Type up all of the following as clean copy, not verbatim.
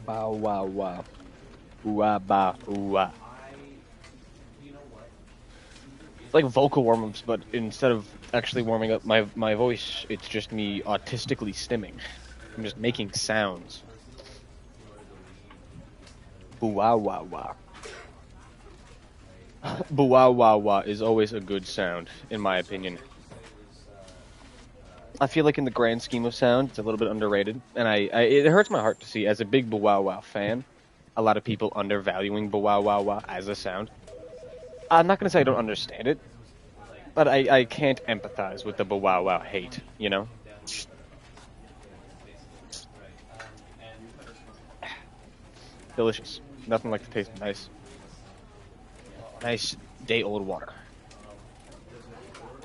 Bow wow wow. Ooh ah ba ooh ah. It's like vocal warm-ups, but instead of actually warming up my voice, it's just me autistically stimming. I'm just making sounds. Boo wow wow wow. Boo wow wow wow is always a good sound, in my opinion. I feel like in the grand scheme of sound, it's a little bit underrated, and it hurts my heart to see, as a big boo wow wow fan, a lot of people undervaluing boo wow wow wow as a sound. I'm not gonna say I don't understand it, but I can't empathize with the boo wow wow hate, you know? Delicious. Nothing like the taste of nice day old water.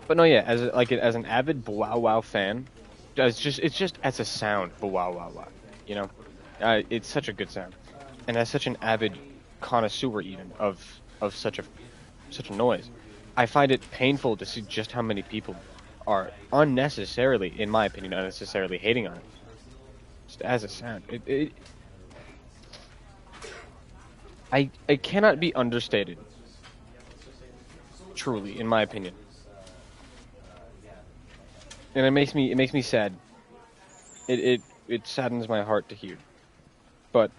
But no, yeah, as an avid wow wow fan, it's just as a sound, wow wow wow. You know, it's such a good sound, and as such an avid connoisseur even of such a noise, I find it painful to see just how many people are unnecessarily, in my opinion, unnecessarily hating on it. Just as a sound, it cannot be understated. Truly, in my opinion, and it makes me sad. It saddens my heart to hear. But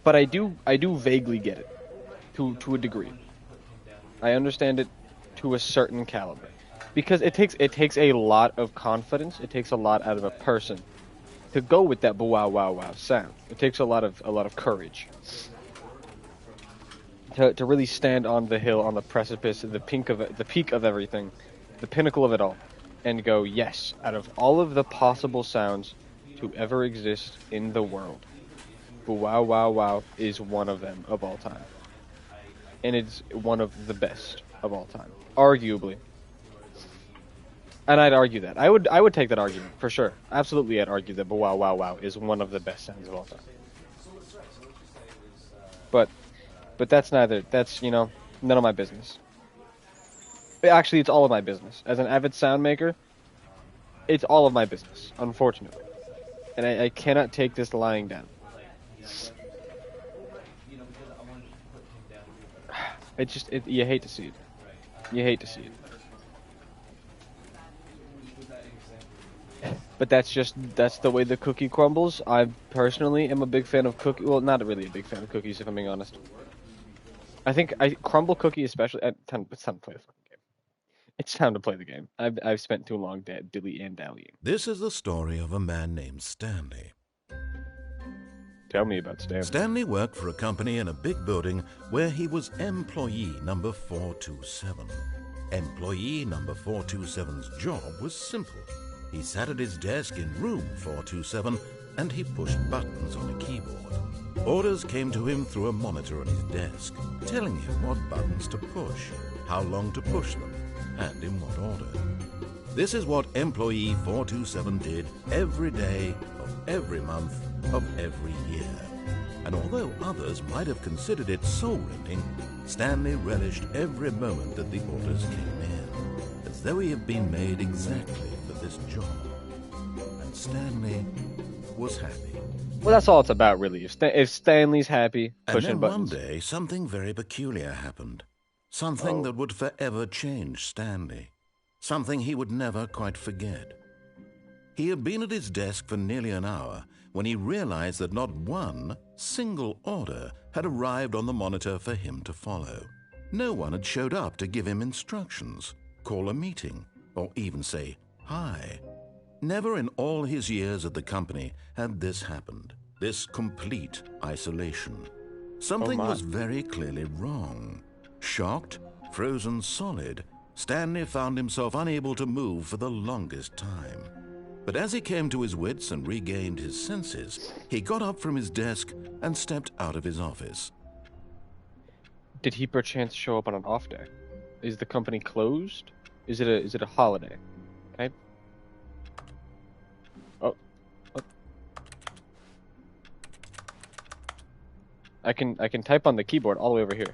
I do vaguely get it to a degree. I understand it to a certain caliber. Because it takes a lot of confidence, it takes a lot out of a person to go with that wow wow wow sound. It takes a lot of courage to really stand on the hill, on the precipice, the peak of everything, the pinnacle of it all, and go, yes, out of all of the possible sounds to ever exist in the world, wow wow wow is one of them of all time. And it's one of the best of all time. Arguably. And I'd argue that. I would take that argument for sure. Absolutely, I'd argue that wow wow wow is one of the best sounds of all time. But that's neither. That's, you know, none of my business. Actually, it's all of my business. As an avid sound maker, it's all of my business, unfortunately. And I cannot take this lying down. You hate to see it. You hate to see it. But that's the way the cookie crumbles. I personally am a big fan of cookie. Well, not really a big fan of cookies, if I'm being honest. I think I crumble cookie especially. It's time to play the fucking game. It's time to play the game. I've spent too long dilly and dallying. This is the story of a man named Stanley. Tell me about Stanley. Stanley worked for a company in a big building where he was employee number 427. Employee number 427's job was simple. He sat at his desk in room 427 and he pushed buttons on a keyboard. Orders came to him through a monitor on his desk, telling him what buttons to push, how long to push them, and in what order. This is what employee 427 did every day of every month of every year. And although others might have considered it soul-rending, Stanley relished every moment that the orders came in, as though he had been made exactly for this job. And Stanley was happy. Well, that's all it's about, really. If Stanley's happy, pushing and then buttons. one day, something very peculiar happened. Something that would forever change Stanley. Something he would never quite forget. He had been at his desk for nearly an hour when he realized that not one single order had arrived on the monitor for him to follow. No one had showed up to give him instructions, call a meeting, or even say hi. Never in all his years at the company had this happened, this complete isolation. Something was very clearly wrong. Shocked, frozen solid, Stanley found himself unable to move for the longest time. But as he came to his wits and regained his senses, he got up from his desk and stepped out of his office. Did he perchance show up on an off day? Is the company closed? Is it a holiday? Okay. Oh. I can type on the keyboard all the way over here.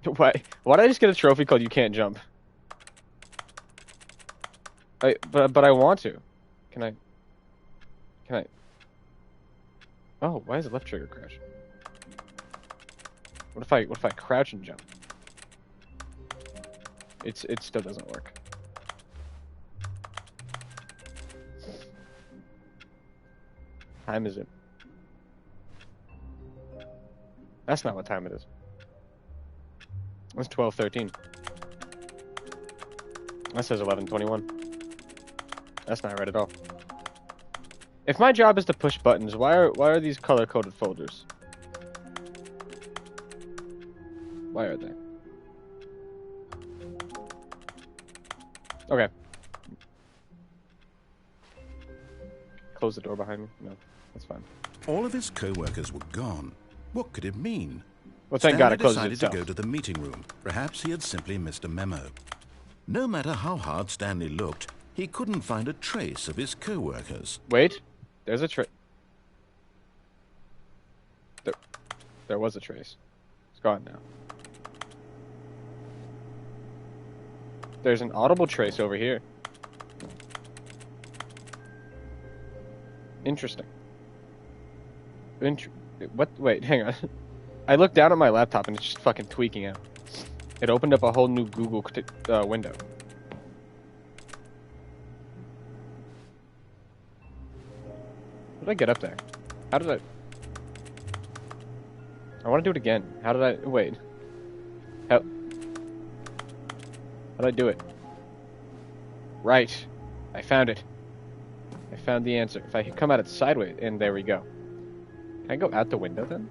Why? Why did I just get a trophy called "You Can't Jump"? But I want to. Can I? Can I? Oh, why is it left trigger crouch? What if I crouch and jump? It still doesn't work. Time is it? That's not what time it is. It's 12:13. That says 11:21. That's not right at all. If my job is to push buttons, why are these color-coded folders? Why are they? Okay. Close the door behind me? No, that's fine. All of his co-workers were gone. What could it mean? Well, thank God Stanley it closes decided itself. to go to the meeting room. Perhaps he had simply missed a memo. No matter how hard Stanley looked, he couldn't find a trace of his co-workers. Wait, there's a trace. There was a trace. It's gone now. There's an audible trace over here. Interesting. What? Wait, hang on. I looked down at my laptop and it's just fucking tweaking out. It opened up a whole new Google window. How did I get up there? How did I want to do it again. How did I... Wait. How did I do it? Right. I found it. I found the answer. If I come at it sideways, and there we go. Can I go out the window then?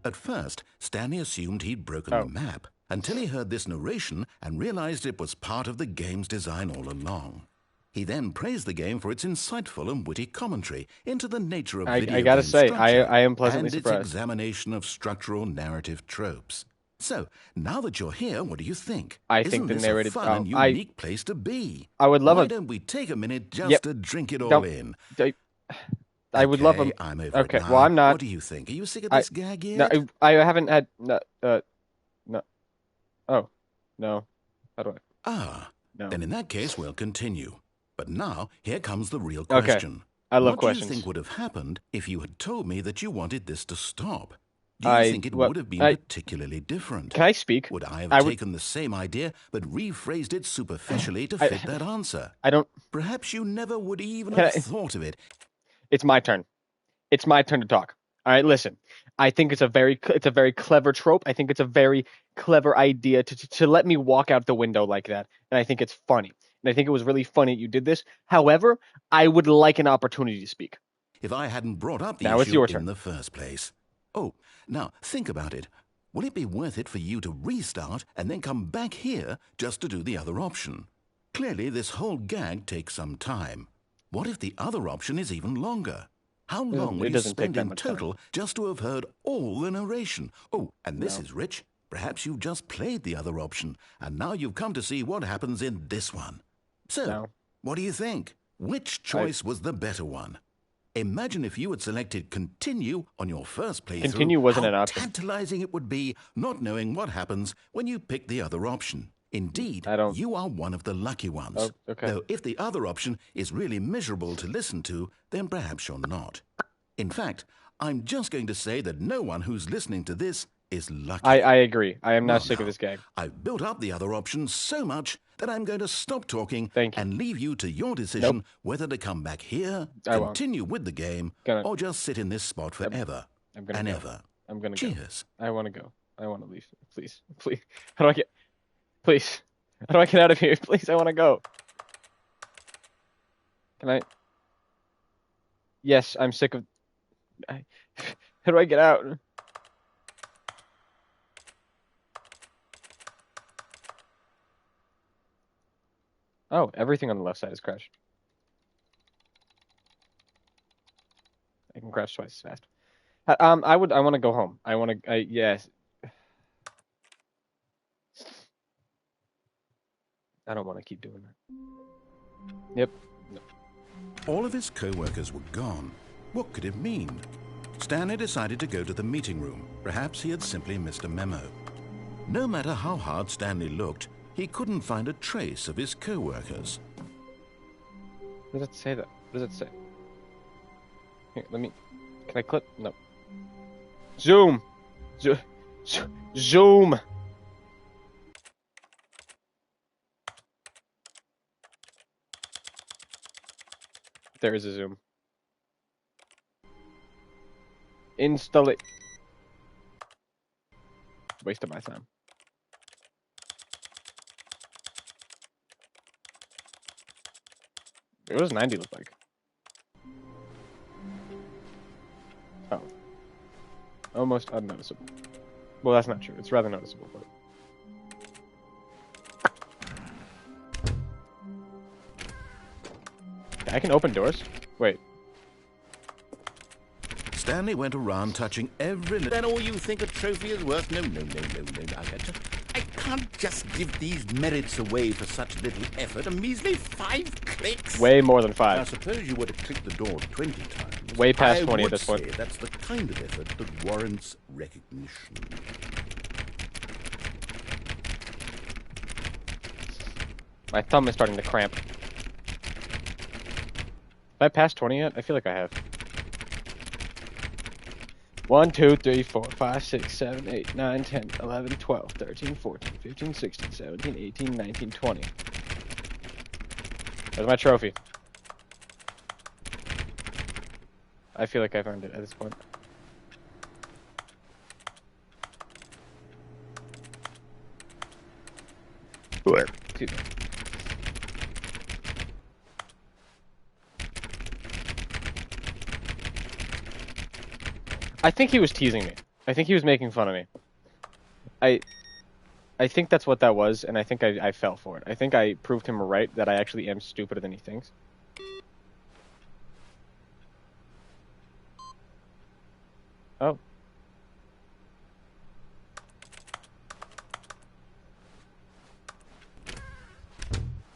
At first, Stanley assumed he'd broken the map, until he heard this narration and realized it was part of the game's design all along. He then praised the game for its insightful and witty commentary into the nature of video I gotta game say, structure I am pleasantly and its surprised. examination of structural narrative tropes. So, now that you're here, what do you think? I Isn't think the this narrative... a fun and unique place to be? I would love Why don't we take a minute just to drink it all in? I would love Okay, a... I'm over Okay, it now. well, I'm not... What do you think? Are you sick of this gag yet? No, I haven't had... No, no. Oh, no. How do I... Ah, no. Then in that case, we'll continue. But now, here comes the real question. Okay. I love what questions. What do you think would have happened if you had told me that you wanted this to stop? Do you think it would have been particularly different? Can I speak? Would I have taken the same idea but rephrased it superficially to fit that answer? I don't... Perhaps you never would even have thought of it. It's my turn. It's my turn to talk. All right, listen. I think it's a very clever trope. I think it's a very clever idea to let me walk out the window like that. And I think it's funny. And I think it was really funny that you did this. However, I would like an opportunity to speak. If I hadn't brought up the now it's issue your in turn. the first place. Oh, now think about it. Will it be worth it for you to restart and then come back here just to do the other option? Clearly, this whole gag takes some time. What if the other option is even longer? How long will you spend in total just to have heard all the narration? Oh, and this is rich. Perhaps you've just played the other option, and now you've come to see what happens in this one. So, what do you think? Which choice was the better one? Imagine if you had selected continue on your first playthrough. Continue wasn't an option. How tantalizing it would be not knowing what happens when you pick the other option. Indeed, you are one of the lucky ones. Oh, okay. Though if the other option is really miserable to listen to, then perhaps you're not. In fact, I'm just going to say that no one who's listening to this is lucky. I agree. I am not sick of this gag. I've built up the other option so much that I'm going to stop talking and leave you to your decision whether to come back here, continue with the game, or just sit in this spot forever and ever. I'm gonna Cheers. Go. I want to go. I want to leave. Please. Please. How do I get... Please. How do I get out of here? Please, I want to go. Can I... Yes, I'm sick of... How do I get out? Oh, everything on the left side is crashed. I can crash twice as fast. I want to go home. Yes. I don't want to keep doing that. Yep. No. All of his co-workers were gone. What could it mean? Stanley decided to go to the meeting room. Perhaps he had simply missed a memo. No matter how hard Stanley looked, he couldn't find a trace of his co-workers. What does it say, though? What does it say? Here, let me... Can I click? No. Zoom! Zoom! There is a zoom. Install it. Wasted my time. What does 90 look like? Oh. Almost unnoticeable. Well, that's not true. It's rather noticeable, but... I can open doors? Wait. Stanley went around touching every... Then all you think a trophy is worth? No. I can't just give these merits away for such little effort. A measly 5 clicks. Way more than Now, 5. suppose you were to click the door 20 times. Way past I 20 at would this point. say that's the kind of effort that warrants recognition. My thumb is starting to cramp. Have I passed 20 yet? I feel like I have. 1, 2, 3, 4, 5, 6, 7, 8, 9, 10, 11, 12, 13, 14, 15, 16, 17, 18, 19, 20. There's my trophy. I feel like I've earned it at this point. Excuse me. I think he was teasing me. I think he was making fun of me. I think that's what that was, and I think I fell for it. I think I proved him right that I actually am stupider than he thinks. Oh.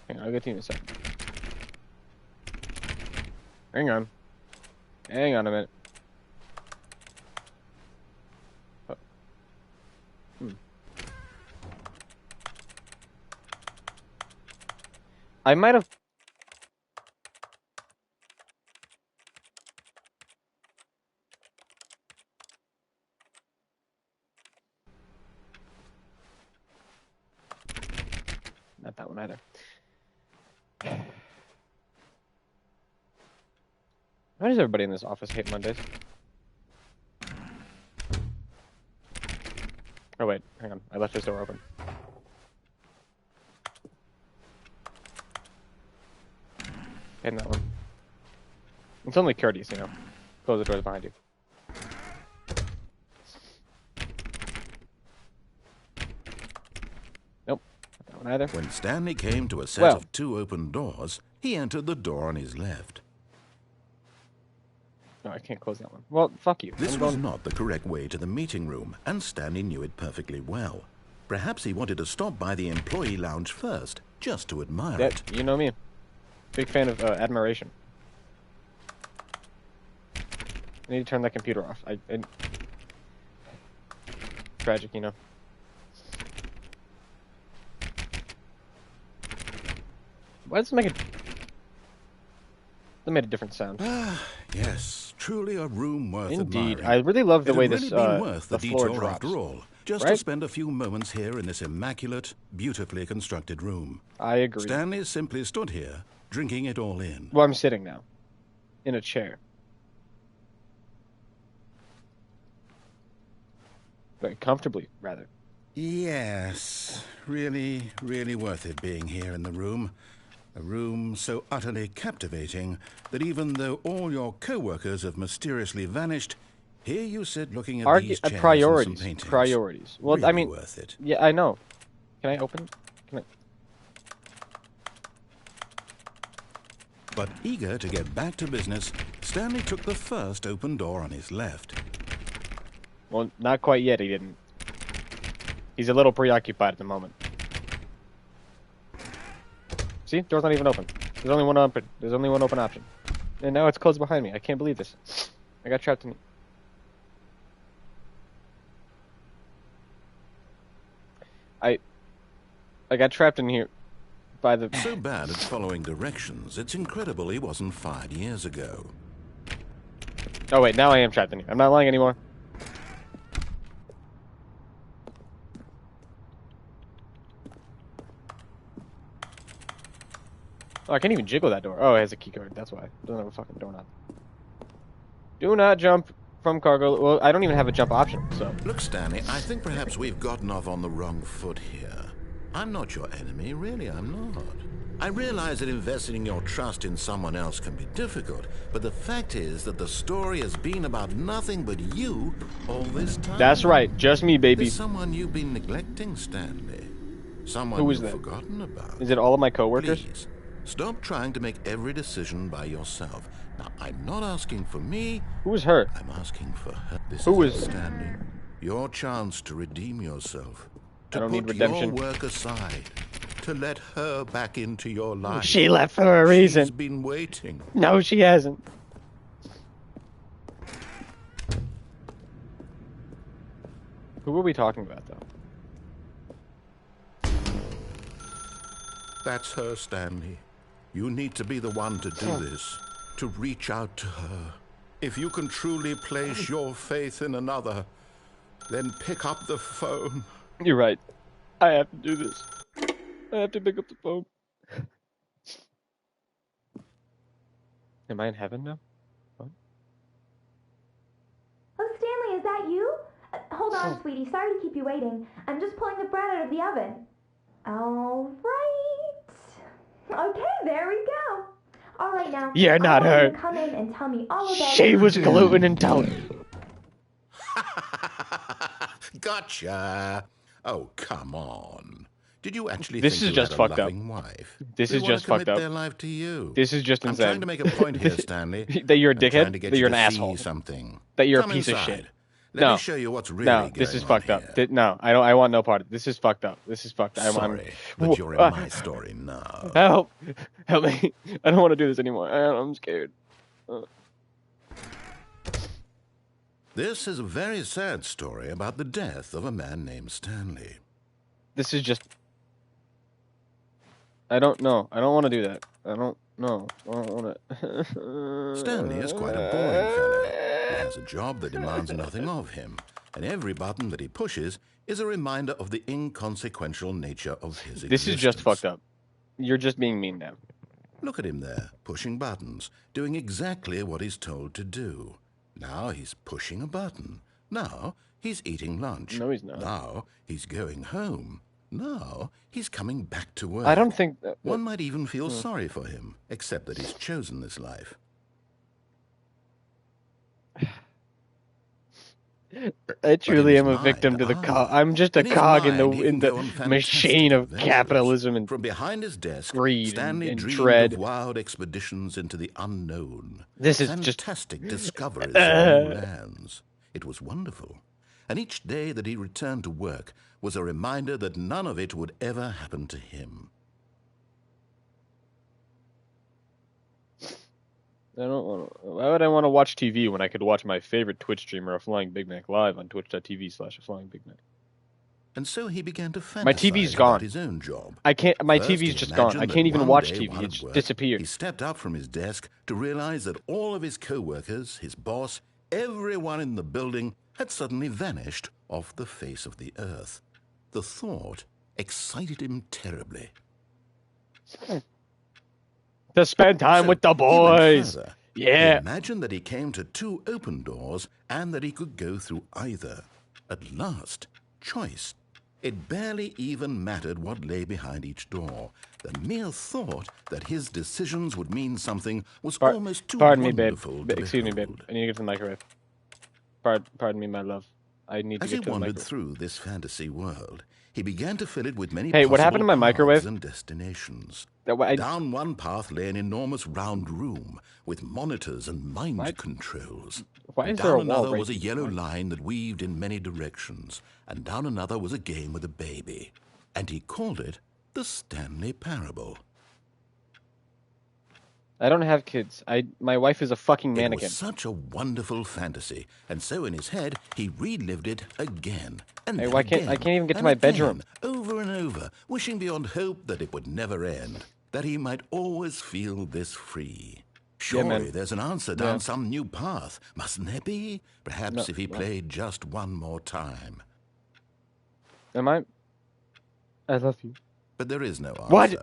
Hang on, I'll get to you in a second. Hang on. Hang on a minute. Oh. I might have... Not that one either. Why does everybody in this office hate Mondays? Oh wait, hang on. I left this door open. And that one. It's only courteous, you know. Close the doors behind you. Nope. Not that one either. When Stanley came to a set of 2 open doors, he entered the door on his left. No, I can't close that one. Well, fuck you. This was not the correct way to the meeting room, and Stanley knew it perfectly well. Perhaps he wanted to stop by the employee lounge first, just to admire it. You know me. Big fan of admiration. I need to turn that computer off. Tragic, you know. Why does it make it... That made a different sound. Yes, truly a room worth Indeed. admiring. I really love the way It had this, really been worth the the floor detour drops. after all, just Right? to spend a few moments here in this immaculate, beautifully constructed room. I agree. Stanley simply stood here, drinking it all in. Well, I'm sitting now. In a chair. Very comfortably, rather. Yes, really worth it being here in the room. A room so utterly captivating that even though all your co-workers have mysteriously vanished, here you sit looking at these chairs priorities. and some paintings. Priorities. Well, Really I mean, worth it. yeah, I know. Can I open? Can I? But eager to get back to business, Stanley took the first open door on his left. Well, not quite yet. He didn't. He's a little preoccupied at the moment. See, door's not even open. There's only one open. There's only one open option, and now it's closed behind me. I can't believe this. I got trapped in. I got trapped in here by the... So bad at following directions, it's incredible he wasn't fired years ago. Oh wait, now I am trapped in here. I'm not lying anymore. Oh, I can't even jiggle that door. Oh, it has a key card. That's why. It doesn't have a fucking doorknob. Do not jump from cargo. Well, I don't even have a jump option, so... Look, Stanley, I think perhaps we've gotten off on the wrong foot here. I'm not your enemy, really, I'm not. I realize that investing your trust in someone else can be difficult, but the fact is that the story has been about nothing but you all this time. That's right, just me, baby. There's someone you've been neglecting, Stanley. Someone Who is you've that? forgotten about. Is it all of my coworkers? Please, stop trying to make every decision by yourself. Now, I'm not asking for me. Who is her? I'm asking for her. This Who is is- Stanley. Your chance to redeem yourself. I don't need Put redemption. your work aside. To let her back into your life. She left for a reason. She's been waiting. No, she hasn't. Who are we talking about, though? That's her, Stanley. You need to be the one to do this. To reach out to her. If you can truly place your faith in another, then pick up the phone. You're right. I have to do this. I have to pick up the phone. Am I in heaven now? What? Oh, Stanley, is that you? Hold on, sweetie. Sorry to keep you waiting. I'm just pulling the bread out of the oven. All right. Okay, there we go. All right, now. You're not I want you her. to come in and tell me all about She was gluten intolerant. Gotcha. Oh, come on. Did you actually This think is you just had fucked a up. loving wife? This They is wanna just fucked commit up. their life to you. This is just I'm insane. trying to make a point here, Stanley. That you're a I'm trying to dickhead. get That you you're an to asshole. see something. That you're a Come piece of inside. shit. Let No. me show you what's really No, going this is on fucked here. up. No, I don't. I want no part of it. This is fucked up. This is fucked up. Sorry, but you're in my story now. Help! Help me! I don't want to do this anymore. I'm scared. This is a very sad story about the death of a man named Stanley. This is just... I don't know. I don't want to do that. I don't know. I don't want to... Stanley is quite a boring fellow. He has a job that demands nothing of him, and every button that he pushes is a reminder of the inconsequential nature of his existence. This is just fucked up. You're just being mean now. Look at him there, pushing buttons, doing exactly what he's told to do. Now he's pushing a button. Now he's eating lunch. No, he's not. Now he's going home. Now he's coming back to work. I don't think... One might even feel sorry for him, except that he's chosen this life. I truly his am a mind, victim to the cog. I'm just a in his cog in mind, he can the go on fantastic machine of adventures. capitalism and From behind his desk, greed Stanley and dreamed dread. of wild expeditions into the unknown. This is just... Fantastic discoveries of new lands. It was wonderful. And each day that he returned to work was a reminder that none of it would ever happen to him. I don't want to... Why would I want to watch TV when I could watch my favorite Twitch streamer, A Flying Big Mac, live on twitch.tv/AFlyingBigMac? And so he began to fantasize My TV's about gone. his own job. I can't... My First, TV's he just gone. imagined I that can't even one watch day TV. while It's at work, disappeared. He stepped up from his desk to realize that all of his co-workers, his boss, everyone in the building had suddenly vanished off the face of the earth. The thought excited him terribly. To spend time So with the he went boys. further. Yeah. He imagined that he came to 2 open doors and that he could go through either. At last, choice. It barely even mattered what lay behind each door. The mere thought that his decisions would mean something was almost too Pardon me, babe. wonderful to Excuse me, babe. behold. I need to get to the microwave. Pardon me, my love. I need to As he get to the wandered microwave. through this fantasy world, he began to fill it with many Hey, what happened to my possible microwave? paths and destinations. I- Down one path lay an enormous round room with monitors and mind What? controls. Why is Down there a wall another right was a yellow before? line that weaved in many directions, and down another was a game with a baby. And he called it the Stanley Parable. I don't have kids. My wife is a fucking It mannequin. was such a wonderful fantasy, and so in his head he relived it again and Hey, then why can't again, I can't even get to and my again, bedroom? over and over, wishing beyond hope that it would never end, that he might always feel this free. Yeah, Surely man. there's an answer down some new path, mustn't there be? Perhaps No, if he no. played just one more time. Am I? I love you. But there is no answer. What?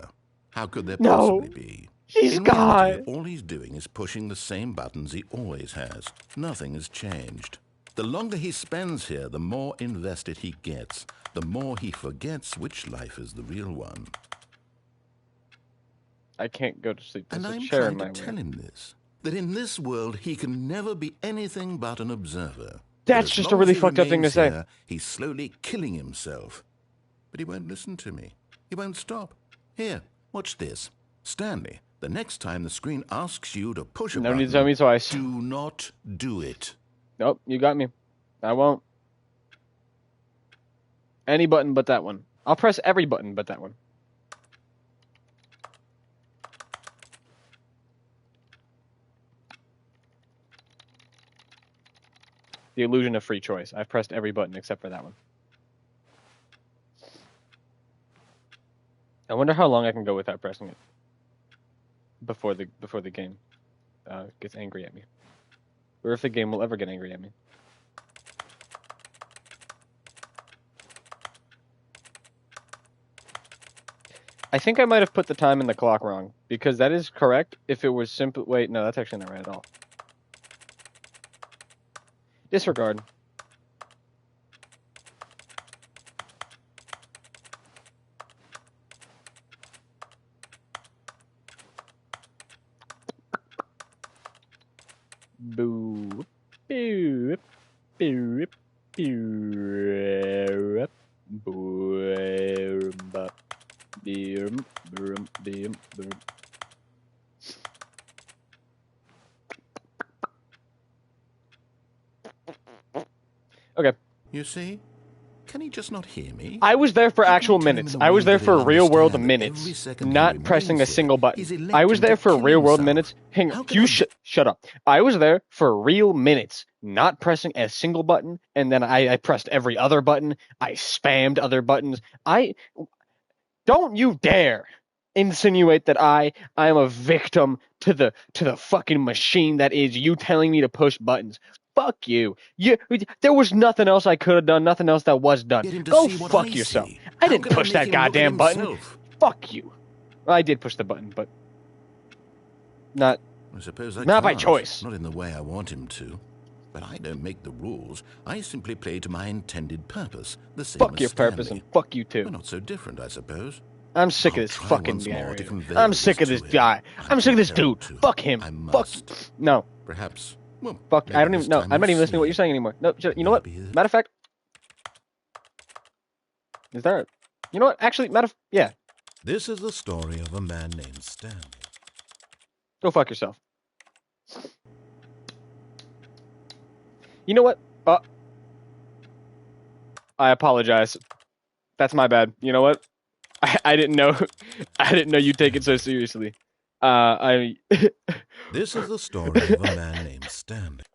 How could there No. possibly be? He's In reality, gone. all he's doing is pushing the same buttons he always has. Nothing has changed. The longer he spends here, the more invested he gets, the more he forgets which life is the real one. I can't go to sleep. And There's a I'm chair in trying my to way. tell him this, that in this world he can never be anything but an observer. That's That as just long a really as he fucked up thing to remains say. here, he's slowly killing himself. But he won't listen to me. He won't stop. Here, watch this. Stanley, the next time the screen asks you to push a No need to button, tell me twice. do not do it. Nope, you got me. I won't. Any button but that one. I'll press every button but that one. The illusion of free choice. I've pressed every button except for that one. I wonder how long I can go without pressing it before the game gets angry at me, or if the game will ever get angry at me. I think I might have put the time in the clock wrong, because that is correct if it was simple. Wait, no, that's actually not right at all. Disregard. Boo. Boo. Boo. Boo. Boo. Boom, boom, boom, boom. Okay. You see? Can he just not hear me? I was there for How can actual I tell him minutes. in a I was way there that for he'll real world understand that every minutes, second he not remains pressing a here, single button. he's I was electing there to for kill real world himself? minutes. Hang How on, can you I shut up. I was there for real minutes, not pressing a single button, and then I pressed every other button. I spammed other buttons. Don't you dare insinuate that I am a victim to the fucking machine that is you telling me to push buttons. Fuck you. There was nothing else I could have done, nothing else that was done. Get him to Go see what fuck I yourself. see? I How didn't can I push make that him look at goddamn button. himself? Fuck you. Well, I did push the button, but not I suppose I by can't. choice. Not in the way I want him to. But I don't make the rules. I simply play to my intended purpose, the same Fuck as your Stanley. purpose and fuck you We're too. not so different, I suppose. I'm sick I'll of this try fucking once more to guy. convey I'm this sick of to this him. guy. I'm sick of this compelled dude. to. Fuck him. I Fuck. must. No. Perhaps. Well, Fuck. maybe I don't this even know. time I'm not we'll even listening to what see. you're saying anymore. No. You know what? Maybe Matter of fact. Is there? You know what? Actually, yeah. This is the story of a man named Stanley. Go fuck yourself. You know what? I apologize. That's my bad. You know what? I didn't know. I didn't know you'd take it so seriously. This is the story of a man named Stanley.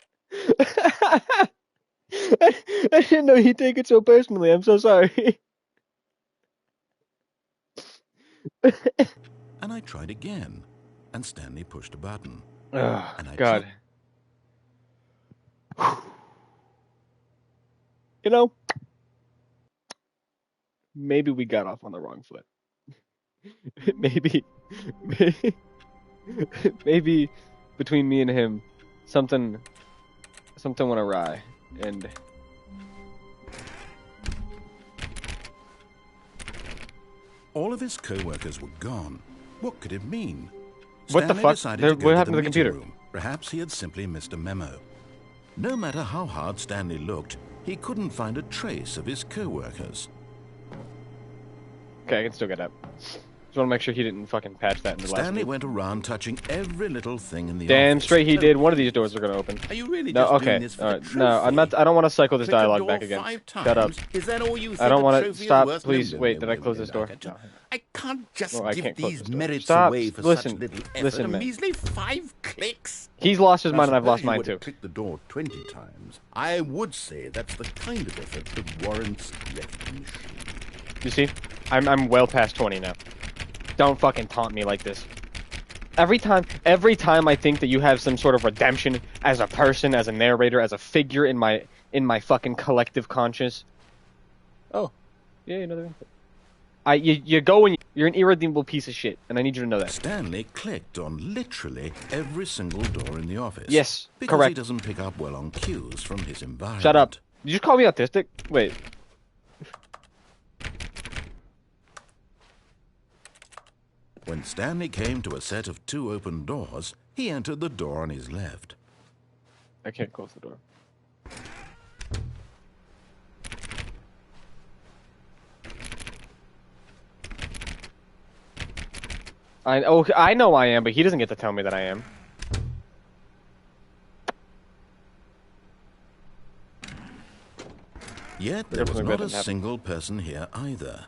I didn't know you'd take it so personally. I'm so sorry. And I tried again, and Stanley pushed a button. Oh, And I God. You know, maybe we got off on the wrong foot. maybe between me and him, something went awry, and all of his co-workers were gone. What could it mean? What the Stanley fuck? decided to go What happened to the meeting computer? room. Perhaps he had simply missed a memo. No matter how hard Stanley looked, he couldn't find a trace of his co-workers. Okay, I can still get up. Just want to make sure he didn't fucking patch that in the last Stanley one. went around touching every little thing in the Damn office. straight he did. One of these doors are gonna open. Are you really No, just okay. doing this for All the right. trophy? No, I'm not. I don't want to cycle this Click a dialogue door back again. 5 Shut up. times. Is that all you think I don't a want to trophy is stop. worth? Please No, wait. no, Did no, I close no, this no, door? I can't just No, I give can't close these this door. merits Stop. away for Listen. such little effort. Listen, a man. measly 5 clicks. He's lost his mind, and I've Suppose lost you mine were to too. click the door 20 times. I would say that's the kind of effort that warrants recognition. You see, I'm well past 20 now. Don't fucking taunt me like this. Every time I think that you have some sort of redemption as a person, as a narrator, as a figure in my fucking collective conscious. Oh, yeah, another input. You go and you're an irredeemable piece of shit, and I need you to know that. Stanley clicked on literally every single door in the office. Yes, because correct. he doesn't pick up well on cues from his environment. Shut up. Did you just call me autistic? Wait. When Stanley came to a set of 2 open doors, he entered the door on his left. I can't close the door. I know I am, but he doesn't get to tell me that I am. Yet there was Definitely not a didn't happen. single person here either.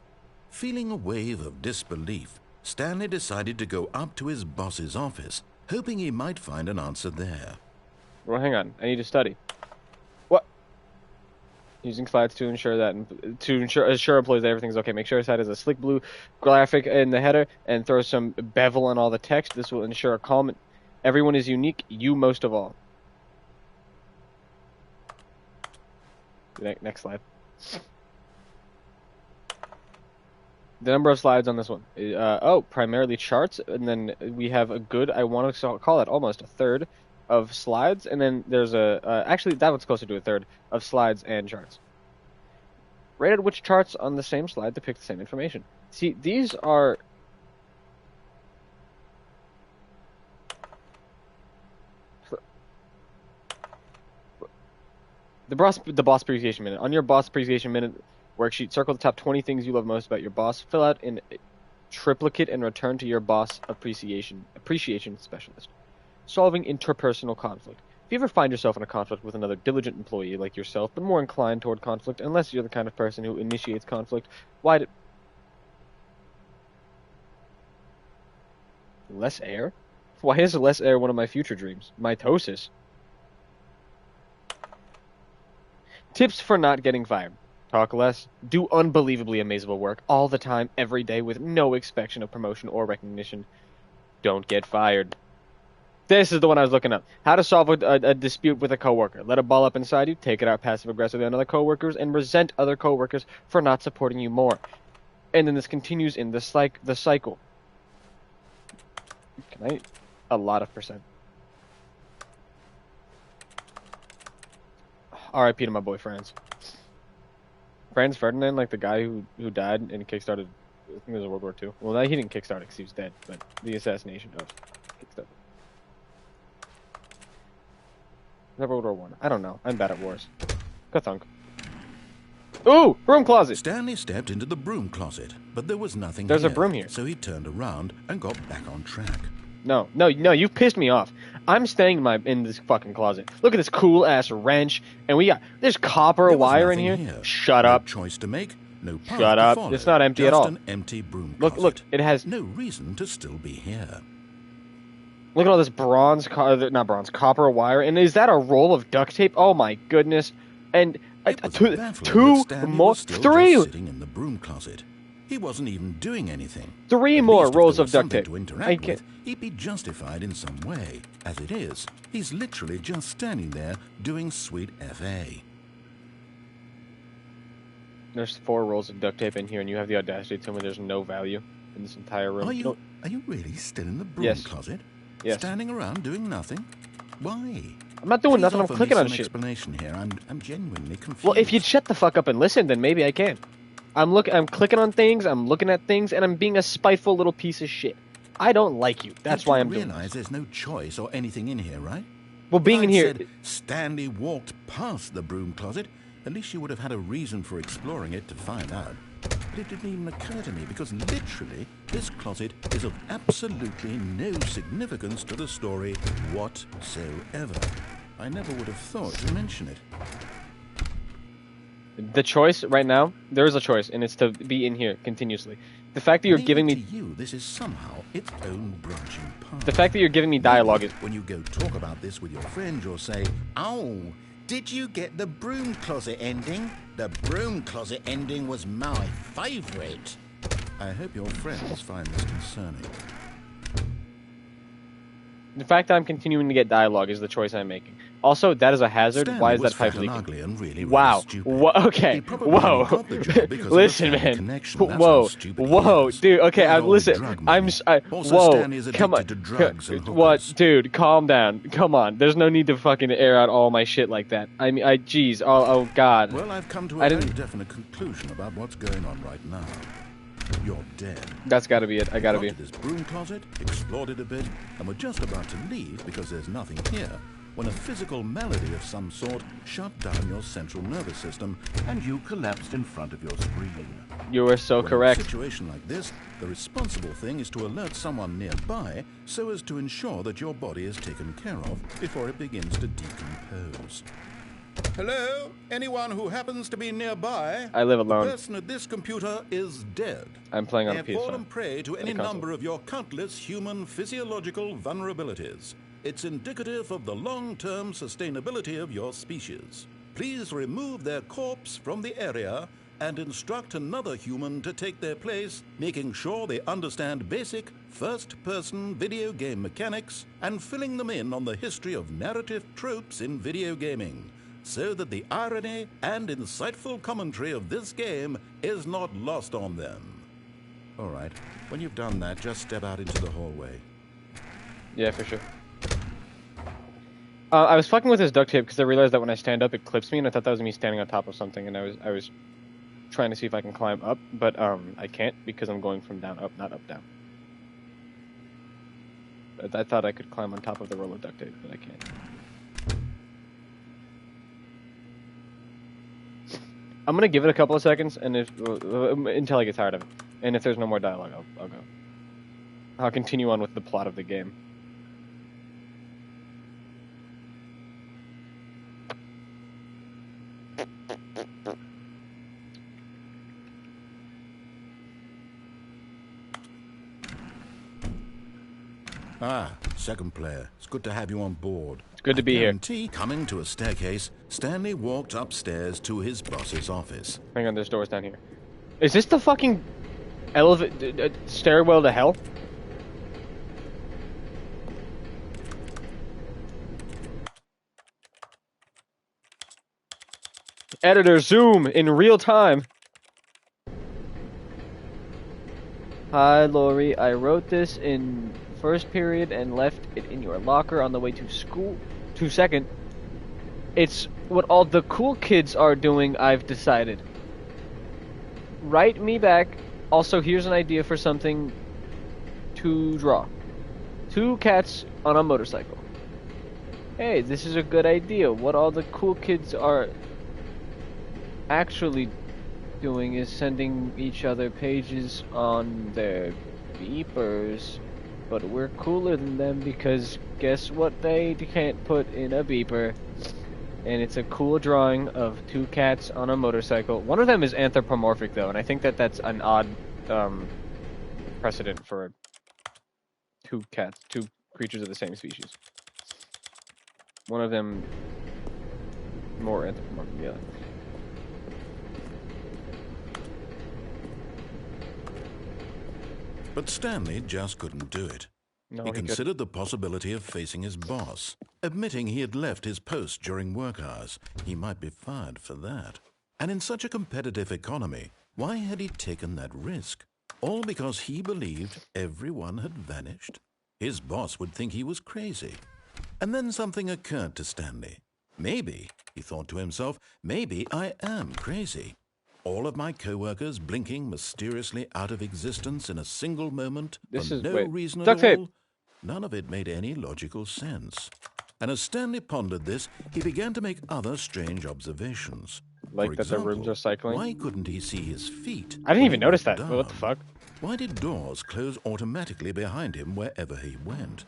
Feeling a wave of disbelief, Stanley decided to go up to his boss's office, hoping he might find an answer there. Well, hang on. I need to study. What? Using slides to ensure assure employees that everything's okay. Make sure his site has a slick blue graphic in the header and throw some bevel on all the text. This will ensure a calm. Everyone is unique. You most of all. Next slide. The number of slides on this one. Primarily charts, and then we have a good, I want to call it almost a third of slides, and then there's actually that one's closer to a third of slides and charts. Rated which charts on the same slide depict the same information. See, these are... The boss appreciation minute. On your boss appreciation minute worksheet, circle the top 20 things you love most about your boss. Fill out in triplicate and return to your boss appreciation specialist. Solving interpersonal conflict. If you ever find yourself in a conflict with another diligent employee like yourself, but more inclined toward conflict, unless you're the kind of person who initiates conflict, less air? Why is less air one of my future dreams? Mitosis. Tips for not getting fired. Talk less. Do unbelievably amazable work all the time, every day, with no expectation of promotion or recognition. Don't get fired. This is the one I was looking up. How to solve a dispute with a coworker. Let a ball up inside you, take it out passive-aggressively on other coworkers, and resent other coworkers for not supporting you more. And then this continues in the cycle. A lot of percent. R.I.P. to my boy Franz. Franz Ferdinand, like the guy who died and kickstarted, I think it was World War II. Well, no, he didn't kickstart it because he was dead, but the assassination of Kickstarter. Was that World War One? I don't know. I'm bad at wars. Kathunk. Ooh! Broom closet! Stanley stepped into the broom closet, but there was nothing There's here. a broom here. So he turned around and got back on track. No, you pissed me off. I'm staying in this fucking closet. Look at this cool ass wrench, and there's copper There was wire in nothing here. Shut no up. choice to make, no path Shut to up. follow. It's not empty Just at all. An empty broom closet. Look, it has. No reason to still be here. Look at all this copper wire, and is that a roll of duct tape? Oh my goodness! And It was two baffling that Stanley more, was still three, just sitting in the broom closet. He wasn't even doing anything. three At more least if rolls there of was duct something tape. to interact with, he'd be justified in some way. As it is, he's literally just standing there doing sweet FA. There's 4 rolls of duct tape in here, and you have the audacity to tell me there's no value in this entire room. Are you really still in the broom Yes. closet? Yes. Standing around doing nothing? Why? I'm not doing Please nothing. I'm offer me clicking on some shit. explanation here. I'm genuinely confused. Well, if you'd shut the fuck up and listen, then maybe I can. I'm clicking on things, I'm looking at things, and I'm being a spiteful little piece of shit. I don't like you. That's why I'm doing realize this. there's no choice or anything in here, right? Well, being in If I'd here... said Stanley walked past the broom closet, at least you would have had a reason for exploring it to find out. but it didn't even occur to me because literally this closet is of absolutely no significance to the story whatsoever. I never would have thought to mention it. The choice right now, there is a choice, and it's to be in here continuously. The fact that you're giving me... to you, this is somehow its own branching path. The fact that you're giving me dialogue is... When you go talk about this with your friend, you'll say, "Oh, did you get the broom closet ending? The broom closet ending was my favorite." I hope your friends find this concerning. The fact that I'm continuing to get dialogue is the choice I'm making. Also, that is a hazard. Stanley Why is was that pipe fat and leaking? ugly and really, Wow. really stupid. Okay. He probably Whoa. only got the job because of the Listen, family man. connection. That's how Whoa. stupid he Whoa, is. dude. Okay, He's I'm an old listen. drug I'm. money. Also, Whoa. Stanley is Come on. addicted to drugs and What, hookers. dude? Calm down. Come on. There's no need to fucking air out all my shit like that. I mean, jeez. Oh, God. Well, I've come to a very definite conclusion about what's going on right now. You're dead. That's gotta be it. I gotta be. Got to this broom closet, explored it a bit, and we're just about to leave because there's nothing here, when a physical malady of some sort shut down your central nervous system and you collapsed in front of your screen. You are so Well, correct. in a situation like this, the responsible thing is to alert someone nearby so as to ensure that your body is taken care of before it begins to decompose. Hello? Anyone who happens to be nearby? I live alone. The person at this computer is dead. I'm playing on They a have fallen PS5. prey to any console. number of your countless human physiological vulnerabilities. It's indicative of the long-term sustainability of your species. Please remove their corpse from the area and instruct another human to take their place, making sure they understand basic first-person video game mechanics and filling them in on the history of narrative tropes in video gaming, so that the irony and insightful commentary of this game is not lost on them. All right, when you've done that, just step out into the hallway. Yeah, for sure. I was fucking with this duct tape because I realized that when I stand up, it clips me, and I thought that was me standing on top of something, and I was trying to see if I can climb up, but I can't because I'm going from down up, not up down. I thought I could climb on top of the roll of duct tape, but I can't. I'm gonna give it a couple of seconds, and if until I get tired of it, and if there's no more dialogue, I'll go. I'll continue on with the plot of the game. Ah, second player. It's good to have you on board. It's good to be here. Coming to a staircase, Stanley walked upstairs to his boss's office. Hang on, there's doors down here. Is this the fucking stairwell to hell? Editor, zoom in real time. Hi, Lori. I wrote this in first period and left it in your locker on the way to school. 2 second. It's what all the cool kids are doing, I've decided. Write me back. Also, here's an idea for something to draw. 2 cats on a motorcycle. Hey, this is a good idea. What all the cool kids are actually doing is sending each other pages on their beepers. But we're cooler than them because guess what they can't put in a beeper? And it's a cool drawing of 2 cats on a motorcycle. One of them is anthropomorphic though, and I think that that's an odd precedent for 2 creatures of the same species. One of them more anthropomorphic than the other. But Stanley just couldn't do it. No, He he couldn't. considered the possibility of facing his boss, admitting he had left his post during work hours. He might be fired for that. And in such a competitive economy, why had he taken that risk? All because he believed everyone had vanished? His boss would think he was crazy. And then something occurred to Stanley. Maybe, he thought to himself, maybe I am crazy. All of my co-workers blinking mysteriously out of existence in a single moment for no reason at all. None of it made any logical sense. And as Stanley pondered this, he began to make other strange observations. Like For that the rooms example, are cycling. why couldn't he see his feet? I didn't when even he notice went that. What the down? fuck? Why did doors close automatically behind him wherever he went?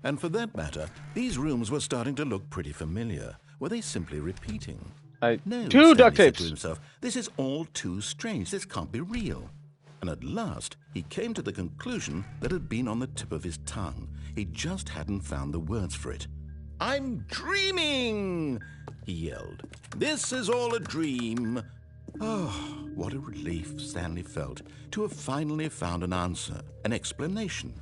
And for that matter, these rooms were starting to look pretty familiar. Were they simply repeating? No, Two Stanley duct said to tapes. himself, this is all too strange. This can't be real. And at last, he came to the conclusion that had been on the tip of his tongue. He just hadn't found the words for it. I'm dreaming, he yelled. This is all a dream. Oh, what a relief Stanley felt to have finally found an answer, an explanation.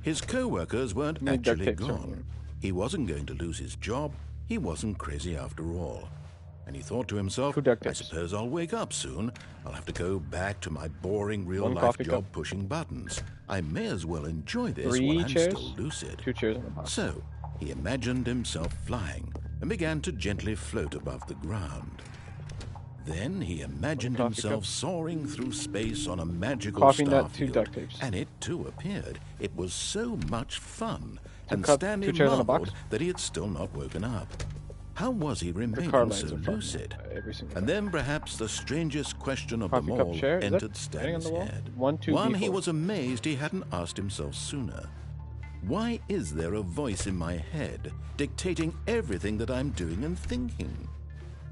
His co-workers weren't actually gone. He wasn't going to lose his job. He wasn't crazy after all. And he thought to himself, I suppose I'll wake up soon. I'll have to go back to my boring real-life job pushing buttons. I may as well enjoy this while I'm still lucid. 2 chairs in the box. So, he imagined himself flying and began to gently float above the ground. Then he imagined himself soaring through space on a magical starfield, and it too appeared. It was so much fun, and Stanley marveled that he had still not woken up. How was he remaining so lucid? And then perhaps the strangest question of them all entered Stanley's head. One he was amazed he hadn't asked himself sooner. Why is there a voice in my head dictating everything that I'm doing and thinking?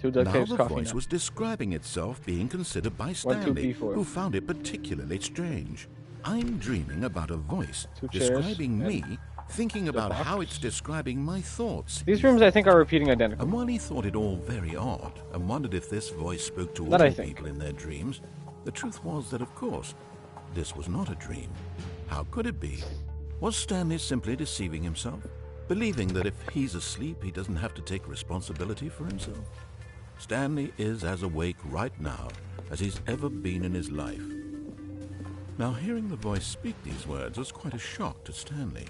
Now the voice was describing itself being considered by Stanley, who found it particularly strange. I'm dreaming about a voice describing me, thinking about how it's describing my thoughts. These rooms, I think, are repeating identical. And while he thought it all very odd and wondered if this voice spoke to all people in their dreams, the truth was that, of course, this was not a dream. How could it be? Was Stanley simply deceiving himself, believing that if he's asleep, he doesn't have to take responsibility for himself? Stanley is as awake right now as he's ever been in his life. Now, hearing the voice speak these words was quite a shock to Stanley.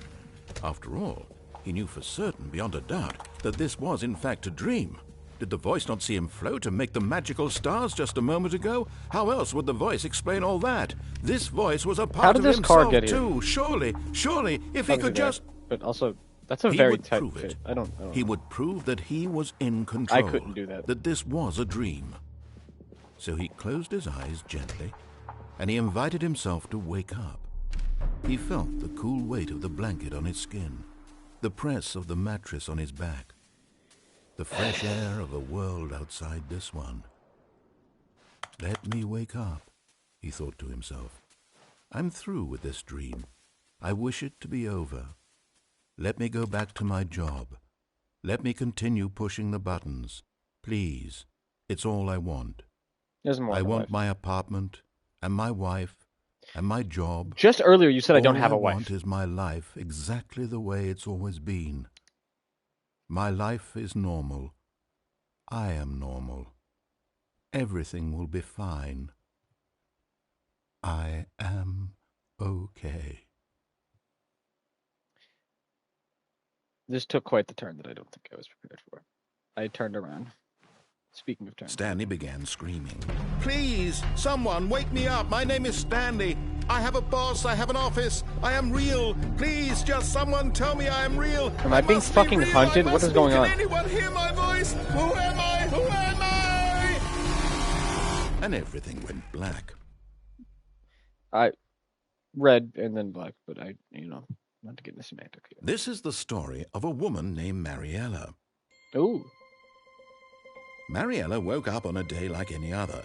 After all, he knew for certain, beyond a doubt, that this was in fact a dream. Did the voice not see him float and make the magical stars just a moment ago? How else would the voice explain all that? This voice was a part of himself too. Surely, if he could just... But also, that's a very tight fit. I don't know. He would prove that he was in control. I couldn't do that. That this was a dream. So he closed his eyes gently, and he invited himself to wake up. He felt the cool weight of the blanket on his skin, the press of the mattress on his back, the fresh air of a world outside this one. Let me wake up, he thought to himself. I'm through with this dream. I wish it to be over. Let me go back to my job. Let me continue pushing the buttons. Please, it's all I want. I want my apartment and my wife and my job. Just earlier you said I don't have a wife. All I want is my life exactly the way it's always been. My life is normal. I am normal. Everything will be fine. I am okay. This took quite the turn that I don't think I was prepared for. I turned around. Speaking of turns. Stanley began screaming. Please, someone, wake me up. My name is Stanley. I have a boss. I have an office. I am real. Please, just someone tell me I am real. Am I being fucking hunted? What is going on? Can anyone hear my voice? Who am I? Who am I? And everything went black. Red and then black, but not to get into semantic here. This is the story of a woman named Mariella. Ooh. Mariella woke up on a day like any other.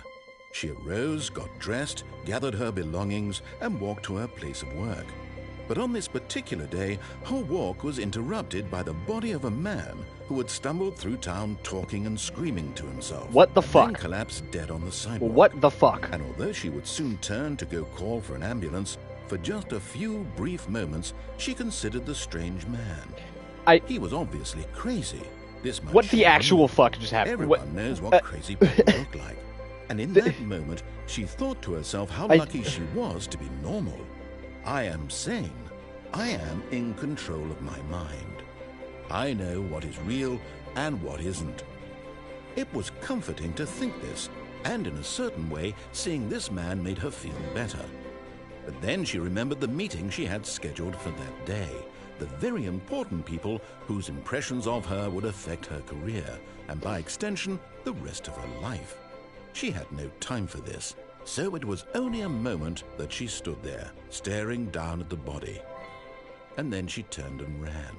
She arose, got dressed, gathered her belongings, and walked to her place of work. But on this particular day, her walk was interrupted by the body of a man who had stumbled through town talking and screaming to himself. What the fuck? And collapsed dead on the sidewalk. What the fuck? And although she would soon turn to go call for an ambulance, for just a few brief moments, she considered the strange man. He was obviously crazy. What the actual fuck just happened? Everyone knows what crazy people look like. And in that moment, she thought to herself how lucky she was to be normal. I am sane. I am in control of my mind. I know what is real and what isn't. It was comforting to think this, and in a certain way, seeing this man made her feel better. But then she remembered the meeting she had scheduled for that day. The very important people whose impressions of her would affect her career, and by extension, the rest of her life. She had no time for this, so it was only a moment that she stood there, staring down at the body. And then she turned and ran.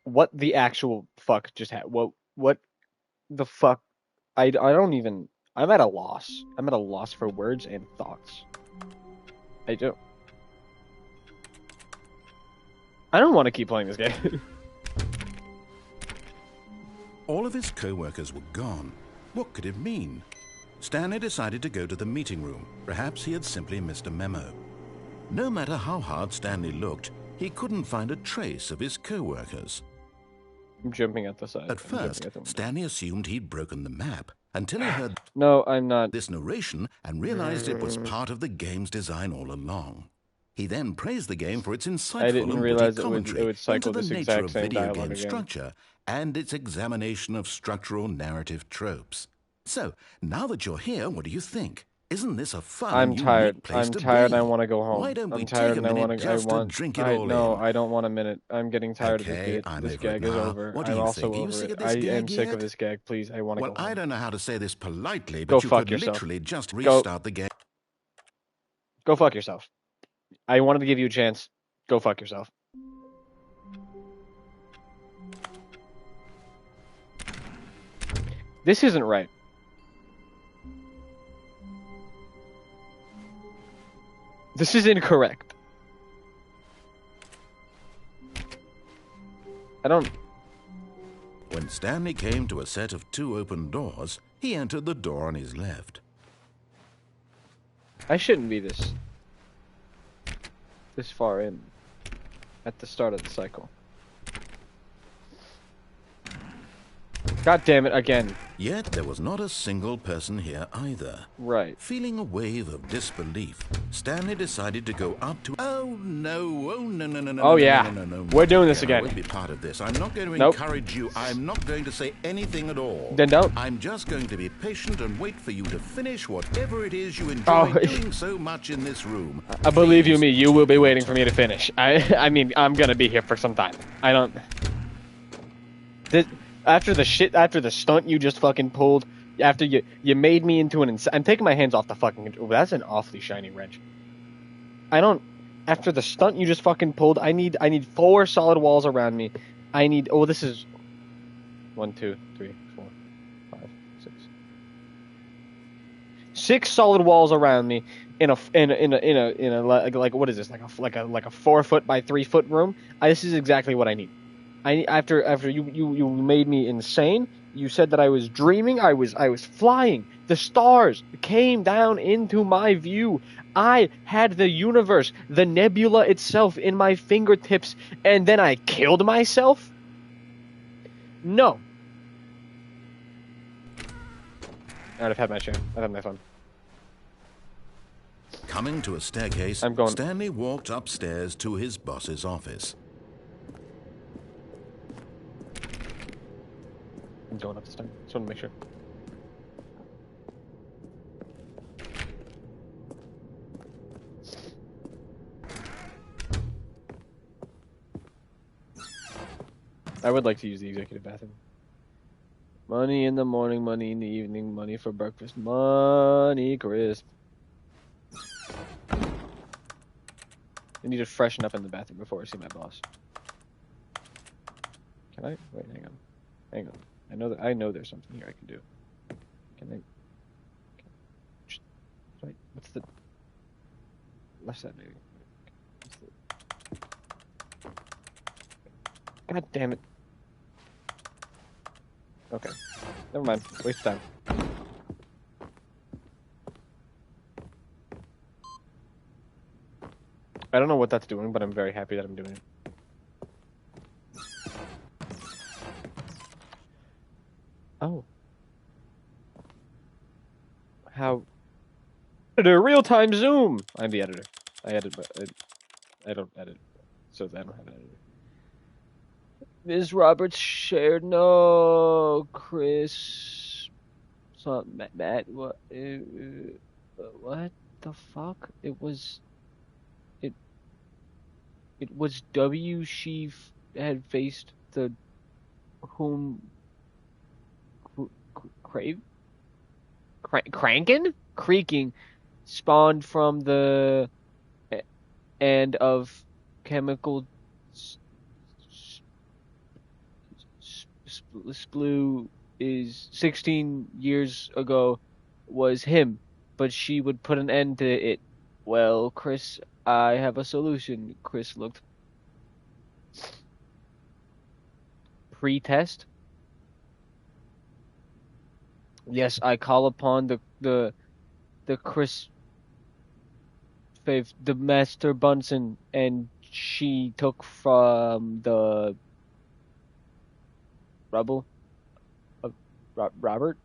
What the actual fuck just happened? What the fuck? I don't even... I'm at a loss. I'm at a loss for words and thoughts. I don't want to keep playing this game. All of his co-workers were gone. What could it mean? Stanley decided to go to the meeting room. Perhaps he had simply missed a memo. No matter how hard Stanley looked, he couldn't find a trace of his co-workers. I'm jumping at the side. At first, Stanley assumed he'd broken the map until he heard no, I'm not. This narration and realized it was part of the game's design all along. He then praised the game for its insightful and witty commentary into the nature of video game structure and its examination of structural narrative tropes. So, now that you're here, what do you think? Isn't this a fun, I'm tired. unique place I'm to tired. be? I want to go home. Why don't we I'm tired take a and I minute want to. just to drink it all No, in? I don't want a minute. I'm getting tired Okay, of I'm this over gag it is now. over. What do I'm you also think? Are you over sick it. of this I gag am sick yet? of this gag. Please, I want to Well, go home. I don't know how to say this politely, Go but you fuck could yourself. literally just Go. restart the game. Go fuck yourself. I wanted to give you a chance. Go fuck yourself. This isn't right. This is incorrect. I don't... When Stanley came to a set of 2 open doors, he entered the door on his left. I shouldn't be this far in at the start of the cycle. God damn it, again. Yet there was not a single person here either. Right. Feeling a wave of disbelief, Stanley decided to go up to... Oh no, no. Oh yeah, we're doing this again. I won't be part of this. I'm not going to Nope. encourage you. I'm not going to say anything at all. Then don't. I'm just going to be patient and wait for you to finish whatever it is you enjoy doing so much in this room. I believe you me, you will be waiting for me to finish. I mean, I'm gonna be here for some time. I don't... After the stunt you just fucking pulled, after you made me into an I'm taking my hands off the fucking... Oh, that's an awfully shiny wrench. After the stunt you just fucking pulled, I need 4 solid walls around me. I need... Oh, this is... 1, 2, 3, 4, 5, 6. 6 solid walls around me in a like what is this, like a 4 foot by 3 foot room. This is exactly what I need. After you made me insane. You said that I was dreaming. I was flying. The stars came down into my view. I had the universe, the nebula itself in my fingertips, and then I killed myself? No. Alright, I've had my share. I've had my fun. Coming to a staircase, I'm going. Stanley walked upstairs to his boss's office. I'm going up this time. Just want to make sure. I would like to use the executive bathroom. Money in the morning, money in the evening, money for breakfast, money crisp. I need to freshen up in the bathroom before I see my boss. Can I? Wait, hang on. I know there's something here I can do. Can I? Right. What's the left side maybe? God damn it. Okay. Never mind. Waste time. I don't know what that's doing, but I'm very happy that I'm doing it. Oh. How? Editor, real-time zoom! I'm the editor. I edit, but I don't edit, so I don't have an editor. Ms. Roberts shared no, Chris. So Matt, what the fuck? It was W. She had faced the whom creaking, spawned from the end of chemical splue is 16 years ago was him, but she would put an end to it. Well, Chris, I have a solution. Chris looked. Pre-test? Yes, I call upon the Chris Fave, the Master Bunsen, and she took from the rubble of Robert.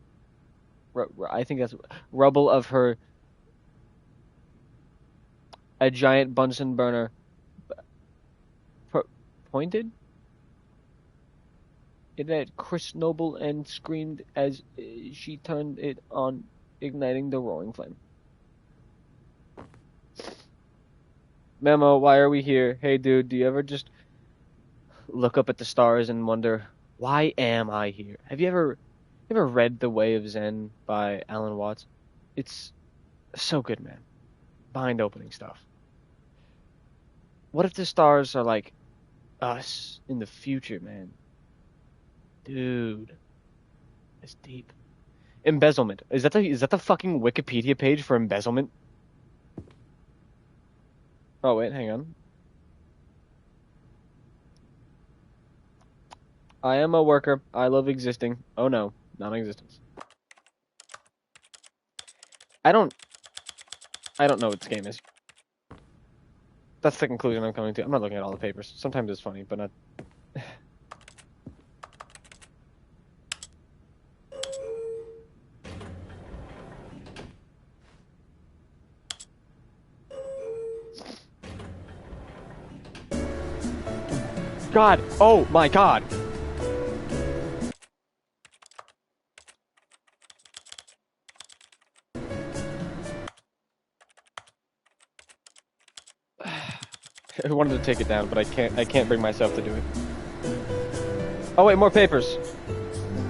I think that's rubble of her a giant Bunsen burner pointed it at Chris Noble and screamed as she turned it on, igniting the roaring flame. Memo, why are we here? Hey dude, do you ever just look up at the stars and wonder, why am I here? Have you ever read The Way of Zen by Alan Watts? It's so good, man. Mind-opening stuff. What if the stars are like us in the future, man? Dude, that's deep. Embezzlement. Is that the fucking Wikipedia page for embezzlement? Oh wait, hang on. I am a worker. I love existing. Oh no, non-existence. I don't know what this game is. That's the conclusion I'm coming to. I'm not looking at all the papers. Sometimes it's funny, but not. God! Oh my God! I wanted to take it down, but I can't bring myself to do it. Oh wait, more papers.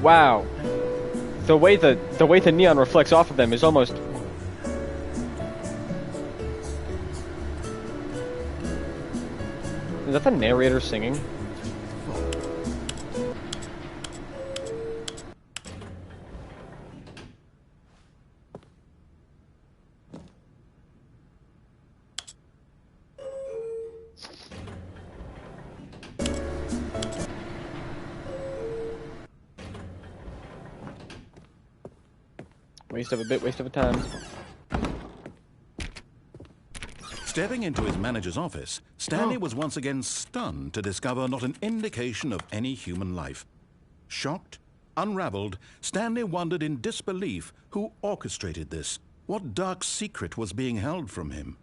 Wow. The way the neon reflects off of them is almost. Is that the narrator singing? Waste of a bit, waste of a time. Stepping into his manager's office, Stanley was once again stunned to discover not an indication of any human life. Shocked, unraveled, Stanley wondered in disbelief who orchestrated this, what dark secret was being held from him.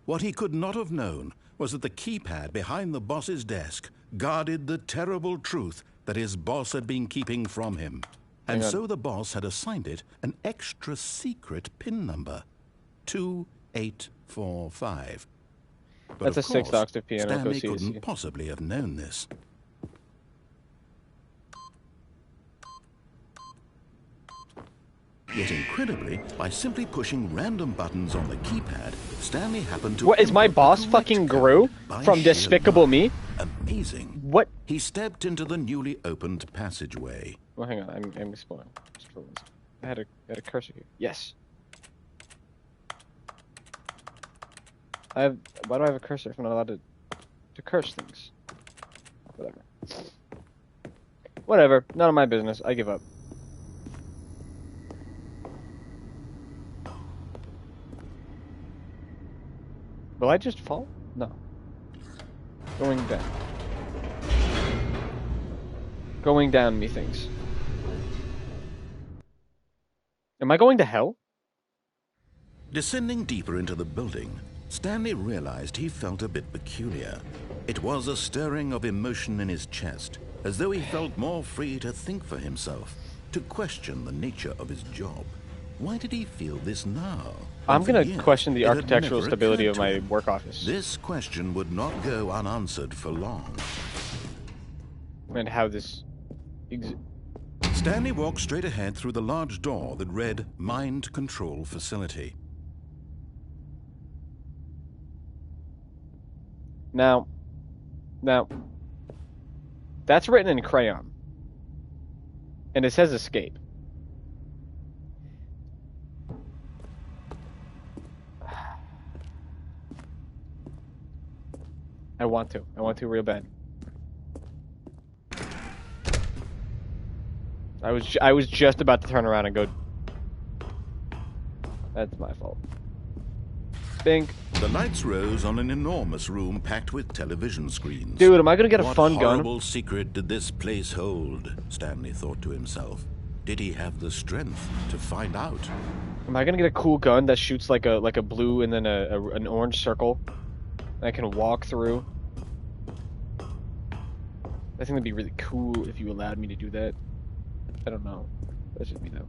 What he could not have known was that the keypad behind the boss's desk guarded the terrible truth that his boss had been keeping from him. And so the boss had assigned it an extra secret PIN number, 2845. But that's a 6th octave piano. Stanley couldn't possibly have known this. Yet incredibly, by simply pushing random buttons on the keypad, Stanley happened to... What, is my boss fucking Gru from Despicable Me? Amazing. What? He stepped into the newly opened passageway. Well, hang on, I'm exploring. I had a cursor here. Yes. Why do I have a cursor if I'm not allowed to curse things? Whatever. Whatever. None of my business. I give up. Will I just fall? No. Going down. Going down, methinks. Am I going to hell? Descending deeper into the building, Stanley realized he felt a bit peculiar. It was a stirring of emotion in his chest, as though he felt more free to think for himself, to question the nature of his job. Why did he feel this now? I'm going to question the architectural stability of my work office. This question would not go unanswered for long. And how this... Stanley walked straight ahead through the large door that read Mind Control Facility. Now, that's written in crayon. And it says escape. I want to real bad. I was just about to turn around and go. That's my fault. Bink. The lights rose on an enormous room packed with television screens. Dude, am I gonna get a fun gun? What horrible secret did this place hold? Stanley thought to himself. Did he have the strength to find out? Am I gonna get a cool gun that shoots like a blue and then an orange circle that I can walk through? I think that'd be really cool if you allowed me to do that. I don't know. That's just me though.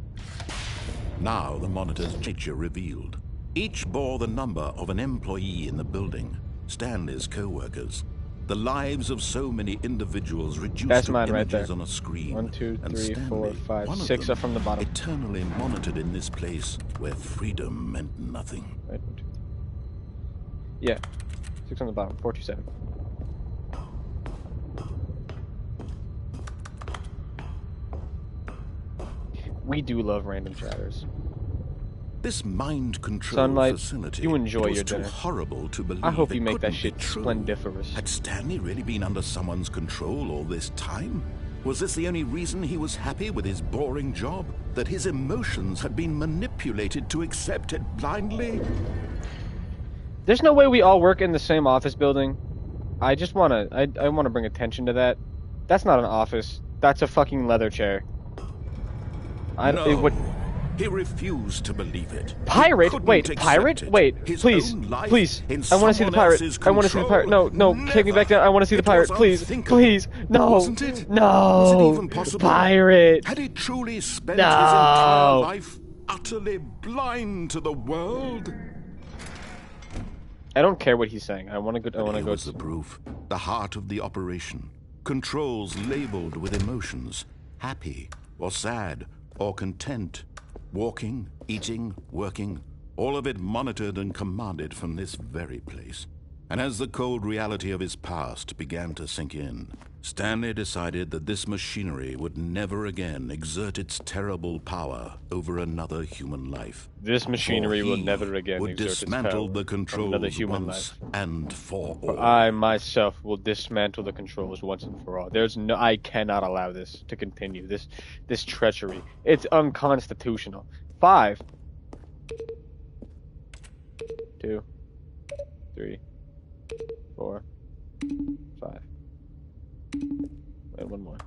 Now the monitor's nature revealed. Each bore the number of an employee in the building, Stanley's co-workers. The lives of so many individuals reduced That's to mine right images there. on a screen. 1, 2, And 3, Stanley, 4, 5, one of 6 them, are from the bottom. eternally monitored in this place where freedom meant nothing. Right, 1, 2, 3. Yeah, 6 on the bottom. 4, 2, 7. We do love random chatters. This mind control Sunlight, facility you enjoy was your too dinner. horrible to believe. I hope it you make that couldn't be shit true. splendiferous. Had Stanley really been under someone's control all this time? Was this the only reason he was happy with his boring job? That his emotions had been manipulated to accept it blindly? There's no way we all work in the same office building. I just wanna, I wanna bring attention to that. That's not an office. That's a fucking leather chair. No. He refused to believe it. Pirate? Wait, pirate? Wait, please, please. I want to see the pirate. I want to see the pirate. No, take me back down. I want to see the pirate. Please, please. No, wasn't it? no. Was it even possible? Pirate. Had he truly spent his entire life utterly blind to the world? I don't care what he's saying. I want to go. I want to Here go. was the proof. The heart of the operation. Controls labeled with emotions. Happy or sad or content. Walking, eating, working, all of it monitored and commanded from this very place. And as the cold reality of his past began to sink in, Stanley decided that this machinery would never again exert its terrible power over another human life. This machinery For will he never again would exert its dismantle power the over controls another human once life. and for For all. I myself will dismantle the controls once and for all. There's no. I cannot allow this to continue. This treachery. It's unconstitutional. 5, 2, 3, 4, 5. And one more.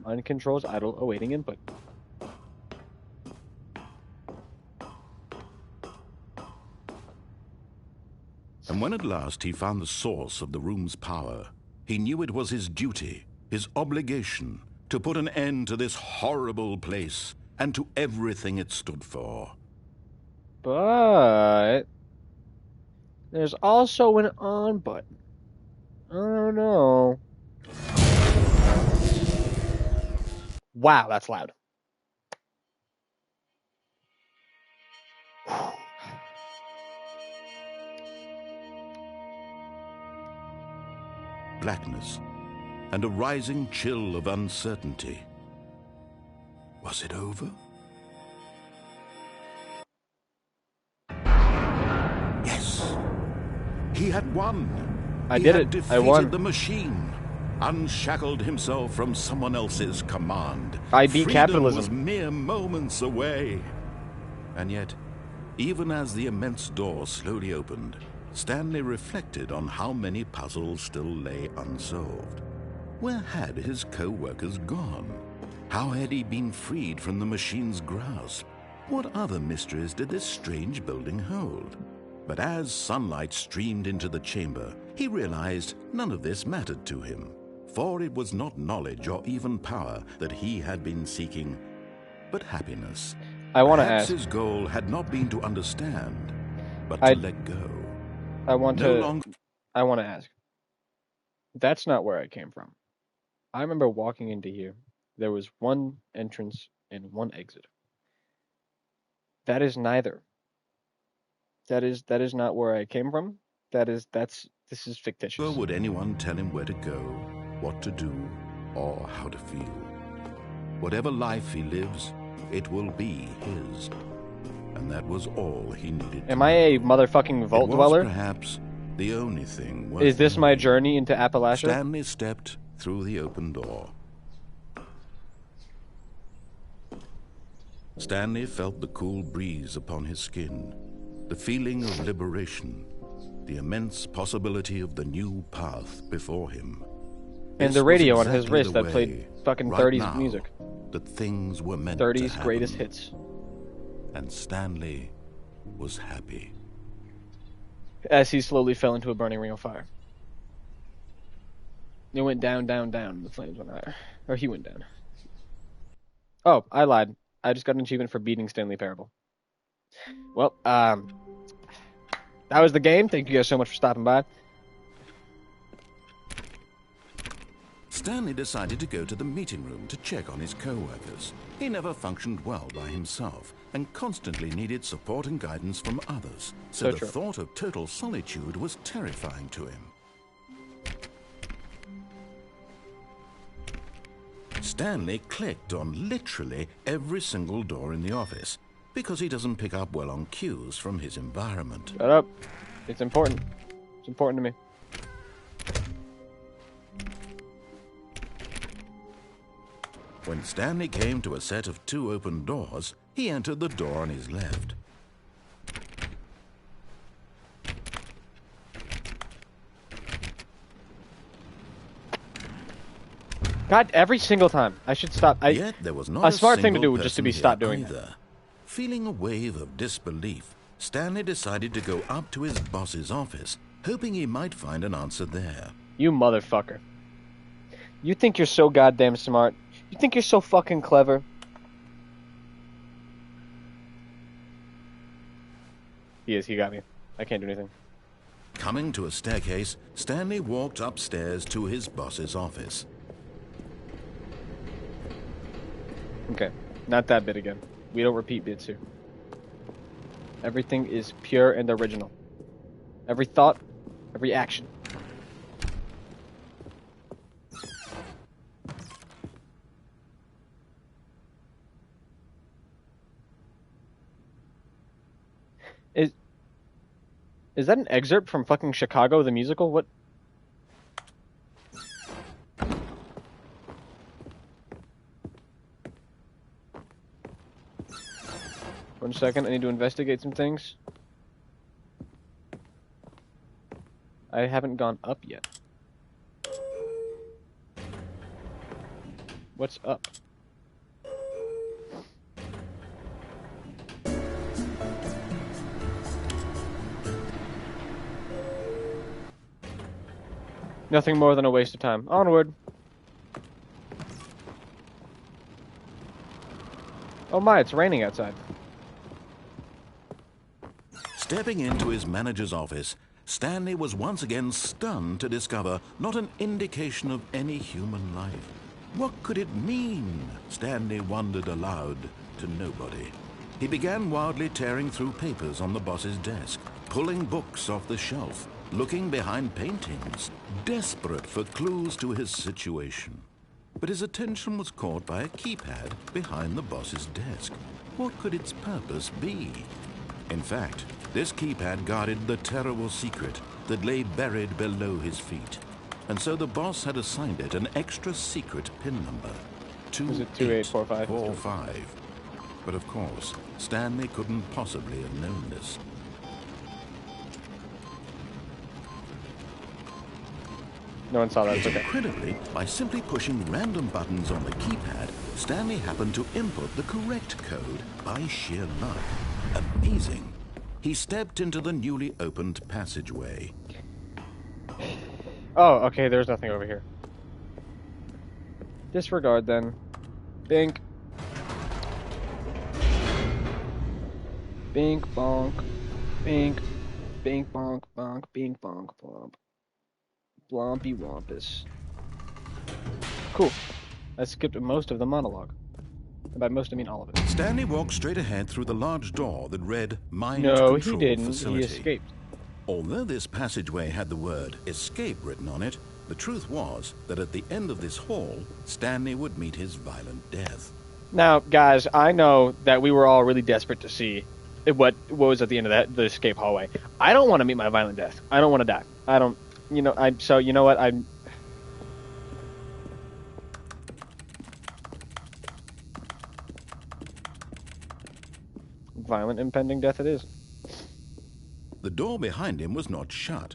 Mind controls idle, awaiting input. And when at last he found the source of the room's power, he knew it was his duty, his obligation, to put an end to this horrible place and to everything it stood for. But there's also an on button. I don't know. Wow, that's loud. Blackness and a rising chill of uncertainty. Was it over? Yes. He had won. I He did had it. defeated I won. the machine, unshackled himself from someone else's command. I beat Freedom capitalism. was mere moments away. And yet, even as the immense door slowly opened, Stanley reflected on how many puzzles still lay unsolved. Where had his co-workers gone? How had he been freed from the machine's grasp? What other mysteries did this strange building hold? But as sunlight streamed into the chamber, he realized none of this mattered to him, for it was not knowledge or even power that he had been seeking, but happiness. I want to Perhaps ask. his goal had not been to understand, but I- to let go. I want No to. longer I want to ask. That's not where I came from. I remember walking into here there was one entrance and one exit. That is neither. That is not where I came from. This is fictitious. Never would anyone tell him where to go, what to do, or how to feel. Whatever life he lives, it will be his. And that was all he needed. Am I a motherfucking vault dweller? Perhaps the only thing worth Is this my knowing. journey into Appalachia? Stanley stepped through the open door. Stanley felt the cool breeze upon his skin, the feeling of liberation, the immense possibility of the new path before him. And This the radio was on his exactly wrist the that played way, fucking right 30s now, music. that things were meant 30s to greatest happen. hits. And Stanley was happy. As he slowly fell into a burning ring of fire. It went down, down, down, and the flames went higher. Or he went down. Oh, I lied. I just got an achievement for beating Stanley Parable. Well, that was the game. Thank you guys so much for stopping by. Stanley decided to go to the meeting room to check on his co-workers. He never functioned well by himself and constantly needed support and guidance from others. So the true. thought of total solitude was terrifying to him. Stanley clicked on literally every single door in the office because he doesn't pick up well on cues from his environment. Shut up. It's important. It's important to me. When Stanley came to a set of 2 open doors, he entered the door on his left. God, every single time. I should stop. Yet there was not a smart thing to single do would just to be person stop here doing either. that. Feeling a wave of disbelief, Stanley decided to go up to his boss's office, hoping he might find an answer there. You motherfucker. You think you're so goddamn smart. You think you're so fucking clever. He is. He got me. I can't do anything. Coming to a staircase, Stanley walked upstairs to his boss's office. Okay. Not that bit again. We don't repeat bits here. Everything is pure and original. Every thought, every action. Is that an excerpt from fucking Chicago the musical? What? One second, I need to investigate some things. I haven't gone up yet. What's up? Nothing more than a waste of time. Onward. Oh my, it's raining outside. Stepping into his manager's office, Stanley was once again stunned to discover not an indication of any human life. What could it mean? Stanley wondered aloud to nobody. He began wildly tearing through papers on the boss's desk, pulling books off the shelf, looking behind paintings, desperate for clues to his situation. But his attention was caught by a keypad behind the boss's desk. What could its purpose be? In fact, this keypad guarded the terrible secret that lay buried below his feet. And so the boss had assigned it an extra secret PIN number. Was it 2845? 2845. But of course, Stanley couldn't possibly have known this. No one saw that. It's okay. Incredibly, by simply pushing random buttons on the keypad, Stanley happened to input the correct code by sheer luck. Amazing. He stepped into the newly opened passageway. Oh, okay, there's nothing over here. Disregard then. Bink. Bink bonk. Bink. Bink bonk bonk. Bink bonk blomp. Blompy wampus. Cool. I skipped most of the monologue. And by most, I mean all of it. Stanley walked straight ahead through the large door that read Mind No, Control he didn't. Facility. He escaped. Although this passageway had the word escape written on it, the truth was that at the end of this hall, Stanley would meet his violent death. Now, guys, I know that we were all really desperate to see what was at the end of the escape hallway. I don't want to meet my violent death. I don't want to die. I don't, so you know what, violent impending death it is. The door behind him was not shut.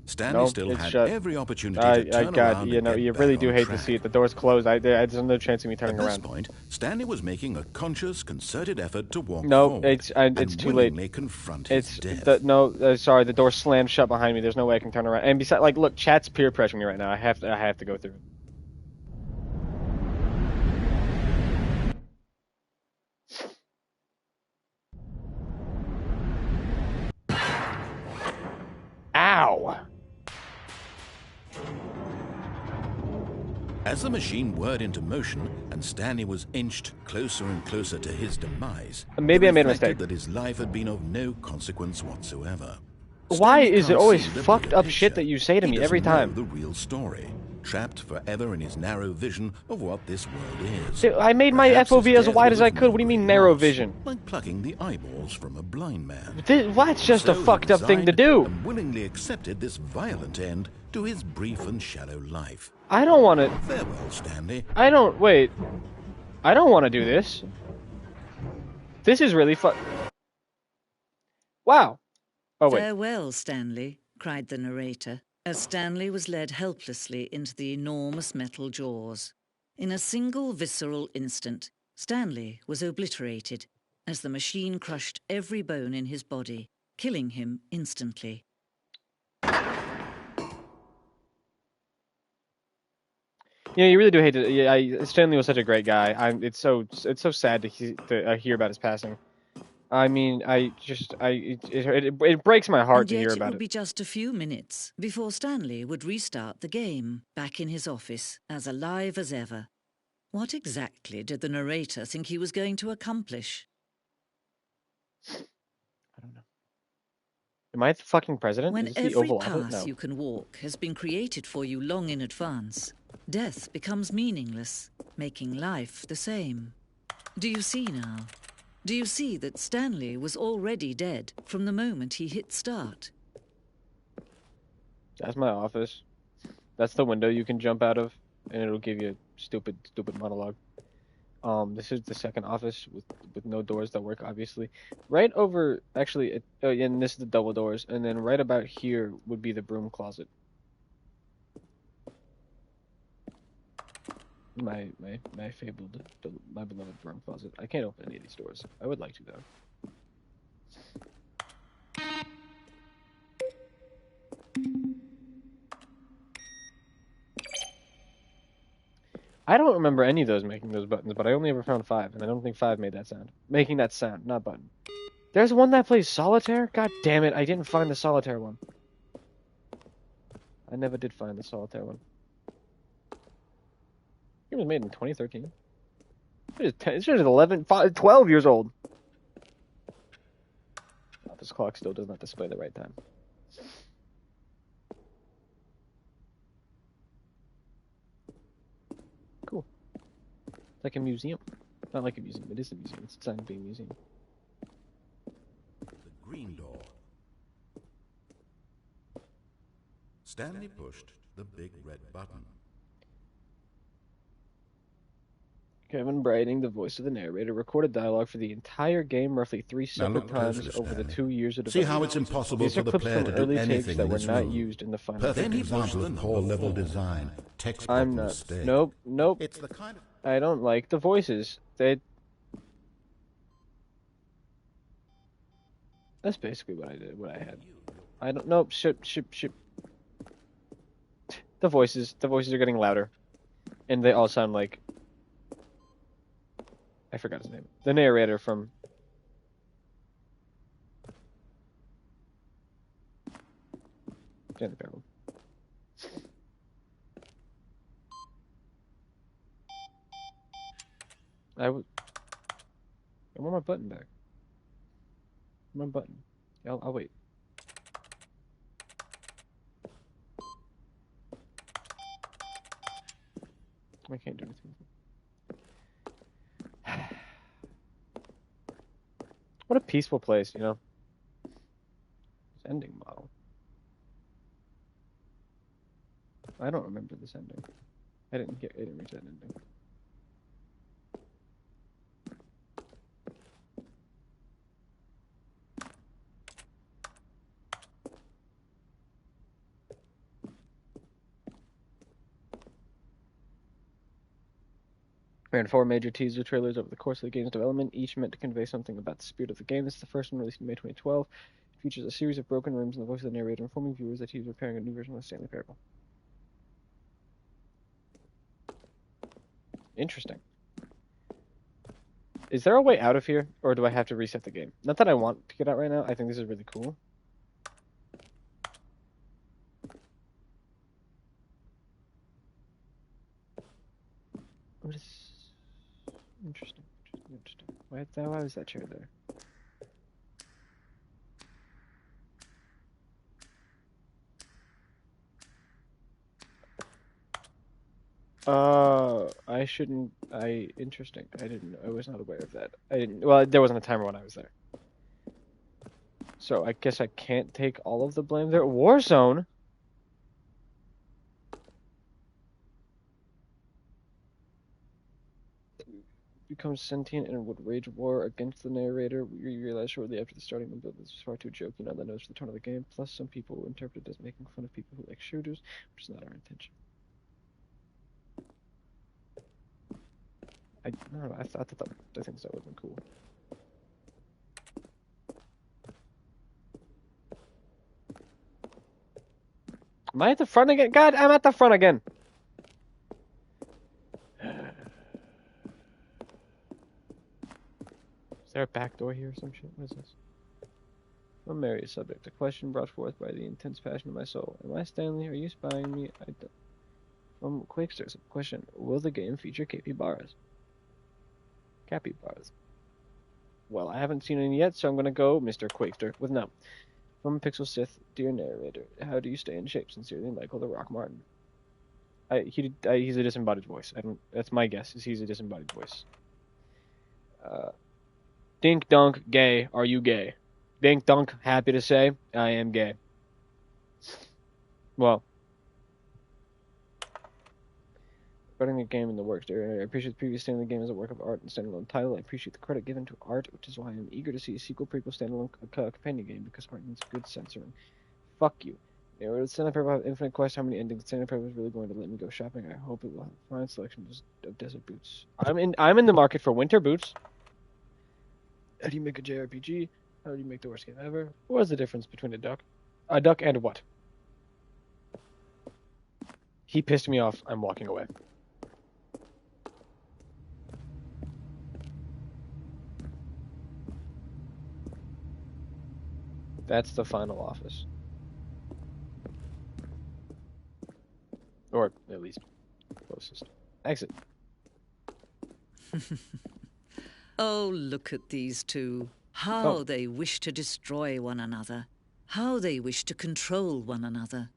Stanley still had shut. every opportunity to turn around you and you get really back do on hate track. to see it. The door's closed. There's no chance of me turning At this around. point, Stanley was making a conscious, concerted effort to walk No, forward it's too late. willingly confront his death. Sorry, the door slammed shut behind me. There's no way I can turn around. And besides, like, look, chat's peer pressuring me right now. I have to go through it. Ow! As the machine whirred into motion and Stanley was inched closer and closer to his demise, Maybe he I made a reflected mistake. that his life had been of no consequence whatsoever. Why Stanley is it can't always see the fucked bigger up shit picture. that you say to He me every doesn't know time? the real story, trapped forever in his narrow vision of what this world is. Dude, I made my Perhaps FOV his as death wide was as I of could. What do you no mean great narrow loss, vision? like plucking the eyeballs from a blind man. That's just a So he fucked up thing to resigned do. and willingly accepted this violent end to his brief and shallow life. I don't want to. Farewell, Stanley. Wait. I don't want to do this. This is really fun. Wow. Oh, wait. Farewell, Stanley, cried the narrator, as Stanley was led helplessly into the enormous metal jaws. In a single visceral instant, Stanley was obliterated as the machine crushed every bone in his body, killing him instantly. Yeah, you really do hate to. Yeah, Stanley was such a great guy. It's so sad to hear about his passing. I mean, it breaks my heart And to yet hear it about would it. be just a few minutes before Stanley would restart the game, back in his office, as alive as ever. What exactly did the narrator think he was going to accomplish? I don't know. Am I the fucking president? When Is this the every Oval Office? path No. you can walk has been created for you long in advance, death becomes meaningless, making life the same. Do you see now? Do you see that Stanley was already dead from the moment he hit start? That's my office. That's the window you can jump out of, and it'll give you a stupid monologue. This is the second office with no doors that work, obviously. Right over, actually, and this is the double doors, and then right about here would be the broom closet. My fabled, my beloved broom closet. I can't open any of these doors. I would like to, though. I don't remember any of those making those buttons, but I only ever found 5, and I don't think 5 made that sound. Making that sound, not button. There's one that plays solitaire? God damn it, I didn't find the solitaire one. I never did find the solitaire one. It was made in 2013. It's just 12 years old. Office clock still does not display the right time. Cool. It's like a museum. Not like a museum, it is a museum. It's designed to be a museum. The green door. Stanley pushed the big red button. Kevin Brighting, the voice of the narrator, recorded dialogue for the entire game roughly 3 Now separate look times closely, over the Stanley. 2 years of See development. how it's impossible These for are the clips player from to do early takes anything that in were this not room. used in the final Perfect game. example of poor level design. Textbook I'm not. mistake. Nope. It's the kind of... I don't like the voices. That's basically what I did. What I had. I don't. Nope. Ship. The voices are getting louder, and they all sound like. I forgot his name. The narrator from. Stanford Parabola. I want my button back. My button. I'll wait. I can't do anything. What a peaceful place, you know. This ending model. I don't remember this ending. I didn't reach that ending. Ran 4 major teaser trailers over the course of the game's development, each meant to convey something about the spirit of the game. This is the first one released in May 2012. It features a series of broken rooms and the voice of the narrator informing viewers that he is preparing a new version of the Stanley Parable. Interesting. Is there a way out of here, or do I have to reset the game? Not that I want to get out right now. I think this is really cool. What is... Interesting. Why was that chair there? I shouldn't. Interesting. I was not aware of that. Well, there wasn't a timer when I was there. So I guess I can't take all of the blame there. Warzone? Becomes sentient and would wage war against the narrator. We realized shortly after the starting of the build this was far too joking on the nose for the tone of the game. Plus, some people interpret it as making fun of people who like shooters, which is not our intention. I don't know. I think that would have been cool. Am I at the front again? God, I'm at the front again. Is there a back door here or some shit? What is this? I'm Mary's subject. A question brought forth by the intense passion of my soul. Am I Stanley? Are you spying me? I don't. From Quakesters, question: will the game feature capybaras? Capybaras. Well, I haven't seen any yet, so I'm gonna go, Mr. Quakester, with no. From Pixel Sith, dear narrator, how do you stay in shape? Sincerely, Michael the Rock Martin. He's a disembodied voice. That's my guess. Is he's a disembodied voice. Dink dunk, gay. Are you gay? Dink dunk, happy to say, I am gay. Well. Regarding the game in the works, I appreciate the previous Stanley game as a work of art and standalone title. I appreciate the credit given to art, which is why I'm eager to see a sequel, prequel, standalone companion game, because art needs good censoring. Fuck you. Stanley Parable have Infinite Quest, how many endings? Stanley Parable is really going to let me go shopping. I hope it will have a fine selection of desert boots. I'm in the market for winter boots. How do you make a JRPG? How do you make the worst game ever? What is the difference between a duck and what? He pissed me off. I'm walking away. That's the final office. Or at least closest. Exit. Oh, look at these two. How they wish to destroy one another. How they wish to control one another.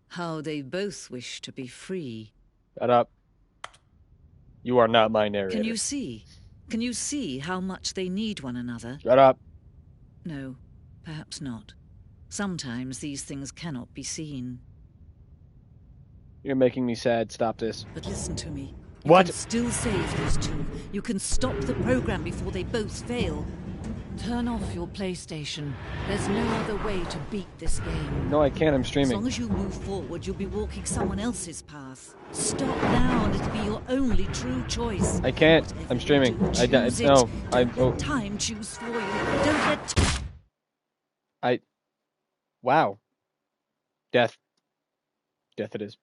How they both wish to be free. Shut up. You are not my narrator. Can you see? Can you see how much they need one another? Shut up. No, perhaps not. Sometimes these things cannot be seen. You're making me sad. Stop this. But listen to me. What? You can still save these two. You can stop the program before they both fail. Turn off your PlayStation. There's no other way to beat this game. No, I can't. I'm streaming. As long as you move forward, you'll be walking someone else's path. Stop now, and it'll be your only true choice. I can't. Whatever I'm streaming. You do, No. Don't let time choose for you. Don't let... Wow. Death. Death it is.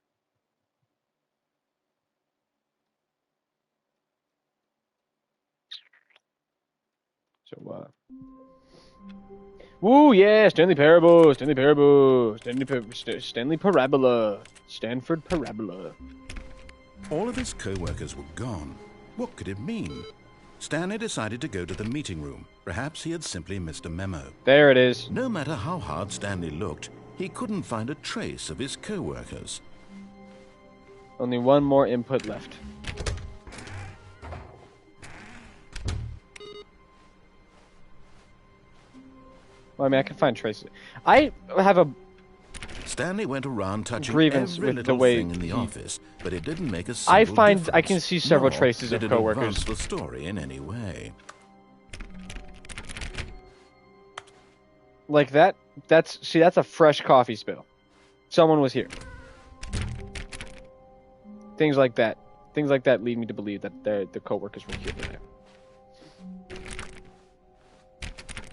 So, woo, yeah, Stanley Parabola, Stanley Parabola, Stanford Parabola. All of his co-workers were gone. What could it mean? Stanley decided to go to the meeting room. Perhaps he had simply missed a memo. There it is. No matter how hard Stanley looked, he couldn't find a trace of his co-workers. Only one more input left. Well, I mean, I can find traces. I have a Stanley went around touching grievance every with little the way thing in the office, but it didn't make a I single find difference. I can see several Nor traces of did it coworkers. advance the story in any way. Like that. That's a fresh coffee spill. Someone was here. Things like that. Things like that lead me to believe that the coworkers were here today.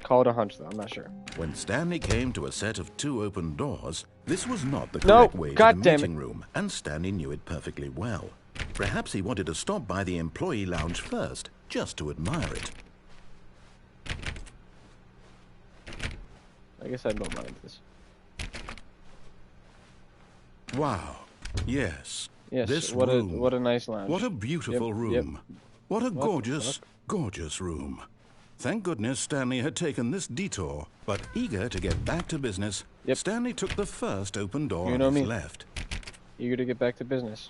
Call it a hunch, though. I'm not sure. When Stanley came to a set of 2 open doors, this was not the No, correct way to God the damn it. meeting room, and Stanley knew it perfectly well. Perhaps he wanted to stop by the employee lounge first, just to admire it. I guess I don't mind this. Wow. Yes. Yes. This what room. a nice lounge. What a beautiful Yep, room. What a the gorgeous, gorgeous room. Thank goodness Stanley had taken this detour, but eager to get back to business, Yep. Stanley took the first open door You on know his me. left. Eager to get back to business.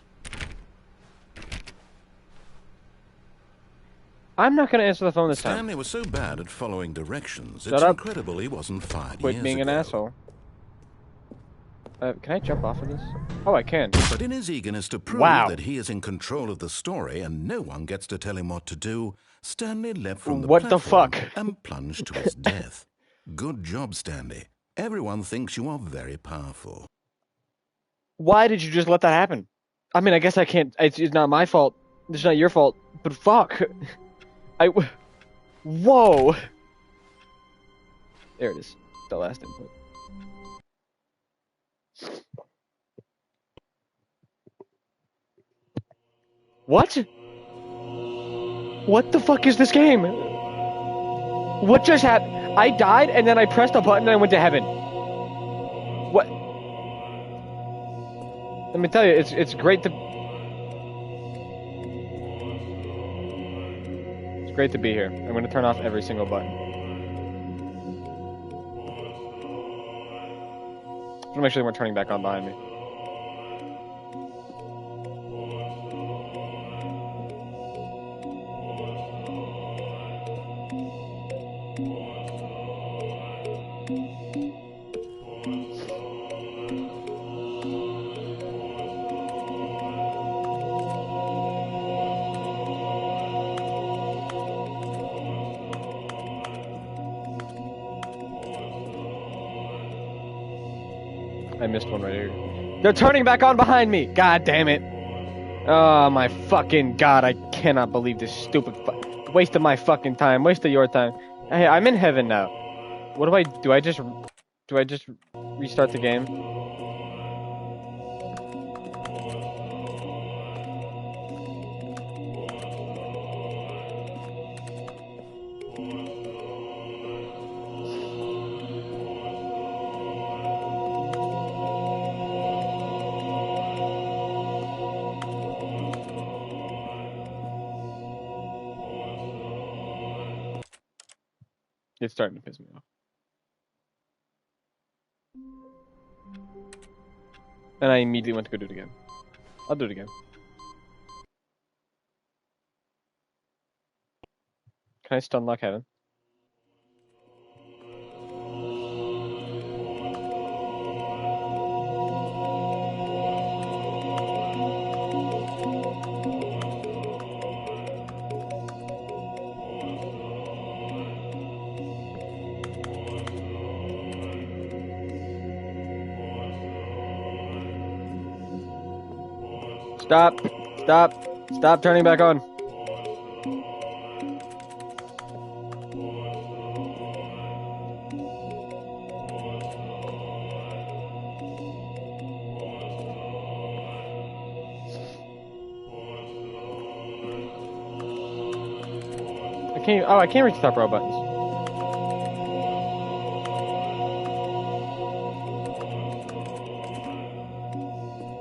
I'm not gonna answer the phone this time. Stanley was so bad at following directions, Shut it's up. incredible he wasn't fired Quit years being an ago. asshole. Can I jump off of this? Oh, I can. But in his eagerness to prove Wow. that he is in control of the story and no one gets to tell him what to do, Stanley leapt from the What the platform fuck? and plunged to his death. Good job, Stanley. Everyone thinks you are very powerful. Why did you just let that happen? I mean, I guess I can't. It's not my fault. It's not your fault. But fuck. Whoa. There it is. The last input. What? What the fuck is this game? What just happened? I died and then I pressed a button and I went to heaven. What? Let me tell you, it's great to. It's great to be here. I'm going to turn off every single button. I want to make sure they weren't turning back on behind me. I missed one right here. They're turning back on behind me! God damn it. Oh my fucking god, I cannot believe this stupid waste of my fucking time, waste of your time. Hey, I'm in heaven now. What do? Do I just restart the game? It's starting to piss me off. And I immediately went to go do it again. I'll do it again. Can I stun lock heaven? Stop! Stop! Stop turning back on! I can't reach the top row buttons.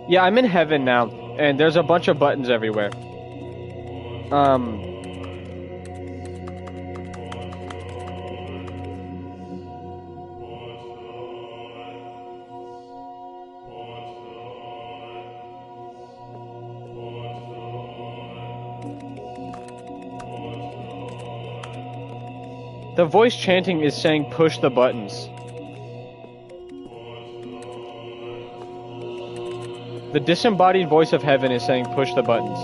Yeah, I'm in heaven now, and there's a bunch of buttons everywhere. The voice chanting is saying push the buttons. The disembodied voice of heaven is saying push the buttons.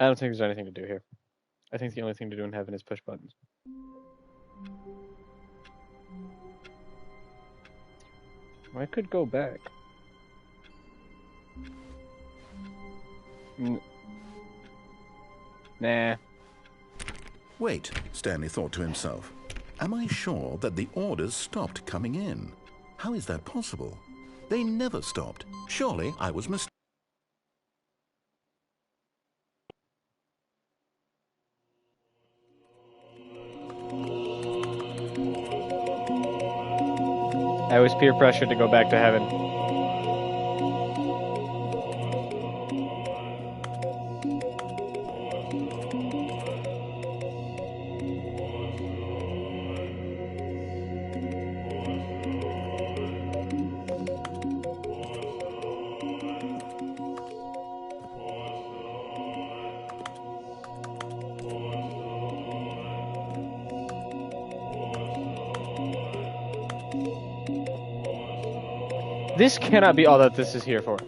I don't think there's anything to do here. I think the only thing to do in heaven is push buttons. I could go back. Nah. Wait, Stanley thought to himself. Am I sure that the orders stopped coming in? How is that possible? They never stopped. Surely I was mistaken. I was peer pressured to go back to heaven. This cannot be all that this is here for.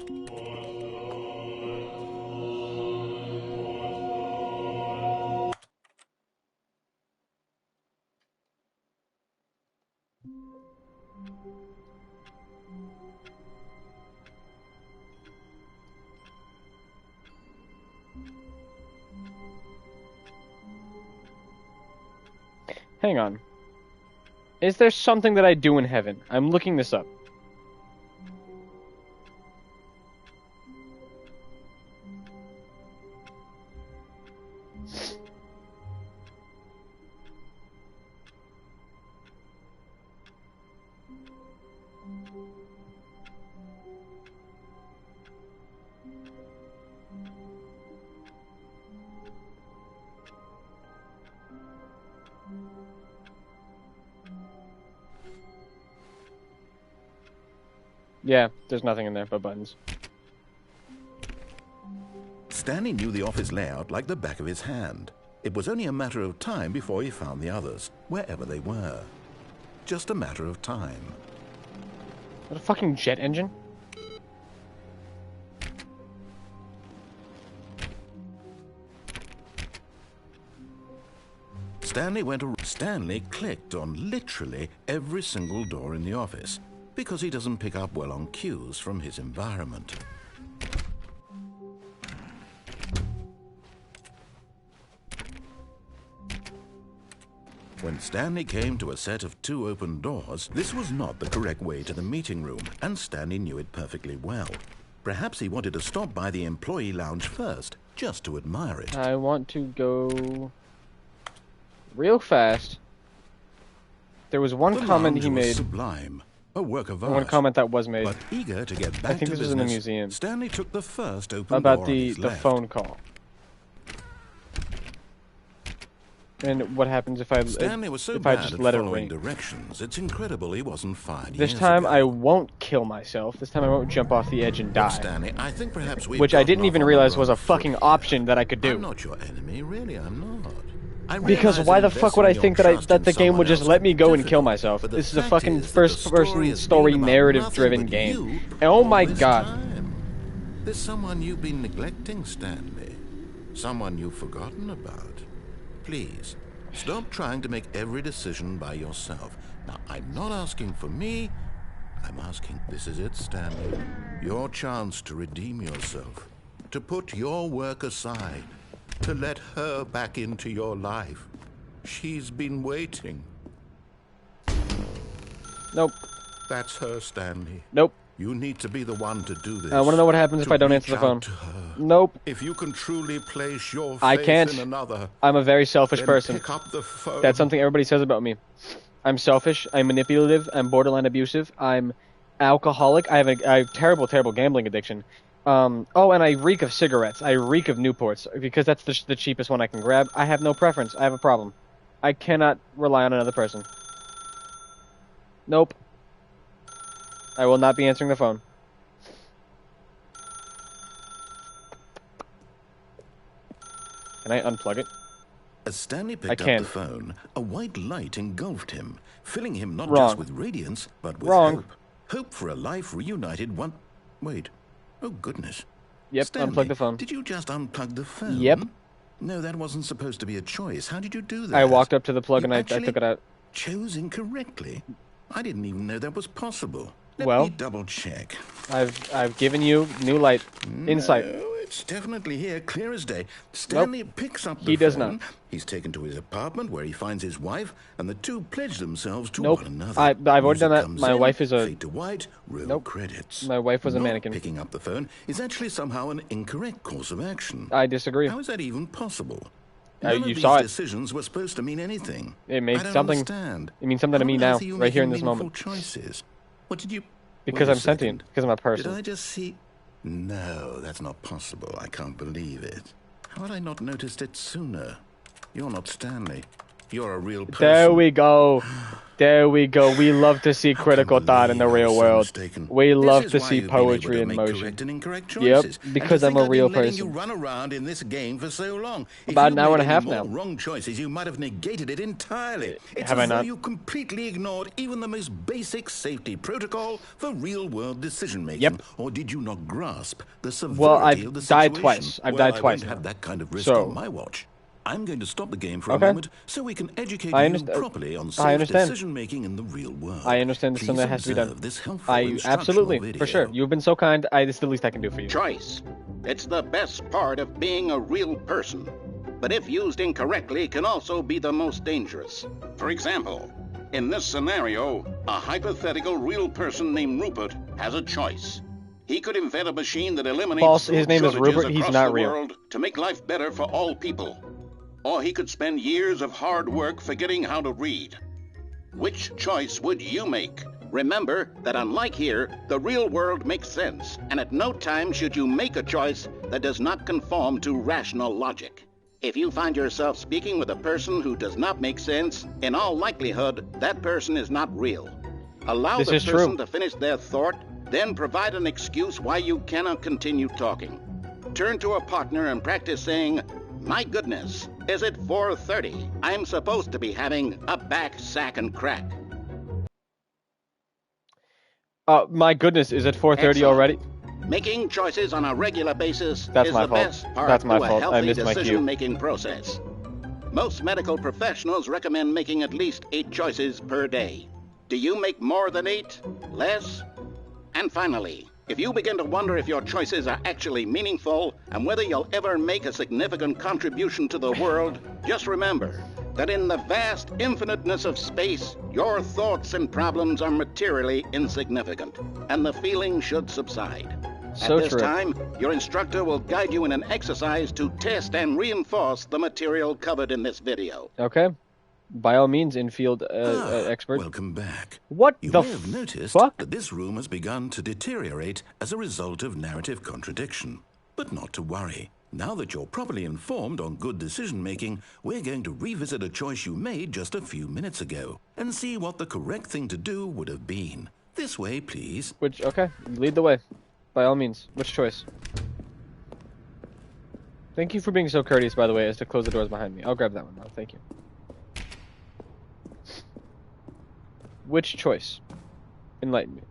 Hang on. Is there something that I do in heaven? I'm looking this up. Yeah, there's nothing in there but buttons. Stanley knew the office layout like the back of his hand. It was only a matter of time before he found the others, wherever they were. Just a matter of time. Is that a fucking jet engine? Stanley clicked on literally every single door in the office, because he doesn't pick up well on cues from his environment. When Stanley came to a set of 2 open doors, this was not the correct way to the meeting room, and Stanley knew it perfectly well. Perhaps he wanted to stop by the employee lounge first, just to admire it. I want to go real fast. There was one comment he made. Sublime. A work of art. One comment that was made. But eager to get back I think to this was business, in the museum. Stanley took the first open About door the phone call. And what happens if I Stanley was so if I bad just at let it following ring? directions, it's incredible he wasn't fired This years time ago. I won't kill myself. This time I won't jump off the edge and die. Stanley, I think perhaps we've Which I gotten didn't off even on the realize wrong was a foot fucking here. option that I could do. I'm not your enemy, really, I'm not. I Because realize why the that fuck would I investing think your that trust that in the game would someone just else let me can be go and kill difficult, myself? but the This is a fact fucking is that the story first-person has story been about narrative-driven nothing but game. you And oh my all this god. time. There's someone you've been neglecting, Stanley. Someone you've forgotten about. Please, stop trying to make every decision by yourself. Now, I'm not asking for me. I'm asking, this is it, Stanley. Your chance to redeem yourself. To put your work aside. to let her back into your life. She's been waiting. Nope. That's her, Stanley. Nope. You need to be the one to do this. I want to know what happens if I don't answer the phone. Nope. If you can truly place your I faith can't. in another, I'm a very selfish then person. pick up the phone. That's something everybody says about me. I'm selfish. I'm manipulative. I'm borderline abusive. I'm alcoholic. I have a terrible, terrible gambling addiction. And I reek of cigarettes. I reek of Newports because that's the cheapest one I can grab. I have no preference. I have a problem. I cannot rely on another person. Nope. I will not be answering the phone. Can I unplug it? As Stanley picked up the phone, a white light engulfed him, filling him not just with radiance, but with hope. Hope for a life reunited one... Wait. Oh, goodness. Yep, Stanley, unplug the phone. Did you just unplug the phone? Yep. No, that wasn't supposed to be a choice. How did you do that? I walked up to the plug and I took it out. Chose incorrectly? I didn't even know that was possible. Let Well, me double check. I've given you new light, insight. No, it's definitely here, clear as day. Stanley picks up the phone. He does not. He's taken to his apartment where he finds his wife, and the two pledge themselves to Nope. one another. I've already done that. My wife is a... Fade to white, roll credits. My wife was a Not mannequin. Picking up the phone is actually somehow an incorrect course of action. I disagree. How is that even possible? You None of these saw it. decisions were supposed to mean anything. It made I don't something. understand. It means something to me How on now, earth are you right here in making this moment. meaningful choices? What did you... Because Wait a I'm sentient. second. Because I'm a person. Did I just see... No, that's not possible. I can't believe it. How had I not noticed it sooner? You're not Stanley. You're a real person. There we go. There we go. We love to see critical thought in the real world. We love to see poetry in motion. Yep, because I'm a real person. You run around in this game for so long. About an hour and a half now. Wrong choices, you might have negated it entirely. It's Have I as though not? you completely ignored even the most basic safety protocol for real-world decision-making. Yep. Or did you not grasp the severity Well, of the situation? I've died twice. I've died twice I won't now. have that kind of risk So- on my watch. I'm going to stop the game for Okay. a moment so we can educate I you understand. properly on I safe understand. decision-making in the real world. I understand Please something that has to be done. observe this helpful I instructional absolutely, video. for sure. You've been so kind. It's the least I can do for you. Choice. It's the best part of being a real person. But if used incorrectly, can also be the most dangerous. For example, in this scenario, a hypothetical real person named Rupert has a choice. He could invent a machine that eliminates False. His food name is shortages Rupert. He's across not the real. world to make life better for all people. Or he could spend years of hard work forgetting how to read. Which choice would you make? Remember that unlike here, the real world makes sense, and at no time should you make a choice that does not conform to rational logic. If you find yourself speaking with a person who does not make sense, in all likelihood, that person is not real. Allow This the is person true. to finish their thought, then provide an excuse why you cannot continue talking. Turn to a partner and practice saying, "My goodness, is it 4:30? I'm supposed to be having a back, sack, and crack." My goodness, is it 4:30 Excellent. already? Making choices on a regular basis That's is my the fault. best part That's my of a fault. I healthy missed my cue. decision-making process. Most medical professionals recommend making at least 8 choices per day. Do you make more than 8? Less? And finally, if you begin to wonder if your choices are actually meaningful and whether you'll ever make a significant contribution to the world, just remember that in the vast infiniteness of space, your thoughts and problems are materially insignificant, and the feeling should subside. So At this true. time, your instructor will guide you in an exercise to test and reinforce the material covered in this video. Okay. By all means, infield expert. Welcome back. What You the may have noticed fuck? that this room has begun to deteriorate as a result of narrative contradiction. But not to worry. Now that you're properly informed on good decision-making, we're going to revisit a choice you made just a few minutes ago and see what the correct thing to do would have been. This way, please. Okay, lead the way. By all means. Which choice? Thank you for being so courteous, by the way, as to close the doors behind me. I'll grab that one now. Thank you. Which choice? Enlighten me.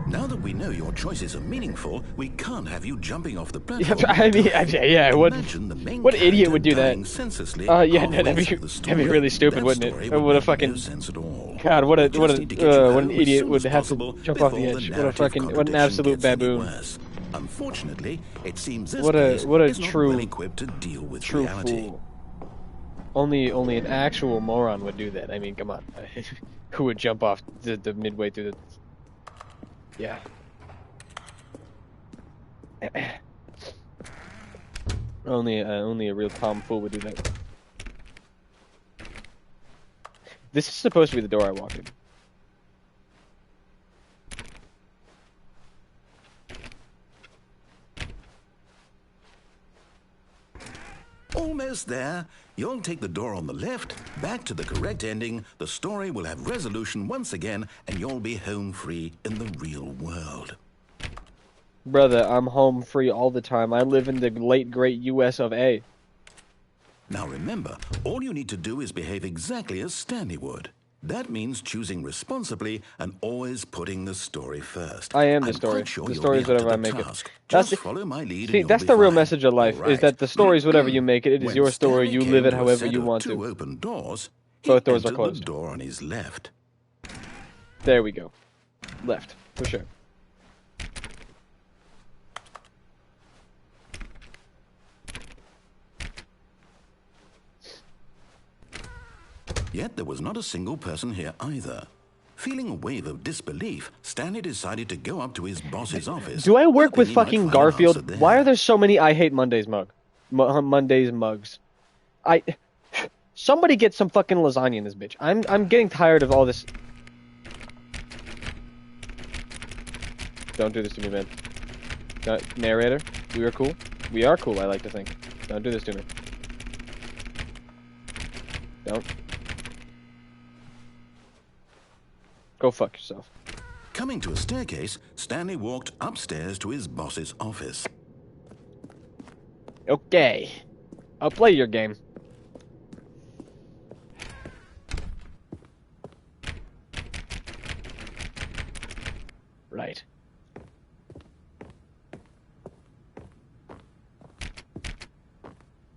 Now that we know your choices are meaningful, we can't have you jumping off the platform. What idiot would do that? That'd be really stupid, wouldn't it? What a fucking God! What an idiot would have to jump off the edge. What an absolute baboon. Unfortunately, it seems this What a case is not true well equipped to deal with true reality. fool. Only an actual moron would do that. I mean, come on. Who would jump off the midway through the... Yeah. Only a real calm fool would do that. This is supposed to be the door I walked in. Almost there. You'll take the door on the left, back to the correct ending, the story will have resolution once again, and you'll be home free in the real world. Brother, I'm home free all the time. I live in the late great US of A. Now remember, all you need to do is behave exactly as Stanley would. That means choosing responsibly and always putting the story first. I am the I'm story. quite sure The you'll story be is up whatever to I the make it. task. That's Just follow my lead See, and that's you'll the be real fine. message of life, All is that the story is whatever you make it. It is When your story. Stanley You came live it to a however set you of want two to. open doors, Both he doors are entered closed. the door on his left. There we go. Left, for sure. Yet there was not a single person here either. Feeling a wave of disbelief, Stanley decided to go up to his boss's office. Do I work with hoping he might fucking find an answer Garfield? there. Why are there so many I hate Mondays Mondays mugs? Somebody get some fucking lasagna in this bitch. I'm getting tired of all this. Don't do this to me, man. Narrator, we are cool. We are cool, I like to think. Don't do this to me. Don't. Go fuck yourself. Coming to a staircase, Stanley walked upstairs to his boss's office. Okay. I'll play your game. Right.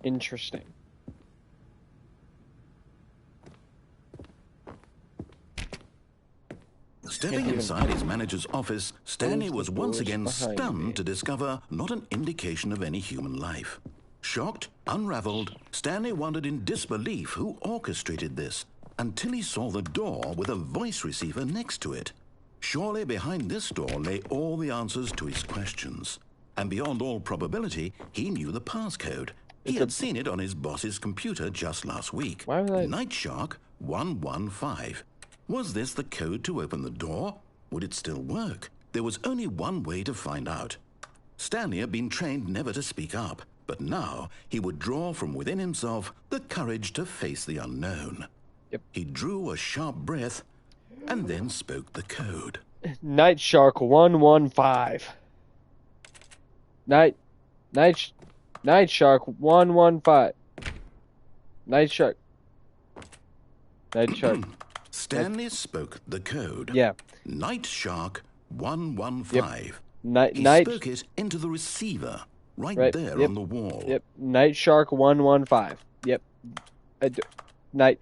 Interesting. Stepping inside his manager's office, Stanley Close was the once doors again behind stunned me. to discover not an indication of any human life. Shocked, unraveled, Stanley wondered in disbelief who orchestrated this, until he saw the door with a voice receiver next to it. Surely behind this door lay all the answers to his questions. And beyond all probability, he knew the passcode. He had seen it on his boss's computer just last week. Why would I... Night Shark 115. Was this the code to open the door? Would it still work? There was only one way to find out. Stanley had been trained never to speak up, but now he would draw from within himself the courage to face the unknown. Yep. He drew a sharp breath and then spoke the code. Night Shark 115. Night Shark 115. Night Shark. Night Shark. Stanley spoke the code. Yeah. Night Shark 115. He Night. spoke it into the receiver right Right, there yep, on the wall. Yep. Night Shark 115. Yep. Night.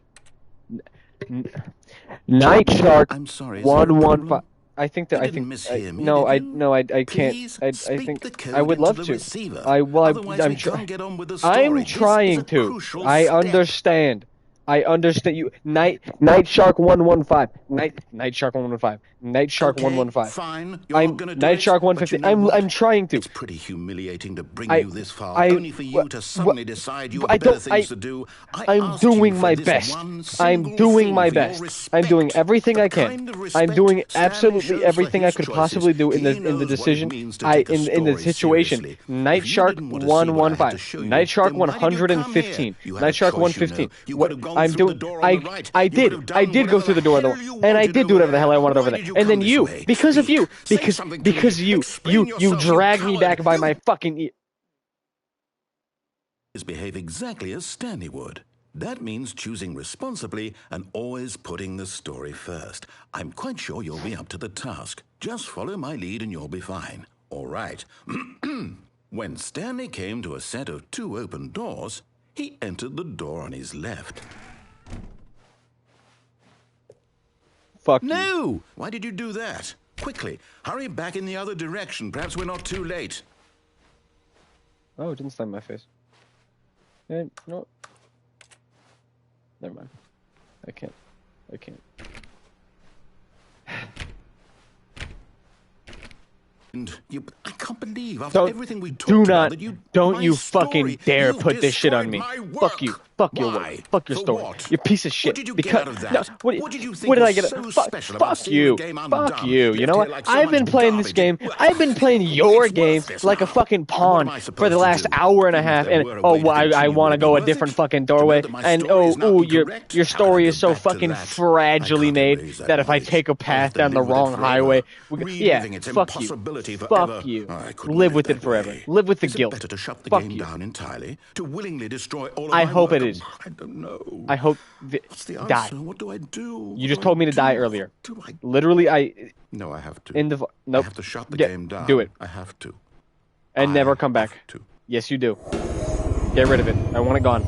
Night Shark. I'm sorry. Is there a 115. problem? I think that You I didn't think mishear me, no, did you? I can't. Please I speak the think code I would into love the to. receiver. Otherwise we I'm can't get on with the story. I'm This is trying a to. crucial I step. understand. I understand you. Night Shark 115. Night Shark 115. Night Shark Okay, 115. fine. You're I'm not gonna do Night it, Shark but 150. you know what? I'm trying to. It's pretty humiliating to bring I- you this far, I- only for you wha- to wha- suddenly decide you I have better don't- things I- to do. I'm asked you doing for my this best. one I'm single doing thing my for your best. I'm doing respect. everything The I can. kind of I'm respect doing Stanley absolutely shows for everything I his could choices. possibly do in He the knows what it decision. means to take a In the story situation. seriously. Night If you Shark didn't want to see what I had to 115. show you, Night Shark then why did you come here? 115. You had Night a Shark choice, 115. You What could have gone I'm through doing, the door on the right. I You would did. have I done did go whatever through the door hell though, you and I wanted did do whatever the hell I wanted Why over there. did you And then come this you, way? because of you, Speak. Say because something to me. you Explain yourself, you dragged me back coward. by You- my fucking ear. Behave exactly as Stanley would. That means choosing responsibly and always putting the story first. I'm quite sure you'll be up to the task. Just follow my lead and you'll be fine. All right. When Stanley came to a set of two open doors, he entered the door on his left. Fuck you. No! Why did you do that? Quickly, hurry back in the other direction. Perhaps we're not too late. Oh, it didn't slam my face. Eh, no. Never mind. I can't. And I can't believe after everything we talked about that you... Don't my you story, fucking dare you've put this shit on me. destroyed my Fuck you. work. Fuck your Why? work. Fuck your For story. what? You piece of shit. What did you get out of that? No, What did you think what did I was get? so Fuck, special about fuck seeing you. the game Fuck undone? you. You know Left what? here like so I've much been playing this garbage. game. Well, I've been playing your it's game worthless like a now. fucking And what pawn am I for supposed the to last do? hour and a Even if half. there And were a oh, way to I continue, want to would it go be a worth different it? fucking To know doorway. that my And story is now your incorrect? your How story can I is go so back to fucking that? fragilely I can't made erase that if I noise. take a I'll have path to down the live with it wrong forever. highway, Reliving its fuck you. impossibility forever. Fuck you. I couldn't Live with that it forever. way. Live with the Is it guilt. better to shut the Fuck game you. down entirely? To willingly destroy all of I my hope work? it is. I don't know. I hope What's the die. answer? What do I do? You just told me to die earlier. Do I... Literally, No, I have to. in the nope. I have to shut the game down. Do it. I have to. And never come back. Have to. Yes, you do. Get rid of it. I want it gone.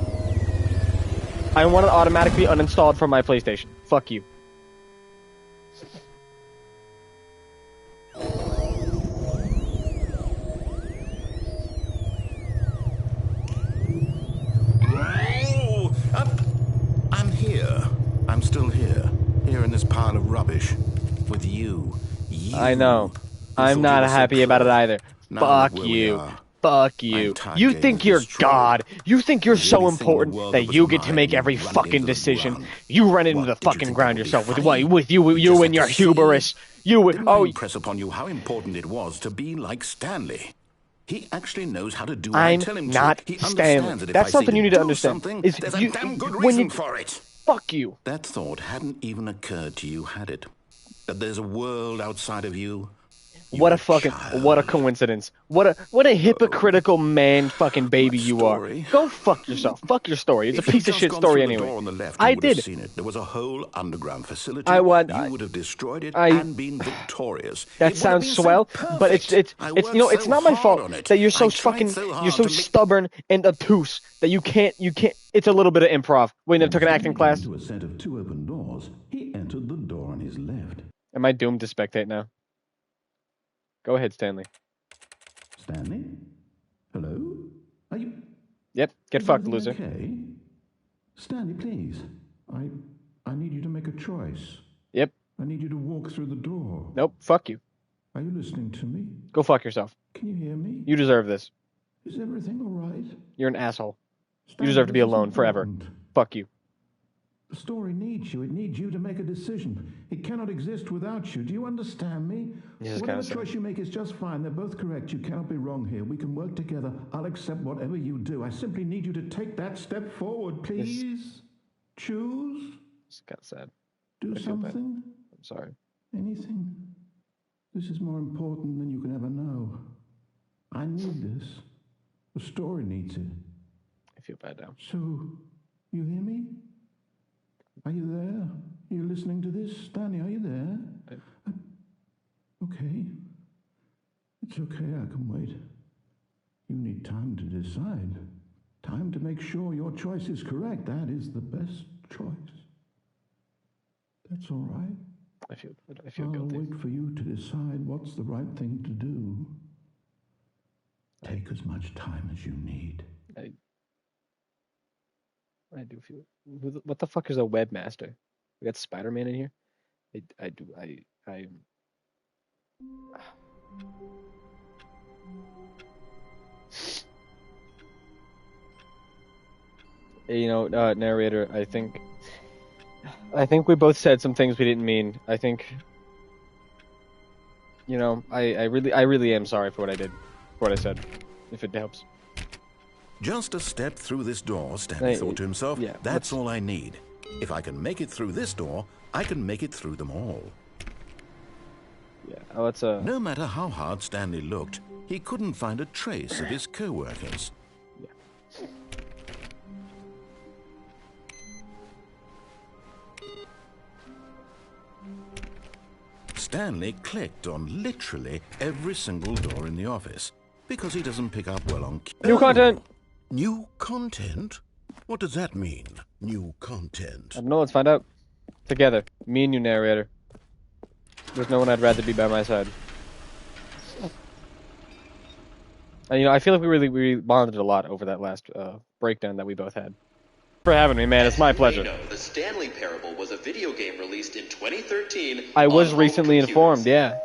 I want it automatically uninstalled from my PlayStation. Fuck you. I'm here. I'm still here. Here in this pile of rubbish. With you. I know. I'm not happy about it either. Fuck you. Fuck you. You think you're God. You think you're so important that you get to make every fucking decision. You run into the fucking ground yourself with you and your hubris. Didn't I impress upon you how important it was to be like Stanley? He actually knows how to do what I tell him to. not He Stanley. understands that if That's I say something you need to do understand. something, Is there's you- a damn good when you- reason for it. Fuck you. That thought hadn't even occurred to you, had it? That there's a world outside of you? What a coincidence. What a hypocritical man fucking baby you are. Story. Go fuck yourself. Fuck your story. It's a If you'd piece of just shit gone story through the anyway. door on the left, I you would have did. seen it. There was a whole underground facility. I You would have destroyed it and been victorious. That It would have sounds been so swell, but it's perfect. I it's you know worked it's so not my hard fault on it. that you're so I tried fucking so hard you're so to make- stubborn and obtuse that you can't it's a little bit of improv. When I took an acting class. To a set of two open doors, he entered the door on his left. Am I doomed to spectate now? Go ahead, Stanley. Stanley? Hello? Are you... Yep, get fucked, loser. Okay. Stanley, please. I need you to make a choice. Yep. I need you to walk through the door. Nope, fuck you. Are you listening to me? Go fuck yourself. Can you hear me? You deserve this. Is everything all right? You're an asshole. You Stanley, deserve to be this is alone forever. important. Fuck you. The story needs you. It needs you to make a decision. It cannot exist without you. Do you understand me? This is Whatever kinda sad. choice you make is just fine. They're both correct. You cannot be wrong here. We can work together. I'll accept whatever you do. I simply need you to take that step forward, please. Choose. It's kind of sad. Do I feel bad. something. I'm sorry. Anything. This is more important than you can ever know. I need this. The story needs it. I feel bad now. So, you hear me? Are you there? Are you listening to this? Stanley, are you there? Okay. It's okay, I can wait. You need time to decide. Time to make sure your choice is correct. That is the best choice. That's all right. I feel I'll guilty. wait for you to decide what's the right thing to do. Take as much time as you need. I do feel. What the fuck is a webmaster? We got Spider-Man in here. You know, narrator. I think we both said some things we didn't mean. I think. You know, I really am sorry for what I did, for what I said. If it helps. Just a step through this door, Stanley thought to himself. Yeah, that's all I need. If I can make it through this door, I can make it through them all. Yeah, let's No matter how hard Stanley looked, he couldn't find a trace of his co-workers. Yeah. Stanley clicked on literally every single door in the office because he doesn't pick up well on... New content! New content? What does that mean, new content? I don't know, let's find out. Together. Me and you, narrator. There's no one I'd rather be by my side. And, you know, I feel like we bonded a lot over that last breakdown that we both had. For having me, man. It's my pleasure. As you may know, the Stanley Parable was a video game released in 2013. I was on recently home informed, computers.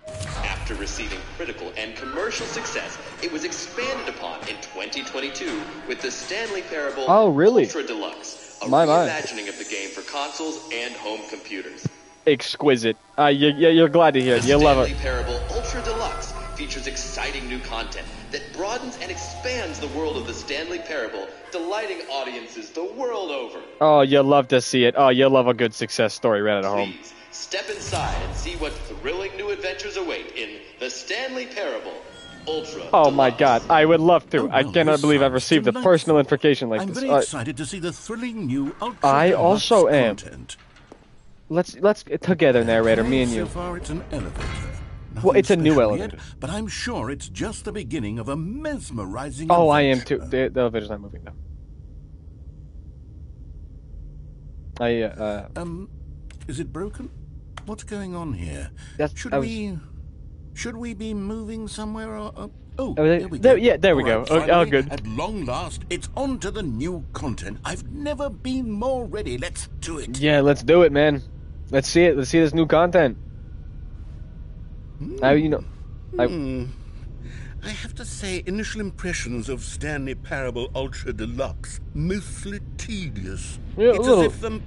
yeah. After receiving critical and commercial success, it was expanded upon in 2022 with the Stanley Parable Oh, really? Ultra Deluxe, a My. reimagining of the game for consoles and home computers. Exquisite. You're glad to hear it. The You love Stanley it. Parable Ultra Deluxe features exciting new content that broadens and expands the world of the Stanley Parable, delighting audiences the world over. Oh, you love to see it. Oh, you love a good success story right at home. Please step inside and see what thrilling new adventures await in the Stanley Parable Ultra Oh my Deluxe. God, I would love to. Oh, I well, cannot this believe I've sounds received a delightful. personal implication like I'm this. very excited to see the thrilling new Ultra I Deluxe also am. content. Let's together, narrator, me and So you. far, it's an elevator. Well, it's a new Nothing special elevator. yet, but I'm sure it's just the beginning of a mesmerizing Oh, I am adventure. too. The elevator's not moving now. Is it broken? What's going on here? Should we be moving somewhere? There we go. There we go. All right, Oh, finally, good. At long last, it's on to the new content. I've never been more ready. Let's do it. Yeah, let's do it, man. Let's see it. Let's see this new content. I have to say, initial impressions of Stanley Parable Ultra Deluxe, mostly tedious. Yeah, It's a little. as if them...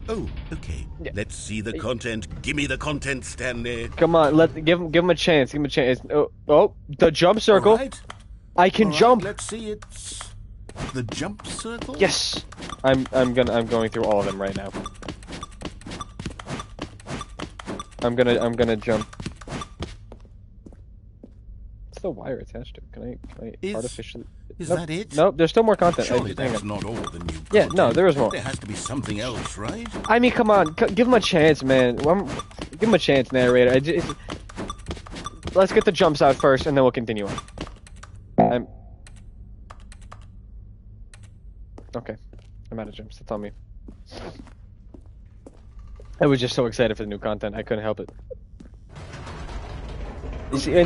Oh, okay. Yeah. Let's see the content. Give me the content, Stanley. Come on, give him a chance. Give him a chance. Oh, the jump circle. All right. I can All right, jump. Let's see it. The jump circle? Yes. I'm going through all of them right now. I'm gonna jump. What's the wire attached to? Can I artificially? Is Nope. that it? Nope. There's still more content. Surely Hang that's on. not all the new Yeah, content. no, there is more. There has to be something else, right? I mean, come on, give him a chance, man. Give him a chance, narrator. Let's get the jumps out first, and then we'll continue on. Okay. I'm out of jumps. That's on me. I was just so excited for the new content. I couldn't help it. You see,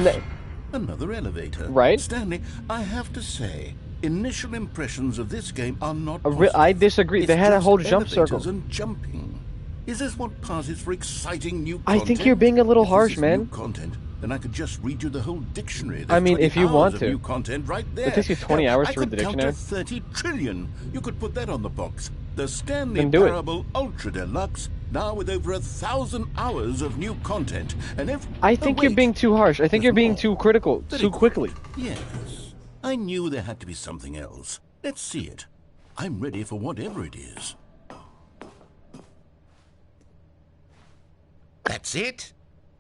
Another elevator. Right? Stanley, I have to say, initial impressions of this game are not positive. I disagree. They It's had a just whole jump elevators circle. and jumping. Is this what passes for exciting new I content? think you're being a little If this harsh, is man. New content, then I could just read you the whole dictionary. I mean, There's if you 20 want hours to. of new content right there. It takes you 20 hours I to read the could count dictionary. to 30 trillion. You could put that on the box. The Stanley Then do it. Parable Ultra Deluxe, now with over 1,000 hours of new content. And I think you're being too harsh. I think There's you're being more. too critical, Very too good. quickly. Yes. I knew there had to be something else. Let's see it. I'm ready for whatever it is. That's it?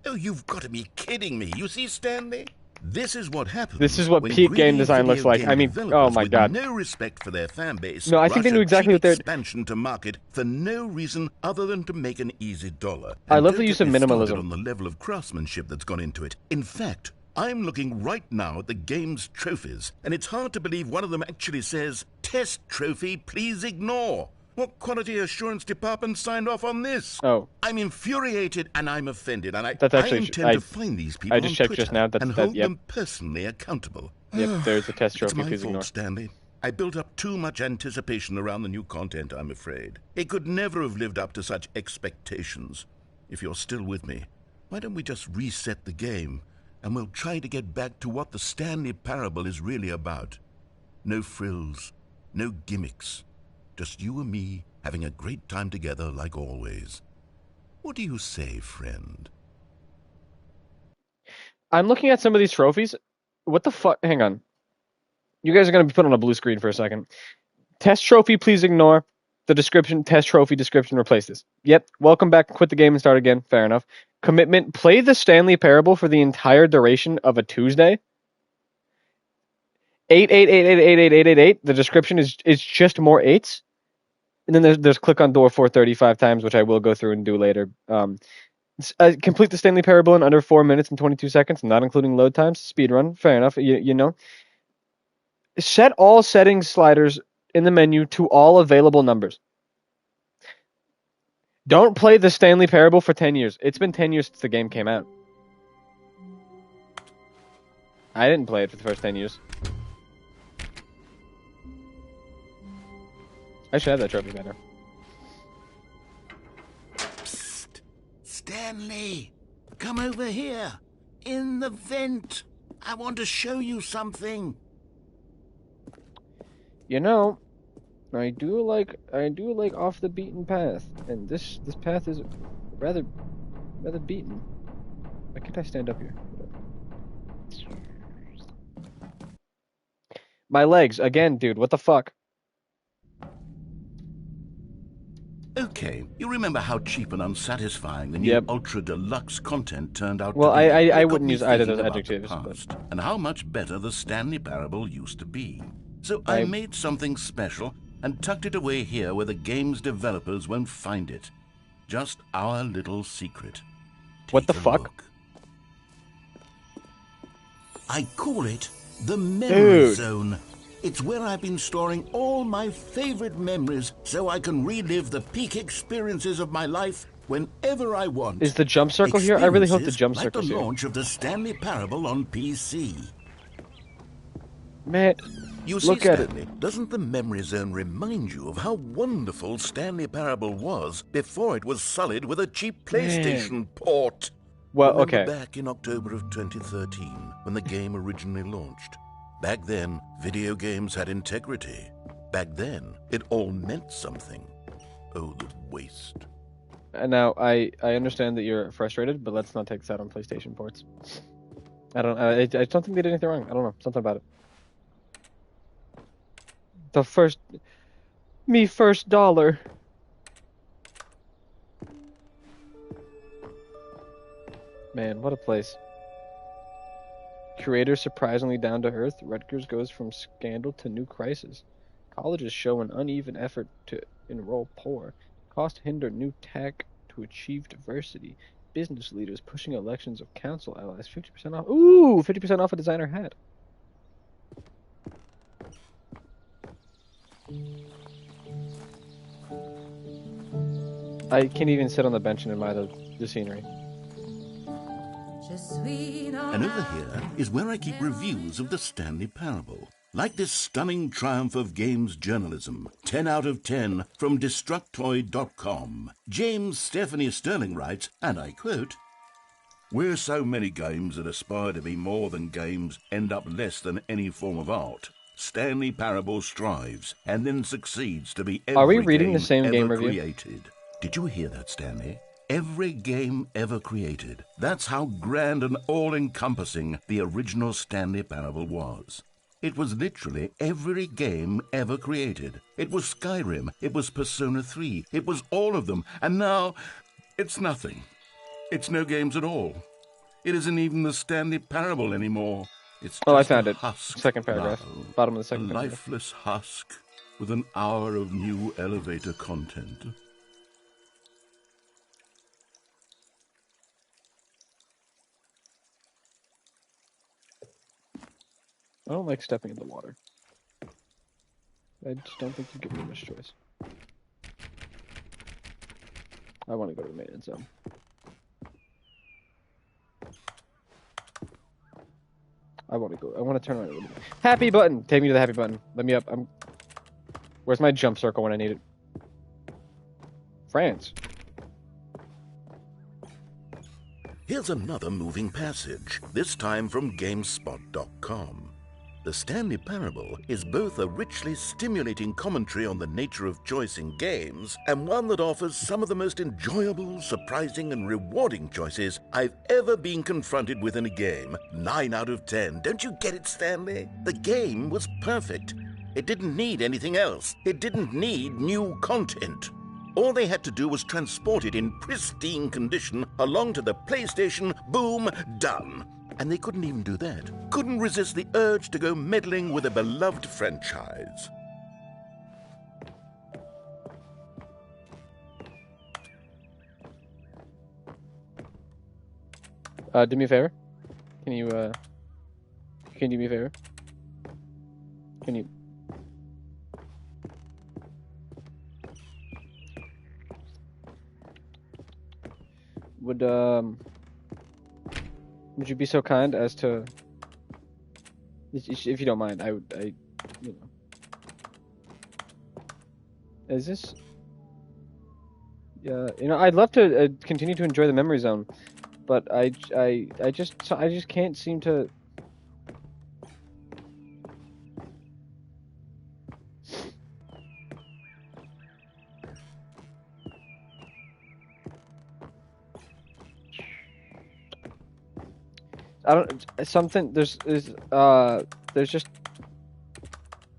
Oh, you've got to be kidding me. You see, Stanley? This is what happens. This is what when peak greedy game design looks video like. game I mean, developers oh my with God. no respect for their fan base. No, I think they rush knew a exactly cheap what they're- expansion to market for no reason other than to make an easy dollar. I And love don't the get use of me started minimalism. on the level of craftsmanship that's gone into it. In fact, I'm looking right now at the game's trophies, and it's hard to believe one of them actually says, "Test trophy, please ignore." What quality assurance department signed off on this? Oh. I'm infuriated and I'm offended, and That's actually- I intend I- to find these people I just on checked Twitter just now. and hold them personally accountable. Yep, there's the test It's trophy. my Please ignore. fault, Stanley. I built up too much anticipation around the new content, I'm afraid. It could never have lived up to such expectations. If you're still with me, why don't we just reset the game, and we'll try to get back to what the Stanley Parable is really about. No frills, no gimmicks. Just you and me having a great time together like always. What do you say, friend? I'm looking at some of these trophies. What the fuck? Hang on. You guys are going to be put on a blue screen for a second. Test trophy, please ignore. The description, test trophy description, replace this. Yep. Welcome back. Quit the game and start again. Fair enough. Commitment, play the Stanley Parable for the entire duration of a Tuesday. 888888888. The description is just more eights. And then there's click on door 435 times, which I will go through and do later. Complete the Stanley Parable in under 4 minutes and 22 seconds, not including load times. Speed run, fair enough. You know. Set all settings sliders in the menu to all available numbers. Don't play the Stanley Parable for 10 years. It's been 10 years since the game came out. I didn't play it for the first 10 years. I should have that trophy better. Psst. Stanley, come over here. In the vent. I want to show you something. You know, I do like off the beaten path, and this path is rather beaten. Why can't I stand up here? My legs again, dude. What the fuck? Okay, you remember how cheap and unsatisfying the new ultra deluxe content turned out to be? Well, I It got wouldn't me use either of thinking those about the adjectives, past and how much better the Stanley Parable used to be. So I made something special and tucked it away here where the game's developers won't find it. Just our little secret. What the fuck? Look. I call it the Memory Zone. It's where I've been storing all my favorite memories so I can relive the peak experiences of my life whenever I want. Is the jump circle here? I really hope the jump circle's like the here. launch of the Stanley Parable on PC. Man, you see, look at Stanley, doesn't the Memory Zone remind you of how wonderful Stanley Parable was before it was sullied with a cheap PlayStation port? Well, Remember back in October of 2013 when the game originally launched? Back then, video games had integrity. Back then, it all meant something. Oh, the waste. Now, I understand that you're frustrated, but let's not take this out on PlayStation ports. I don't think they did anything wrong. I don't know. Something about it. The first dollar. Man, what a place. Creator surprisingly down to earth. Rutgers goes from scandal to new crisis. Colleges show an uneven effort to enroll poor. Cost hinder new tech to achieve diversity. Business leaders pushing elections of council allies. 50% off. Ooh, 50% off a designer hat. I can't even sit on the bench and admire the scenery. And over here is where I keep reviews of the Stanley Parable. Like this stunning triumph of games journalism, 10 out of 10 from Destructoid.com. James Stephanie Sterling writes, and I quote, "Where so many games that aspire to be more than games end up less than any form of art, Stanley Parable strives and then succeeds to be every Are we reading game the same ever game review? created." Did you hear that, Stanley? Every game ever created. That's how grand and all-encompassing the original Stanley Parable was. It was literally every game ever created. It was Skyrim. It was Persona 3. It was all of them. And now, it's nothing. It's no games at all. It isn't even the Stanley Parable anymore. It's just I found a it. husk Second paragraph. now. Bottom of the second A paragraph. lifeless husk with an hour of new elevator content. I don't like stepping in the water. I just don't think you give me much choice. I want to go to the maintenance zone. I want to turn around a little bit. Happy button! Take me to the happy button. Let me up. Where's my jump circle when I need it? France. Here's another moving passage, this time from GameSpot.com. The Stanley Parable is both a richly stimulating commentary on the nature of choice in games and one that offers some of the most enjoyable, surprising, and rewarding choices I've ever been confronted with in a game. 9 out of 10. Don't you get it, Stanley? The game was perfect. It didn't need anything else. It didn't need new content. All they had to do was transport it in pristine condition along to the PlayStation. Boom, done. And they couldn't even do that. Couldn't resist the urge to go meddling with a beloved franchise. Do me a favor. Can you do me a favor? Can you... would you be so kind as to, if you don't mind, I you know, is this? Yeah, you know, I'd love to continue to enjoy the memory zone, but I just can't seem to. I don't something there's just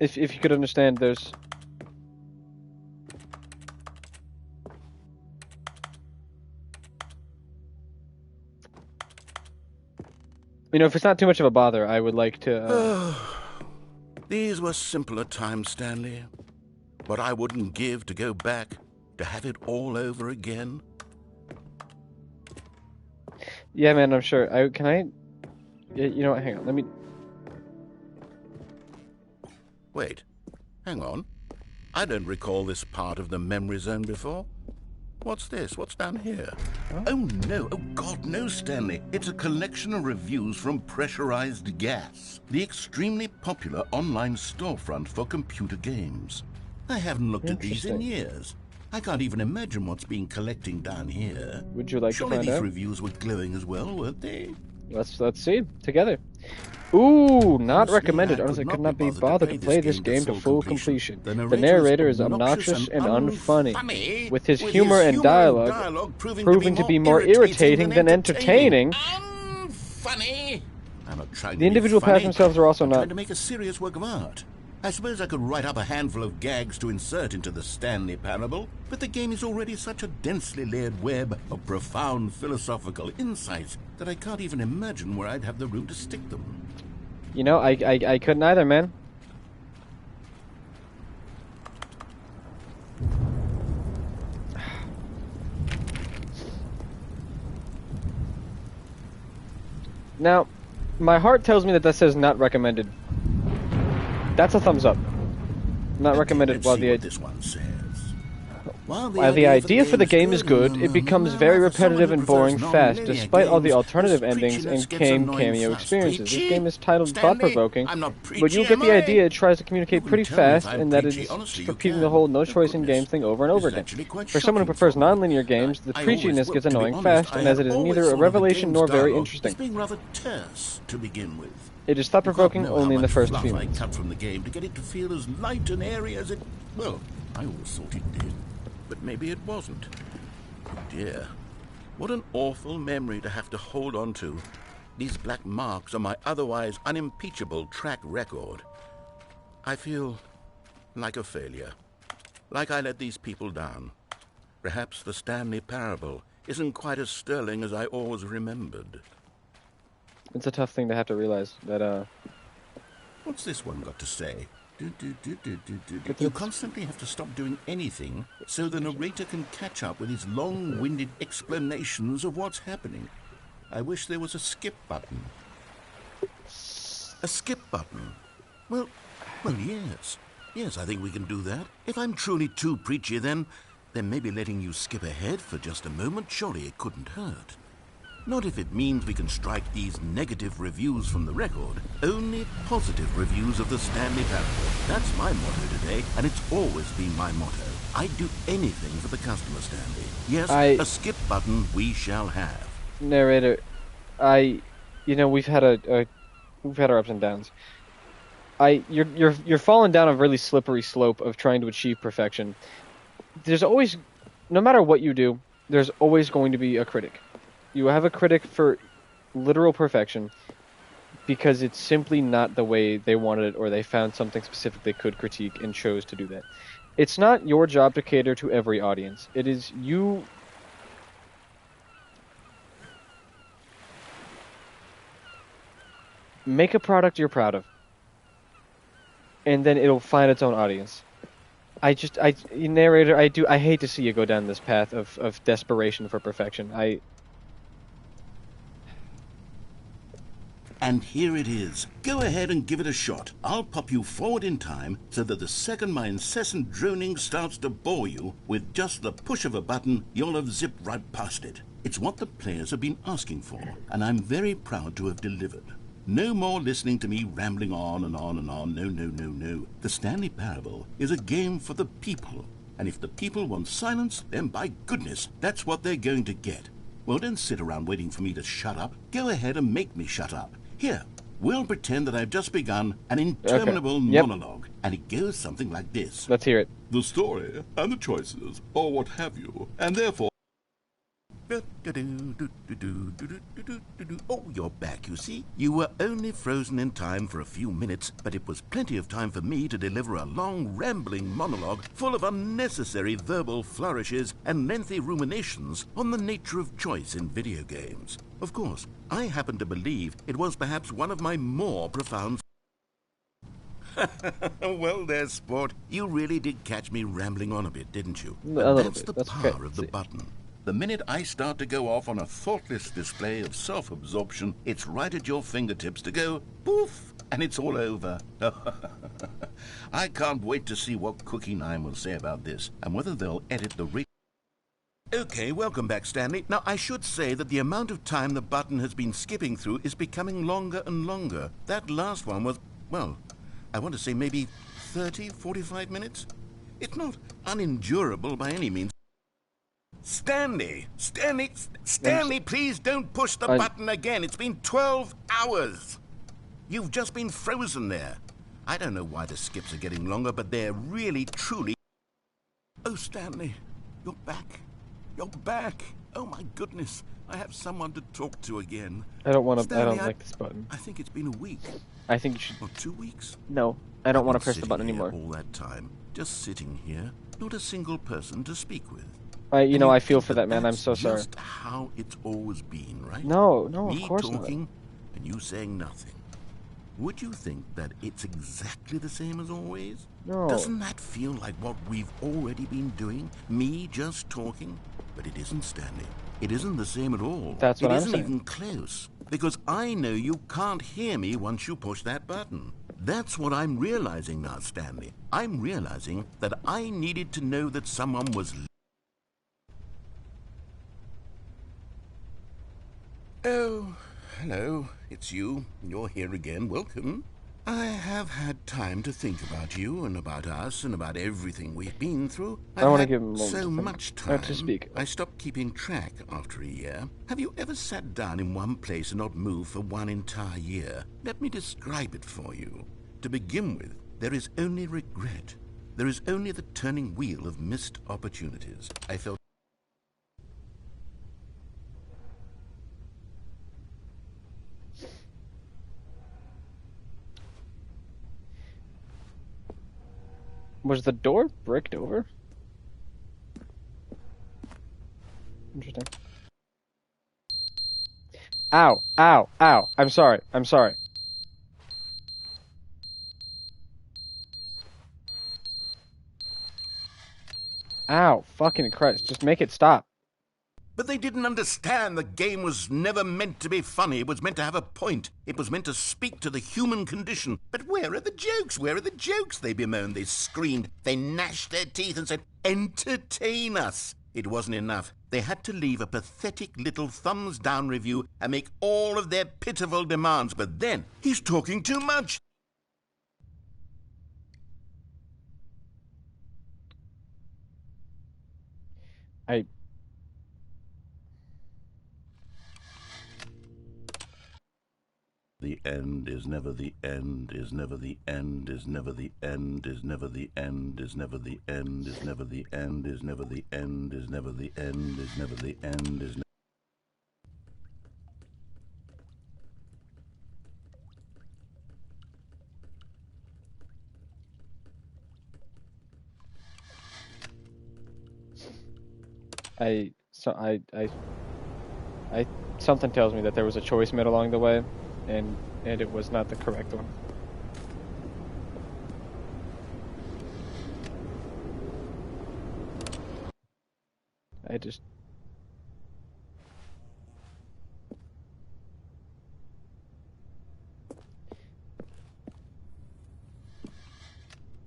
if you could understand there's you know, if it's not too much of a bother, I would like to These were simpler times, Stanley. What I wouldn't give to go back, to have it all over again. Yeah, man, I'm sure. You know what, hang on, let me... Wait, hang on. I don't recall this part of the memory zone before. What's this? What's down here? Huh? Oh, no. Oh, God, no, Stanley. It's a collection of reviews from Pressurized Gas, the extremely popular online storefront for computer games. I haven't looked at these in years. I can't even imagine what's been collecting down here. Would you like Surely to find out? These reviews were glowing as well, weren't they? Let's see together. Ooh, not recommended. Honestly, could not be bothered to play this game to full completion. The narrator is obnoxious and unfunny, with his humor and dialogue proving to be more irritating than entertaining. Unfunny. I'm not trying to The individual be funny. paths themselves are also I'm not. trying to make a serious work of art. I suppose I could write up a handful of gags to insert into the Stanley Parable, but the game is already such a densely layered web of profound philosophical insights that I can't even imagine where I'd have the room to stick them. You know, I couldn't either, man. Now, my heart tells me that says not recommended. That's a thumbs up. Not recommended. While the this one says. While the idea for the game is good, it becomes very repetitive and boring fast, despite all the alternative endings and cameo experiences. This game is titled thought-provoking, but you'll get the idea. It tries to communicate pretty fast, and that it's repeating the whole no-choice-in-game thing over and over again. For someone who prefers non-linear games, the preachiness gets annoying fast, and as it is neither a revelation nor very interesting. Being rather terse to begin with. It is thought-provoking only in the first few minutes. I cut from the game to get it to feel as light and airy as it... Well, I always thought it did. But maybe it wasn't. Oh dear. What an awful memory to have to hold on to. These black marks on my otherwise unimpeachable track record. I feel like a failure. Like I let these people down. Perhaps the Stanley Parable isn't quite as sterling as I always remembered. It's a tough thing to have to realize that, What's this one got to say? You constantly have to stop doing anything so the narrator can catch up with his long-winded explanations of what's happening. I wish there was a skip button. A skip button? Well, yes. Yes, I think we can do that. If I'm truly too preachy, then maybe letting you skip ahead for just a moment, surely it couldn't hurt. Not if it means we can strike these negative reviews from the record. Only positive reviews of the Stanley Parable. That's my motto today, and it's always been my motto. I'd do anything for the customer, Stanley. Yes, a skip button we shall have. Narrator, you know, we've had our ups and downs. You're falling down a really slippery slope of trying to achieve perfection. There's always, no matter what you do, there's always going to be a critic. You have a critic for literal perfection because it's simply not the way they wanted it, or they found something specific they could critique and chose to do that. It's not your job to cater to every audience. It is you... Make a product you're proud of, and then it'll find its own audience. Narrator, I hate to see you go down this path of desperation for perfection. And here it is. Go ahead and give it a shot. I'll pop you forward in time so that the second my incessant droning starts to bore you, with just the push of a button, you'll have zipped right past it. It's what the players have been asking for, and I'm very proud to have delivered. No more listening to me rambling on and on and on. No, no, no, no. The Stanley Parable is a game for the people. And if the people want silence, then by goodness, that's what they're going to get. Well, don't sit around waiting for me to shut up. Go ahead and make me shut up. Here, we'll pretend that I've just begun an interminable monologue. And it goes something like this. Let's hear it. The story and the choices, or what have you, and therefore... Oh, you're back, you see. You were only frozen in time for a few minutes, but it was plenty of time for me to deliver a long, rambling monologue full of unnecessary verbal flourishes and lengthy ruminations on the nature of choice in video games. Of course, I happen to believe it was perhaps one of my more profound... Well there, sport. You really did catch me rambling on a bit, didn't you? That's the power of the button. The minute I start to go off on a thoughtless display of self-absorption, it's right at your fingertips to go poof, and it's all over. I can't wait to see what Cookie 9 will say about this, and whether they'll edit the Okay, welcome back, Stanley. Now, I should say that the amount of time the button has been skipping through is becoming longer and longer. That last one was, well, I want to say maybe 30, 45 minutes? It's not unendurable by any means. Stanley, please don't push the button again. It's been 12 hours. You've just been frozen there. I don't know why the skips are getting longer, but they're really, truly... Oh, Stanley, you're back. You're back. Oh, my goodness. I have someone to talk to again. I don't want to... Stanley, I don't like this button. I think it's been a week. I think you should... Or 2 weeks. No, I don't want to press the button Here anymore. all that time, just sitting here, not a single person to speak with. I feel for that, man. I'm so sorry. Just how it's always been, right? No, Me of course not. talking and you saying nothing. Would you think that it's exactly the same as always? No. Doesn't that feel like what we've already been doing? Me just talking? But it isn't, Stanley. It isn't the same at all. That's what I'm saying. It isn't even close. Because I know you can't hear me once you push that button. That's what I'm realizing now, Stanley. I'm realizing that I needed to know that someone was... Oh, hello, it's you. You're here again. Welcome. I have had time to think about you and about us and about everything we've been through. I want to give him a moment so to think. much time To speak. I stopped keeping track after a year. Have you ever sat down in one place and not moved for one entire year? Let me describe it for you. To begin with, there is only regret. There is only the turning wheel of missed opportunities. I felt... Was the door bricked over? Interesting. Ow, ow, ow. I'm sorry. I'm sorry. Ow, fucking Christ. Just make it stop. But they didn't understand the game was never meant to be funny. It was meant to have a point. It was meant to speak to the human condition. But where are the jokes? Where are the jokes? They bemoaned, they screamed, they gnashed their teeth and said, entertain us. It wasn't enough. They had to leave a pathetic little thumbs-down review and make all of their pitiful demands. But then, he's talking too much. The end is never the end, is never the end, is never the end, is never the end, is never the end, is never the end, is never the end, is never the end, is never the end, is never... Something tells me that there was a choice made along the way, and it was not the correct one.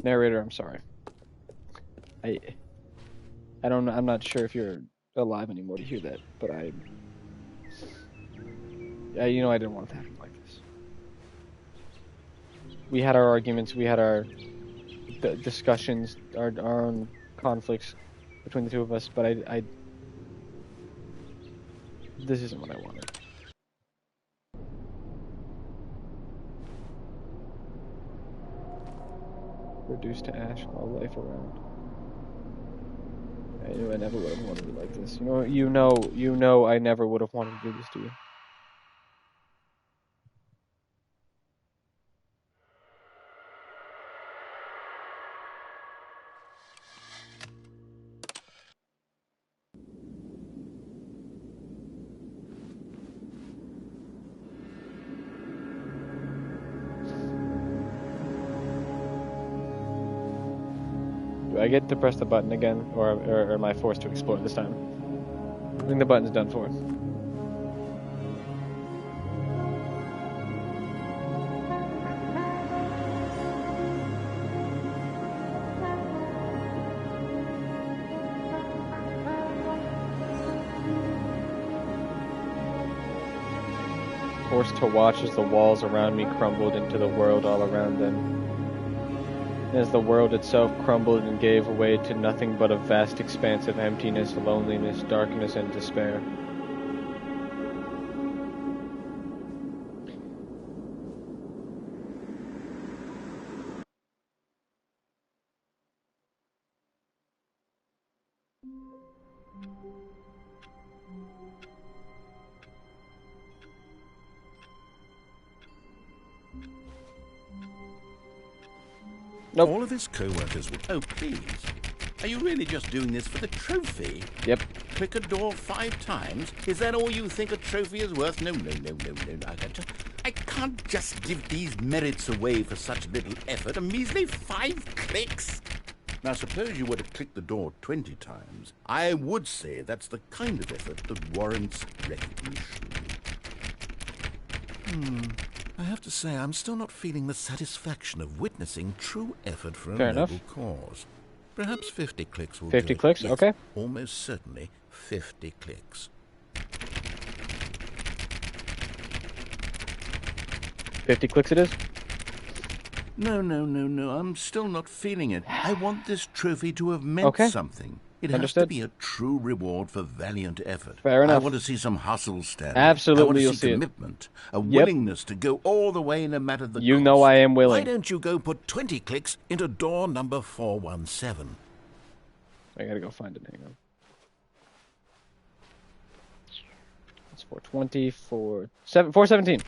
Narrator, I'm sorry. I'm not sure if you're alive anymore to hear that, but yeah, you know, I didn't want it to happen like this. We had our arguments, we had our discussions, our own conflicts between the two of us, but this isn't what I wanted. Reduced to ash, all life around. I knew I never would have wanted it like this. You know, I never would have wanted to do this to you. Do I get to press the button again, or am I forced to explore this time? I think the button's done for. Forced to watch as the walls around me crumbled into the world all around them. As the world itself crumbled and gave way to nothing but a vast expanse of emptiness, loneliness, darkness, and despair. Nope. All of his co-workers will... Oh, please. Are you really just doing this for the trophy? Yep. Click a door 5 times? Is that all you think a trophy is worth? No. I can't just give these merits away for such little effort. A measly 5 clicks? Now, suppose you were to click the door 20 times. I would say that's the kind of effort that warrants recognition. I have to say, I'm still not feeling the satisfaction of witnessing true effort for a Fair noble enough. cause. Perhaps 50 clicks will 50 do it. clicks? Yes, Okay. Almost certainly 50 clicks. 50 clicks it is? No. I'm still not feeling it. I want this trophy to have meant Okay. something. It Understood. has to be a true reward for valiant effort. Fair enough. I want to see some hustle, Stanley. Absolutely, I want you'll to see see it. commitment, a willingness to go all the way no matter the You cost. know I am Why willing. don't you go put 20 clicks into door number 417? I gotta go find it. Hang on. It's 420, 417.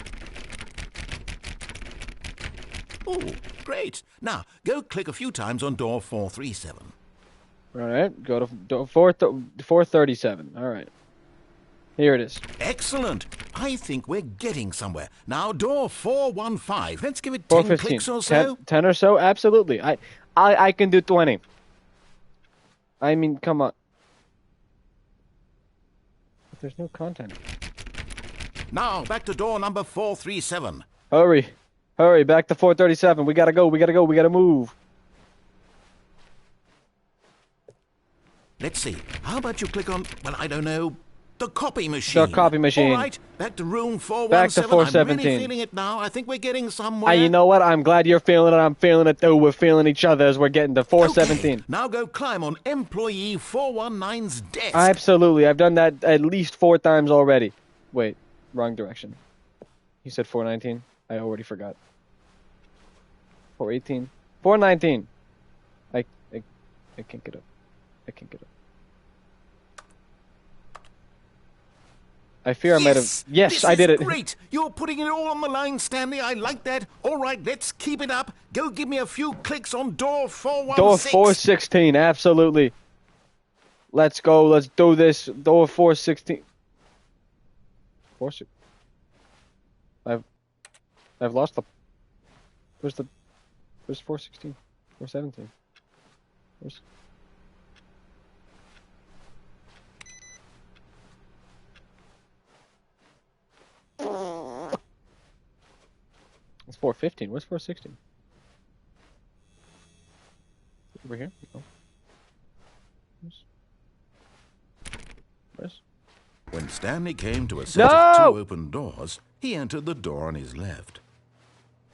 Oh, great. Now, go click a few times on door 437. All right, go to 437. All right. Here it is. Excellent. I think we're getting somewhere. Now, door 415. Let's give it 10 415. clicks or so. 10 or so? Absolutely. I can do 20. I mean, come on. But there's no content. Now, back to door number 437. Hurry. Hurry, back to 437. We gotta go, we gotta move. Let's see. How about you click on, well, I don't know, the copy machine. The copy machine. All right, back to room 417. Back to 417. I'm really feeling it now. I think we're getting somewhere. You know what? I'm glad you're feeling it. I'm feeling it too. We're feeling each other as we're getting to 417. Okay, now go climb on employee 419's desk. Absolutely. I've done that at least 4 times already. Wait, wrong direction. You said 419? I already forgot. 418. 419. I can't get up. I can't get up. I fear I might have... Yes, this I did is it. Great. You're putting it all on the line, Stanley. I like that. All right, let's keep it up. Go give me a few clicks on door 416. Door 416, absolutely. Let's go. Let's do this. Door 416. 416. I've lost the... Where's 416? 417? Where's... It's 415. Where's 416? Over here? No. When Stanley came to a set of No! 2 open doors, he entered the door on his left.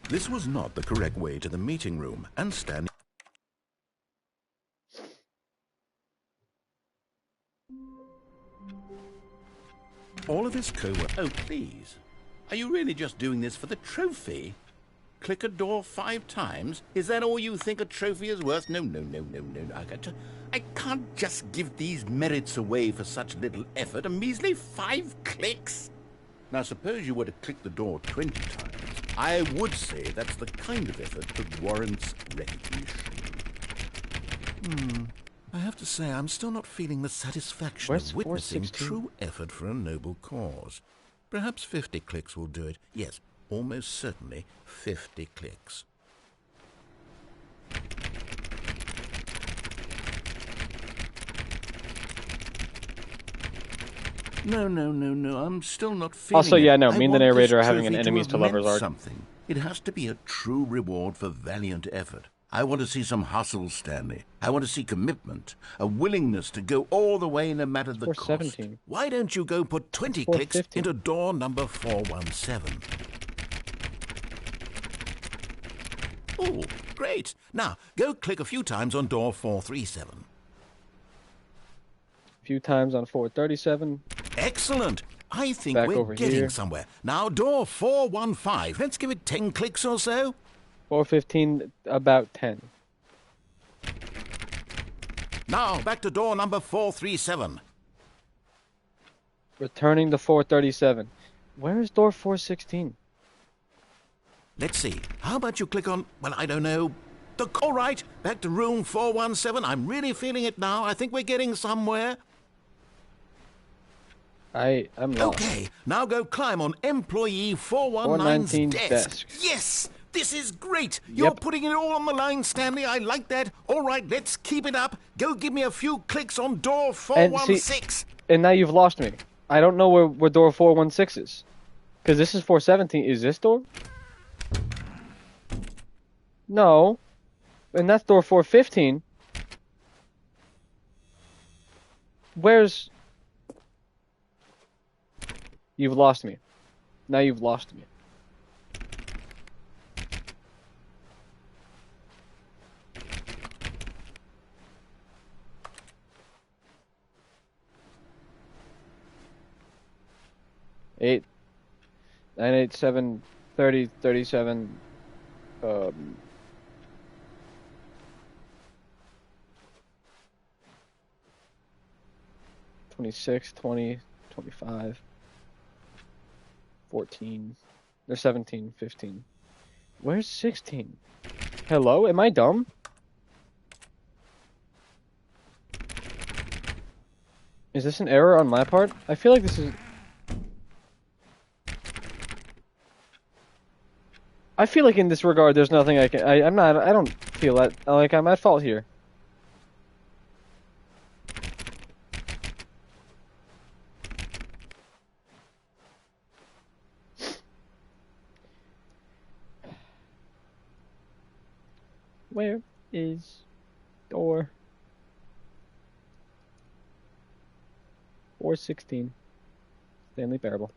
This was not the correct way to the meeting room, and Stanley... All of his co-workers... Oh, please. Are you really just doing this for the trophy? Click a door 5 times? Is that all you think a trophy is worth? No. I can't just give these merits away for such little effort. A measly 5 clicks? Now, suppose you were to click the door 20 times. I would say that's the kind of effort that warrants recognition. I have to say, I'm still not feeling the satisfaction Where's of witnessing 416? true effort for a noble cause. Perhaps 50 clicks will do it. Yes, almost certainly 50 clicks. No, I'm still not feeling Also, it. yeah, no, I me and the want this narrator are having an trophy to enemies have to lovers meant arc. something. It has to be a true reward for valiant effort. I want to see some hustle, Stanley. I want to see commitment, a willingness to go all the way no matter the cost. 417. Why don't you go put 20 That's clicks 450. into door number 417? Oh, great. Now, go click a few times on door 437. A few times on 437. Excellent. I think Back we're over getting here. somewhere. Now, door 415. Let's give it 10 clicks or so. 415, about 10. Now, back to door number 437. Returning to 437. Where is door 416? Let's see. How about you click on, well, I don't know. All right, back to room 417. I'm really feeling it now. I think we're getting somewhere. I'm lost. Okay, now go climb on employee 419's 419 desk. desk. Yes, this is great. You're putting it all on the line, Stanley. I like that. All right, let's keep it up. Go give me a few clicks on door 416. And now you've lost me. I don't know where door 416 is. Because this is 417. Is this door? No. And that's door 415. Where's... You've lost me. Now you've lost me. Eight, 9, 8, 7, 30, 37, 26, 20, 25, 14, there's 17, 15. Where's 16? Hello? Am I dumb? Is this an error on my part? I feel like this is... I feel like in this regard, there's nothing I can... I don't feel that, like I'm at fault here. Where is door 416? Stanley Parable.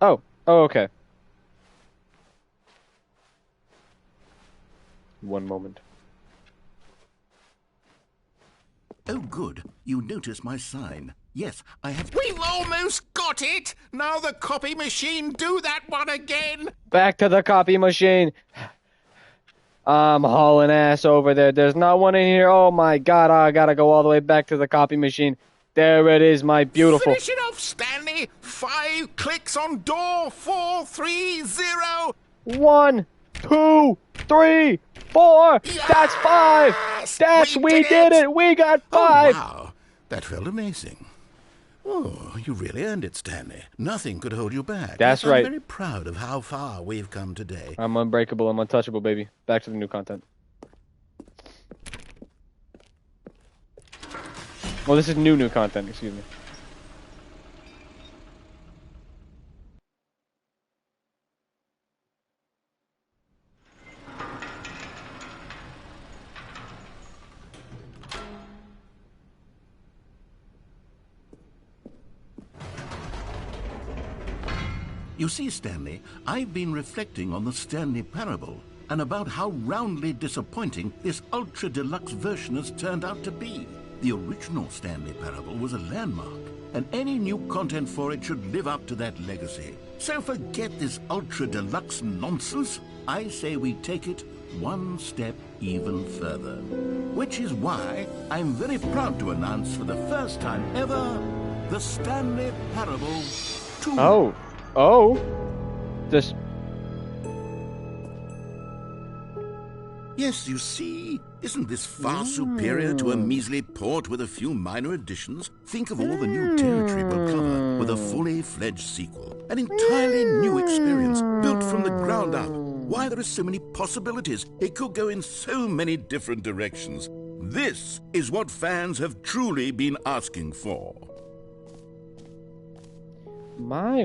Oh, okay. One moment. Oh, good. You notice my sign. Yes, I have... We've almost got it! Now the copy machine, do that one again! Back to the copy machine. I'm hauling ass over there. There's not one in here. Oh my god, I gotta go all the way back to the copy machine. There it is, my beautiful. Finish it off, Stanley! 5 clicks on door 430! 1, 2, 3, 4. Yes! That's 5. That's we did it. We got 5. Oh, wow. That felt amazing. Oh, you really earned it, Stanley. Nothing could hold you back. That's Yes, right. I'm very proud of how far we've come today. I'm unbreakable. I'm untouchable, baby. Back to the new content. Well, this is new content. Excuse me. You see, Stanley, I've been reflecting on the Stanley Parable and about how roundly disappointing this ultra-deluxe version has turned out to be. The original Stanley Parable was a landmark, and any new content for it should live up to that legacy. So forget this ultra-deluxe nonsense. I say we take it one step even further. Which is why I'm very proud to announce for the first time ever, the Stanley Parable 2. Oh. This... Yes, you see, isn't this far superior to a measly port with a few minor additions? Think of all the new territory we'll cover with a fully fledged sequel. An entirely new experience, built from the ground up. Why, there are so many possibilities. It could go in so many different directions. This is what fans have truly been asking for. My,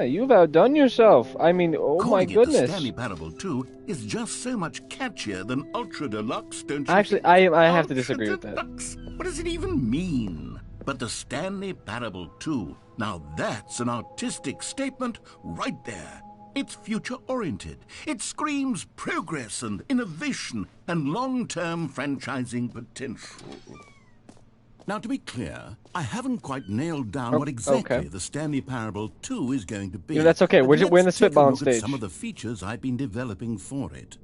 you've outdone yourself. I mean, oh my goodness. Calling it the Stanley Parable 2 is just so much catchier than Ultra Deluxe, don't you Actually, think? I have to disagree with that. What does it even mean? But the Stanley Parable 2, now that's an artistic statement right there. It's future-oriented. It screams progress and innovation and long-term franchising potential. Now, to be clear, I haven't quite nailed down what exactly the Stanley Parable 2 is going to be. You know, that's okay. We're in the spitballing stage. stage. Some of the features I've been developing for it.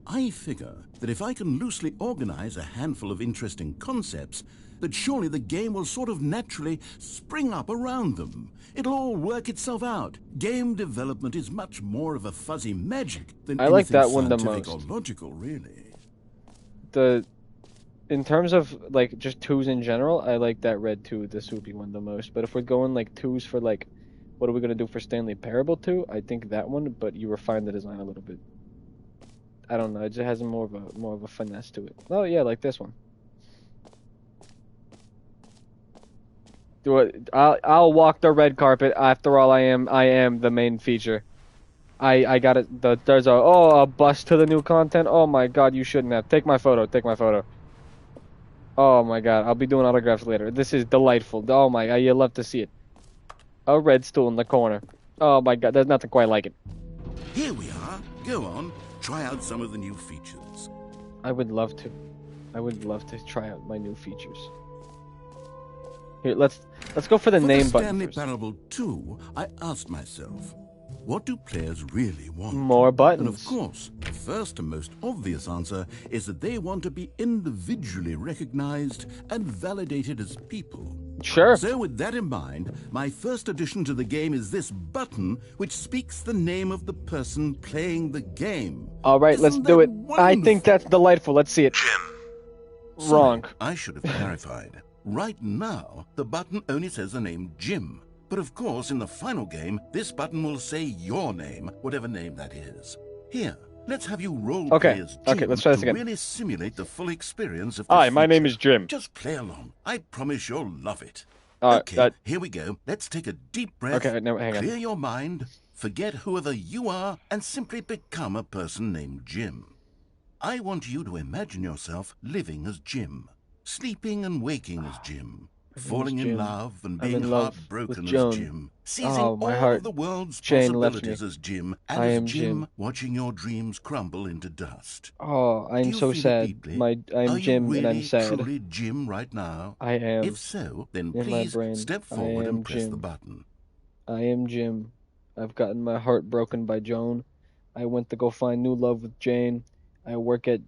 I figure that if I can loosely organize a handful of interesting concepts, that surely the game will sort of naturally spring up around them. It'll all work itself out. Game development is much more of a fuzzy magic than I like anything that one the scientific most. or logical, really. In terms of, like, just 2s in general, I like that red 2, the soupy one, the most. But if we're going, like, 2s for, like, what are we going to do for Stanley Parable 2? I think that one, but you refine the design a little bit. I don't know, it just has more of a finesse to it. Oh, yeah, like this one. I'll walk the red carpet. After all, I am the main feature. I got it. There's a bust to the new content. Oh my god, you shouldn't have. Take my photo. Oh my god, I'll be doing autographs later. This is delightful. Oh my god, you'll love to see it. A red stool in the corner. Oh my god, there's nothing quite like it. Here we are. Go on, try out some of the new features. I would love to. I would love to try out my new features. Here, let's go for the name button Stanley first. Parable 2, I asked myself, what do players really want? More buttons. And of course, the first and most obvious answer is that they want to be individually recognized and validated as people. Sure. So with that in mind, my first addition to the game is this button which speaks the name of the person playing the game. All right, let's do it. Wonderful? I think that's delightful. Let's see it. Jim. Wrong. Sorry, I should have clarified. Right now, the button only says the name Jim. But of course, in the final game, this button will say your name, whatever name that is. Here, let's have you roll play as Jim let's try this again. to really simulate the full experience of this Hi, my name feature. is Jim. Just play along. I promise you'll love it. Alright, Okay, here we go. Let's take a deep breath, Okay, no, hang on. clear your mind, forget whoever you are, and simply become a person named Jim. I want you to imagine yourself living as Jim, sleeping and waking as Jim, falling in love and being heartbroken as Jim, seizing all of the world's possibilities as Jim, and as Jim, watching your dreams crumble into dust. Oh, I'm so sad. I'm Jim and I'm sad. Are you really truly Jim right now? I am. If so, then In my please brain, step I forward am and press Jim. the button. I am Jim. I've gotten my heart broken by Joan. I went to go find new love with Jane. I work at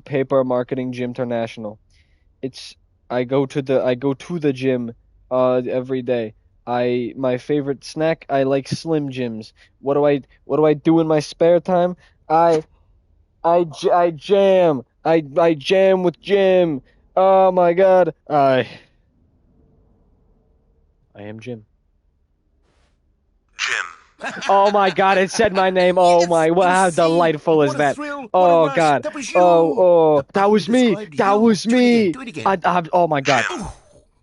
Paper Marketing Gym International. I go to the gym every day. My favorite snack, I like Slim Jims. What do I do in my spare time? I jam. I jam with Jim. Oh my god. I am Jim. Oh my god, it said my name. Oh my, how delightful is that? Oh god. Oh, that was me. That was me. Oh my god.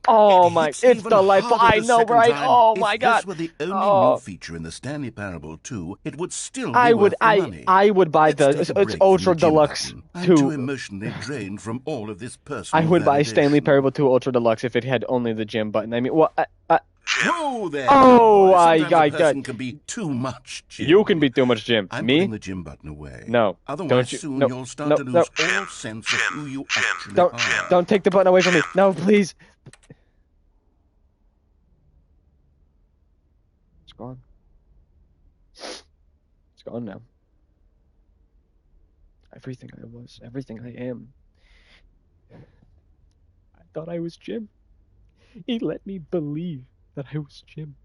Oh my, It's it's even delightful. harder I the know, second right? time. Oh my If god. this were the only Oh, new feature in the Stanley Parable 2, it would still be worth the money. I would buy Let's take a it's break Ultra from the gym Deluxe button. I'm too 2. emotionally drained from all of this I personal would buy Stanley validation. Parable 2 Ultra Deluxe if it had only the gym button. I mean, what? Whoa there, Oh, cowboy. Sometimes I a person can be too much Jim. You can be too much Jim. I'm Me? putting the gym button away. No. Otherwise, Don't you? soon No. you'll start No. to lose No. all sense of who you actually Don't are. don't take the button away from me. No, please. It's gone. It's gone now. Everything I was, everything I am. I thought I was Jim. He let me believe that I was Jim.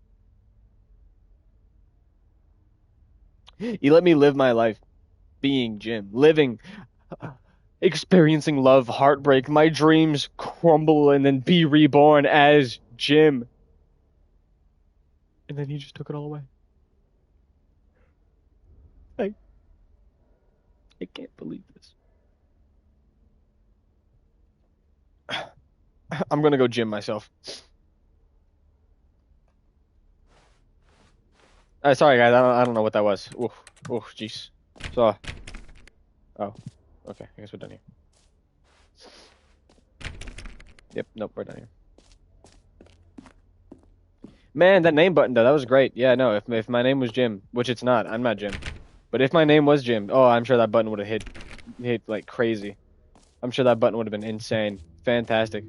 He let me live my life being Jim, living, experiencing love, heartbreak, my dreams crumble and then be reborn as Jim. And then he just took it all away. I can't believe this. I'm gonna go Jim myself. Sorry guys, I don't know what that was. Oof, jeez. So, oh, okay, I guess we're done here. Yep, nope, we're done here. Man, that name button though, that was great. Yeah, no, if my name was Jim, which it's not, I'm not Jim. But if my name was Jim, oh, I'm sure that button would have hit like crazy. I'm sure that button would have been insane. Fantastic.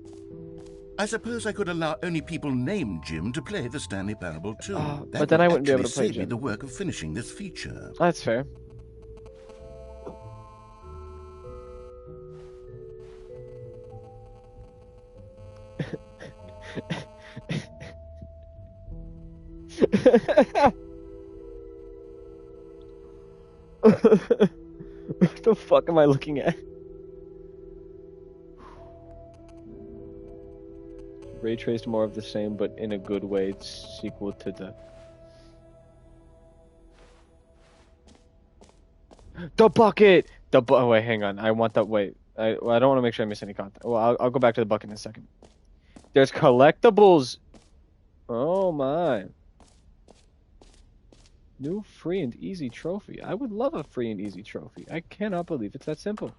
I suppose I could allow only people named Jim to play the Stanley Parable 2. But then I wouldn't be able to play save me Jim. the work of finishing this feature. That's fair. What the fuck am I looking at? Ray traced more of the same, but in a good way. It's sequel to the bucket. Oh, wait, hang on. I want that. Wait, I don't want to make sure I miss any content. Well, I'll go back to the bucket in a second. There's collectibles. Oh my. New free and easy trophy. I would love a free and easy trophy. I cannot believe it's that simple.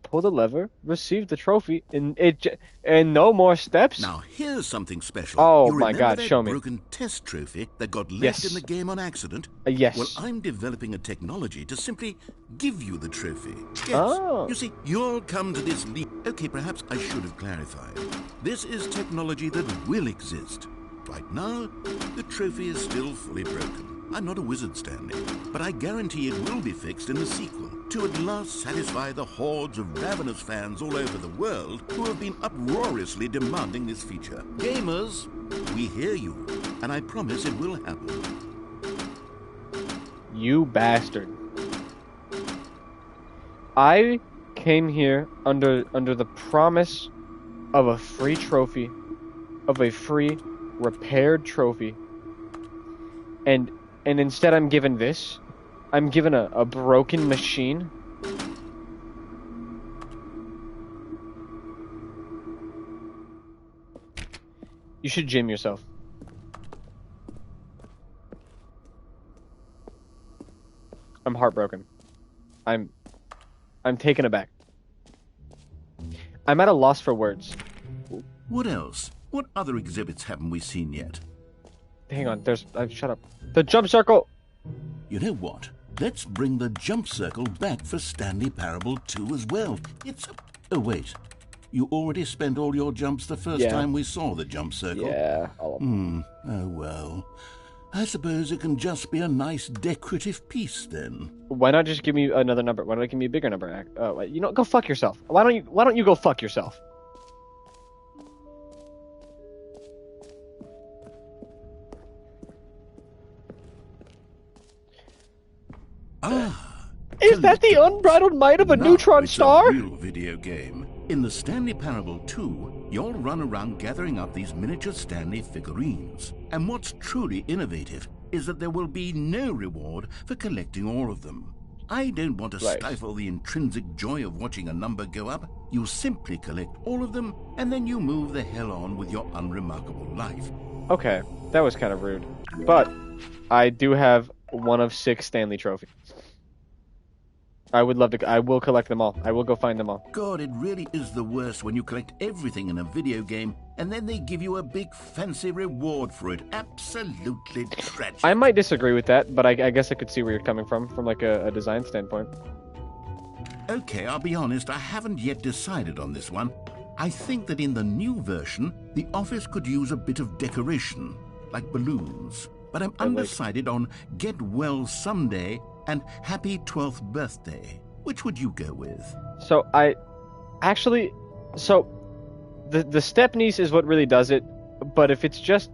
Pull the lever, receive the trophy, and no more steps. Now here's something special. Oh you my remember God, that show me. broken test trophy that got left Yes. in the game on accident? Yes. Well, I'm developing a technology to simply give you the trophy. Yes. Oh. You see, you'll come to this leap. Okay, perhaps I should have clarified. This is technology that will exist. Right now, the trophy is still fully broken. I'm not a wizard, Stanley, but I guarantee it will be fixed in the sequel to at last satisfy the hordes of ravenous fans all over the world who have been uproariously demanding this feature. Gamers, we hear you, and I promise it will happen. You bastard. I came here under the promise of a free trophy, of a free repaired trophy, and instead I'm given this. I'm given a broken machine. You should gym yourself. I'm heartbroken. I'm taken aback. I'm at a loss for words. What else? What other exhibits haven't we seen yet? Hang on, shut up. The jump circle! You know what? Let's bring the jump circle back for Stanley Parable 2 as well. Oh, wait. You already spent all your jumps the first time we saw the jump circle? Yeah. Oh, well. I suppose it can just be a nice decorative piece, then. Why not just give me another number? Why not give me a bigger number? You know, go fuck yourself. Why don't you go fuck yourself? Is that the unbridled might of a neutron star? It's a real video game. In the Stanley Parable 2, you'll run around gathering up these miniature Stanley figurines. And what's truly innovative is that there will be no reward for collecting all of them. I don't want to Right. stifle the intrinsic joy of watching a number go up. You simply collect all of them, and then you move the hell on with your unremarkable life. Okay, that was kind of rude. But I do have one of 6 Stanley trophies. I would love to. I will collect them all. I will go find them all. God, it really is the worst when you collect everything in a video game, and then they give you a big fancy reward for it. Absolutely tragic. I might disagree with that, but I guess I could see where you're coming from like a design standpoint. Okay, I'll be honest, I haven't yet decided on this one. I think that in the new version, the office could use a bit of decoration, like balloons. But I'm undecided on Get Well Someday and Happy 12th Birthday. Which would you go with? So the step niece is what really does it, but if it's just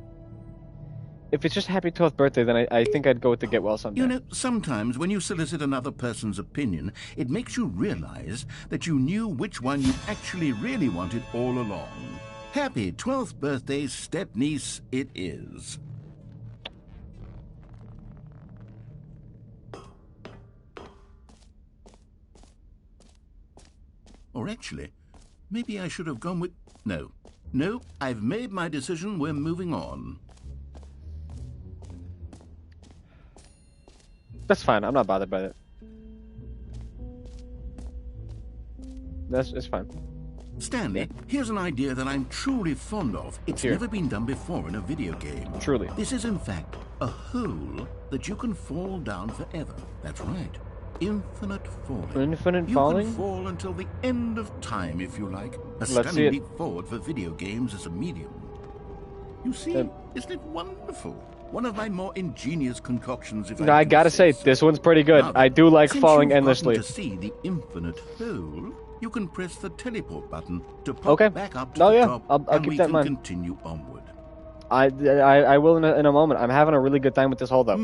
Happy 12th Birthday, then I think I'd go with the Get Well Someday. You know, sometimes when you solicit another person's opinion, it makes you realize that you knew which one you actually really wanted all along. Happy 12th Birthday, step niece it is. Or actually, maybe I should have gone with... No, I've made my decision. We're moving on. That's fine. I'm not bothered by that. It's fine. Stanley, here's an idea that I'm truly fond of. It's never been done before in a video game. Truly. This is, in fact, a hole that you can fall down forever. That's right. Infinite falling. Infinite falling? You can fall until the end of time, if you like. A Let's see stunning it. leap forward for video games as a medium. You see, isn't it wonderful? One of my more ingenious concoctions, if I gotta say, this one's pretty good. I do like falling endlessly. To see the infinite hole, you can press the teleport button to pop back up to the top, I'll and keep we that in can mind. continue onward. I will in a moment. I'm having a really good time with this hole, though.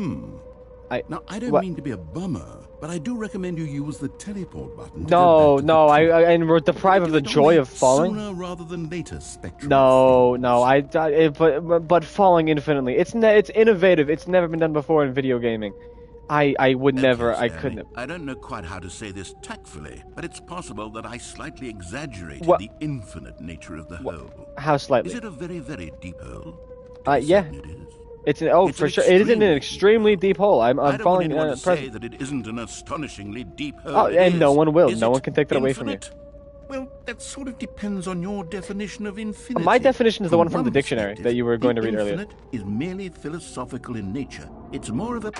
Now, I don't mean to be a bummer, but I do recommend you use the teleport button. And we're deprived of the joy of falling. Sooner rather than later, Spectrum. But falling infinitely. It's innovative. It's never been done before in video gaming. I would never. Stanley, I couldn't. I don't know quite how to say this tactfully, but it's possible that I slightly exaggerated the infinite nature of the hole. How slightly? Is it a very, very deep hole? Yeah. It is. It's for sure. It is an extremely deep hole. I'm I don't falling. want anyone to say that it isn't an astonishingly deep hole. Oh, and no one will. Is No it one can take that away from you. infinite? Well, that sort of depends on your definition of infinity. My definition is the From one from the dictionary perspective, that you were going to read earlier. Infinite is merely philosophical in nature. It's more of a...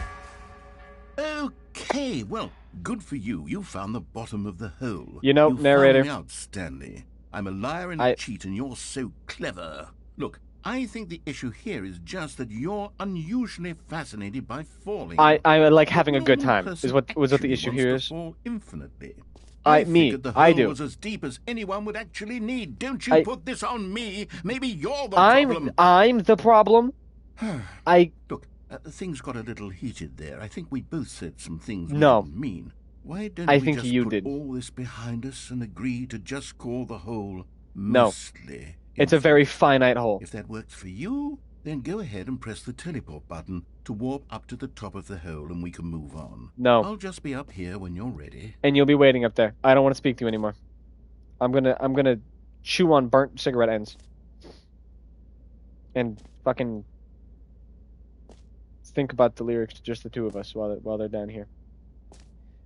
Okay, well, good for you. You found the bottom of the hole. You know, narrator. Found me out, Stanley. I'm a liar and a cheat, and you're so clever. Look, I think the issue here is just that you're unusually fascinated by falling. I like having a good No time. person Is what the actually issue wants here to is. fall infinitely. I The do. hole was as deep as anyone would actually need. Don't you put this on me. Maybe you're the problem. I'm the problem. Look, things got a little heated there. I think we both said some things we No. didn't mean. Why don't I we think just you put did. all this behind us and agree to just call the hole No. mostly? It's a very finite hole. If that works for you, then go ahead and press the teleport button to warp up to the top of the hole and we can move on. No. I'll just be up here when you're ready. And you'll be waiting up there. I don't want to speak to you anymore. I'm gonna chew on burnt cigarette ends. And fucking think about the lyrics to just the two of us while they're down here.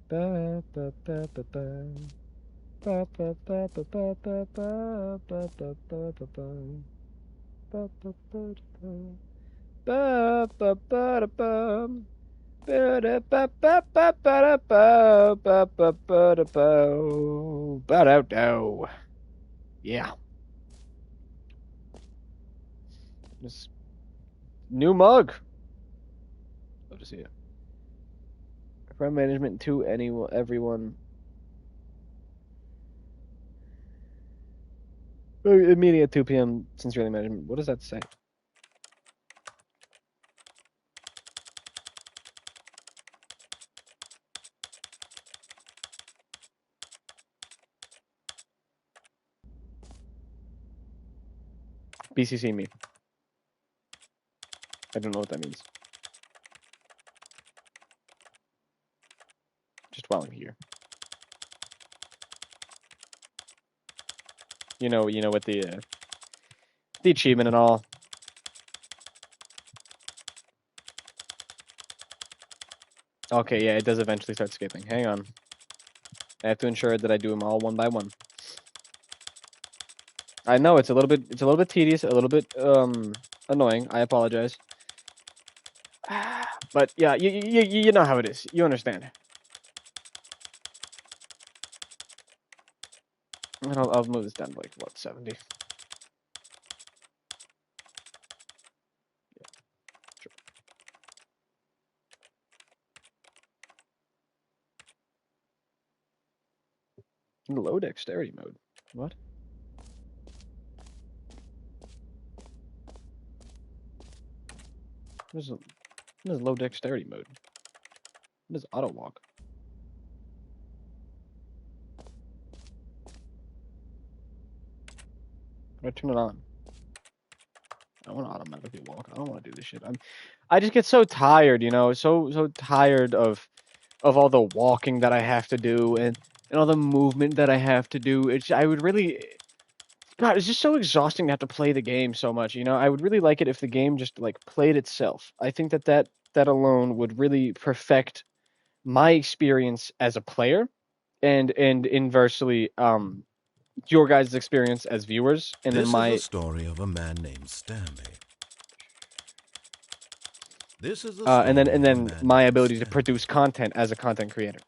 Ba, ba, ba, ba, ba. Ba, ba, ba, ba, ba, ba, ba, ba, ba, ba, ba, ba. Ba, ba, ba, ba, ba, ba, da, bum. Ba, da, ba, ba, ba, ba, da, ba, ba, ba, ba, da, bo. Ba, da, do. Yeah. This new mug. Love to see it. From management to everyone. Meeting at 2 p.m. Sincerely, management. What does that say? BCC me. I don't know what that means. Just while I'm here. You know, with the achievement and all. Okay, yeah, it does eventually start skipping. Hang on. I have to ensure that I do them all one by one. I know it's a little bit tedious, a little bit annoying. I apologize. But yeah, you know how it is. You understand. And I'll move this down to like what, 70. Yeah, sure. Low dexterity mode. What? What is low dexterity mode? What is auto walk? How do I turn it on? I don't want to automatically walk. I don't want to do this shit. I just get so tired, you know, so tired of all the walking that I have to do and all the movement that I have to do. I would really, God, it's just so exhausting to have to play the game so much. You know, I would really like it if the game just like played itself. I think that alone would really perfect my experience as a player, and inversely, your guys' experience as viewers, and This then is the story of a man named Stanley. This is the story and then of a man my named ability to Stanley. produce content as a content creator.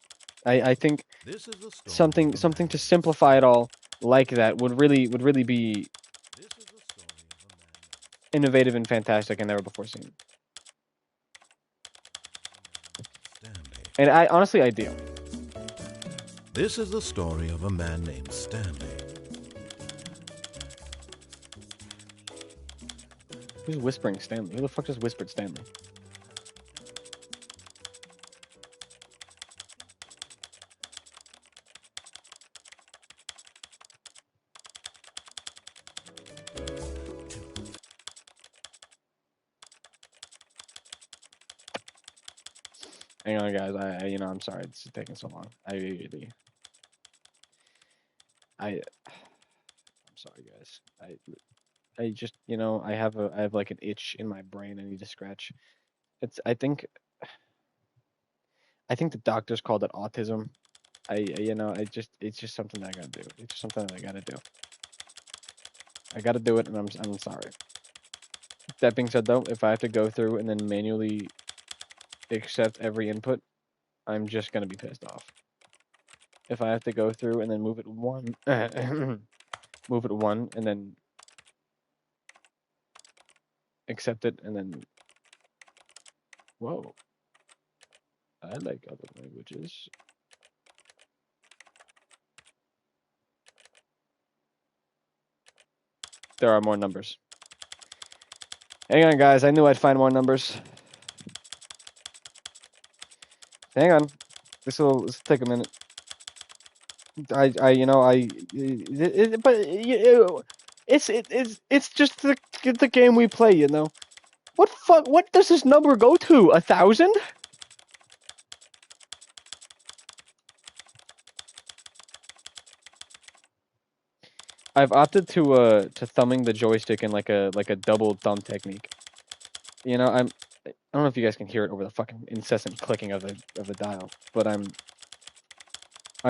I think This is the story something of a man to simplify it all like that would really be This is the story of a man innovative and fantastic and never before seen. Stanley. And I honestly, ideal. This is the story of a man named Stanley. Who's whispering Stanley? Who the fuck just whispered Stanley? Hang on, guys. I'm sorry it's taking so long. I'm sorry, guys. I just, I have like an itch in my brain I need to scratch. I think the doctors called it autism. It's just something that I gotta do. It's just something that I gotta do. I gotta do it, and I'm sorry. That being said, though, if I have to go through and then manually accept every input, I'm just gonna be pissed off. If I have to go through and then move it one, move it one, and then accept it, and then, whoa, I like other languages. There are more numbers. Hang on, guys. I knew I'd find more numbers. Hang on. This will take a minute. It's just the game we play, you know. What does this number go to? 1,000? I've opted to thumbing the joystick in like a double thumb technique. You know, I don't know if you guys can hear it over the fucking incessant clicking of the dial, but I'm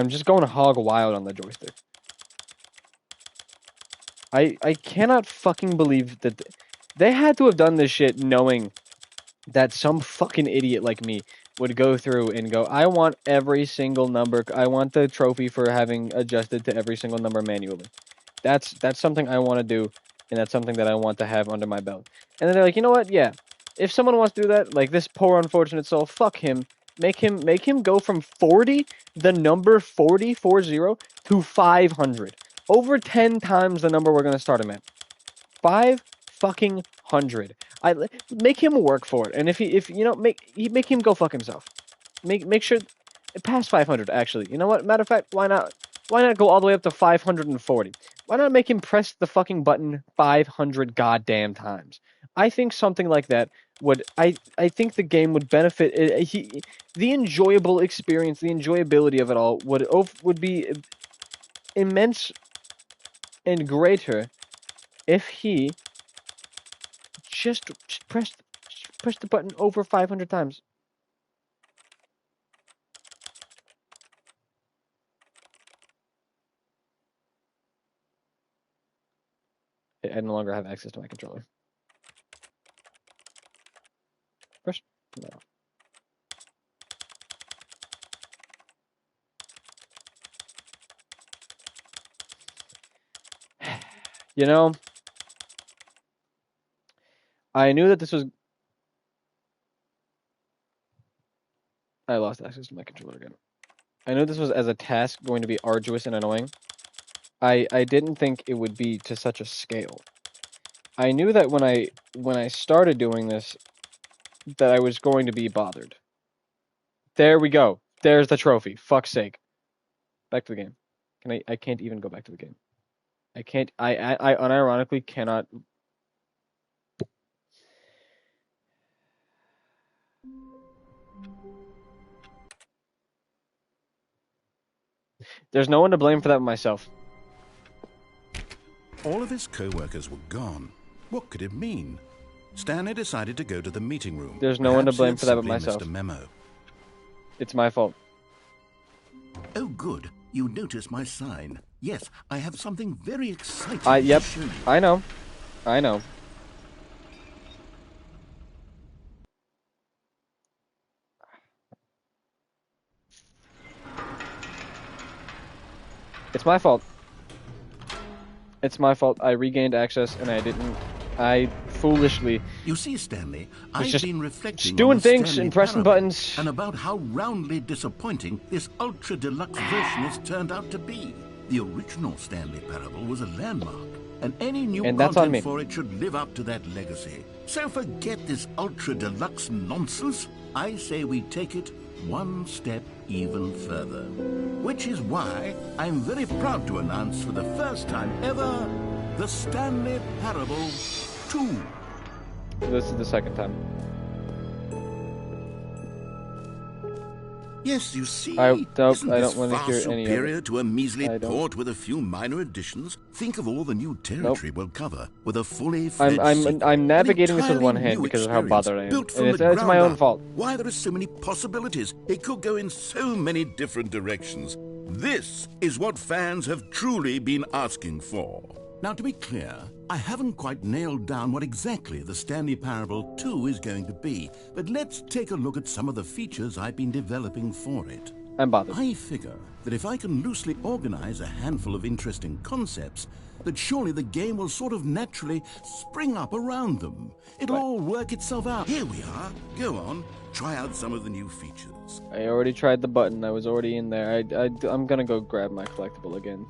just going hog wild on the joystick. I cannot fucking believe that they had to have done this shit knowing that some fucking idiot like me would go through and go, I want every single number. I want the trophy for having adjusted to every single number manually. That's something I want to do, and that's something that I want to have under my belt. And then they're like, you know what? Yeah, if someone wants to do that, like this poor unfortunate soul, fuck him. Make him go from 40, the number 40, to 500. Over 10 times the number we're gonna start him at. 500. Make him work for it, and if make him go fuck himself. Make sure past 500 actually. You know what? Matter of fact, why not go all the way up to 540? Why not make him press the fucking button 500 goddamn times? I think something like that would. I think the game would benefit. The enjoyable experience, the enjoyability of it all would be immense and greater if he just pressed the button over 500 times. I no longer have access to my controller. Press. No. You know, I knew that this was... I lost access to my controller again. I knew this was, as a task, going to be arduous and annoying. I didn't think it would be to such a scale. I knew that when I started doing this, that I was going to be bothered. There we go. There's the trophy. Fuck's sake. Back to the game. I can't even go back to the game. I can't... I unironically cannot... There's no one to blame for that but myself. All of his co-workers were gone. What could it mean? Stanley decided to go to the meeting room. There's no one to Perhaps blame he had for that but simply myself. missed a memo. It's my fault. Oh, good. You noticed my sign. Yes, I have something very exciting Yep. to show you. I know. I know. It's my fault. It's my fault. I regained access and I didn't. I foolishly... You see, Stanley, was I've just been reflecting doing on the things Stanley and pressing Parable buttons. and about how roundly disappointing this ultra-deluxe version has turned out to be. The original Stanley Parable was a landmark, and any new And that's on content me. for it should live up to that legacy. So forget this ultra-deluxe nonsense. I say we take it one step even further. Which is why I'm very proud to announce for the first time ever, the Stanley Parable 2. This is the second time. Yes, you see, Nope, isn't I this don't want to far hear any of superior it. to a measly I don't. port with a few minor additions? Think of all the new territory we'll cover with a fully fledged I'm sequel, navigating an this with one entirely hand new because of how experience, bothered I am. built from And it's the my ground own up. fault. Why, there are so many possibilities. It could go in so many different directions. This is what fans have truly been asking for. Now, to be clear, I haven't quite nailed down what exactly the Stanley Parable 2 is going to be, but let's take a look at some of the features I've been developing for it. I'm bothered. I figure that if I can loosely organize a handful of interesting concepts, that surely the game will sort of naturally spring up around them. It'll all work itself out. Here we are. Go on, try out some of the new features. I already tried the button. I was already in there. I'm gonna go grab my collectible again.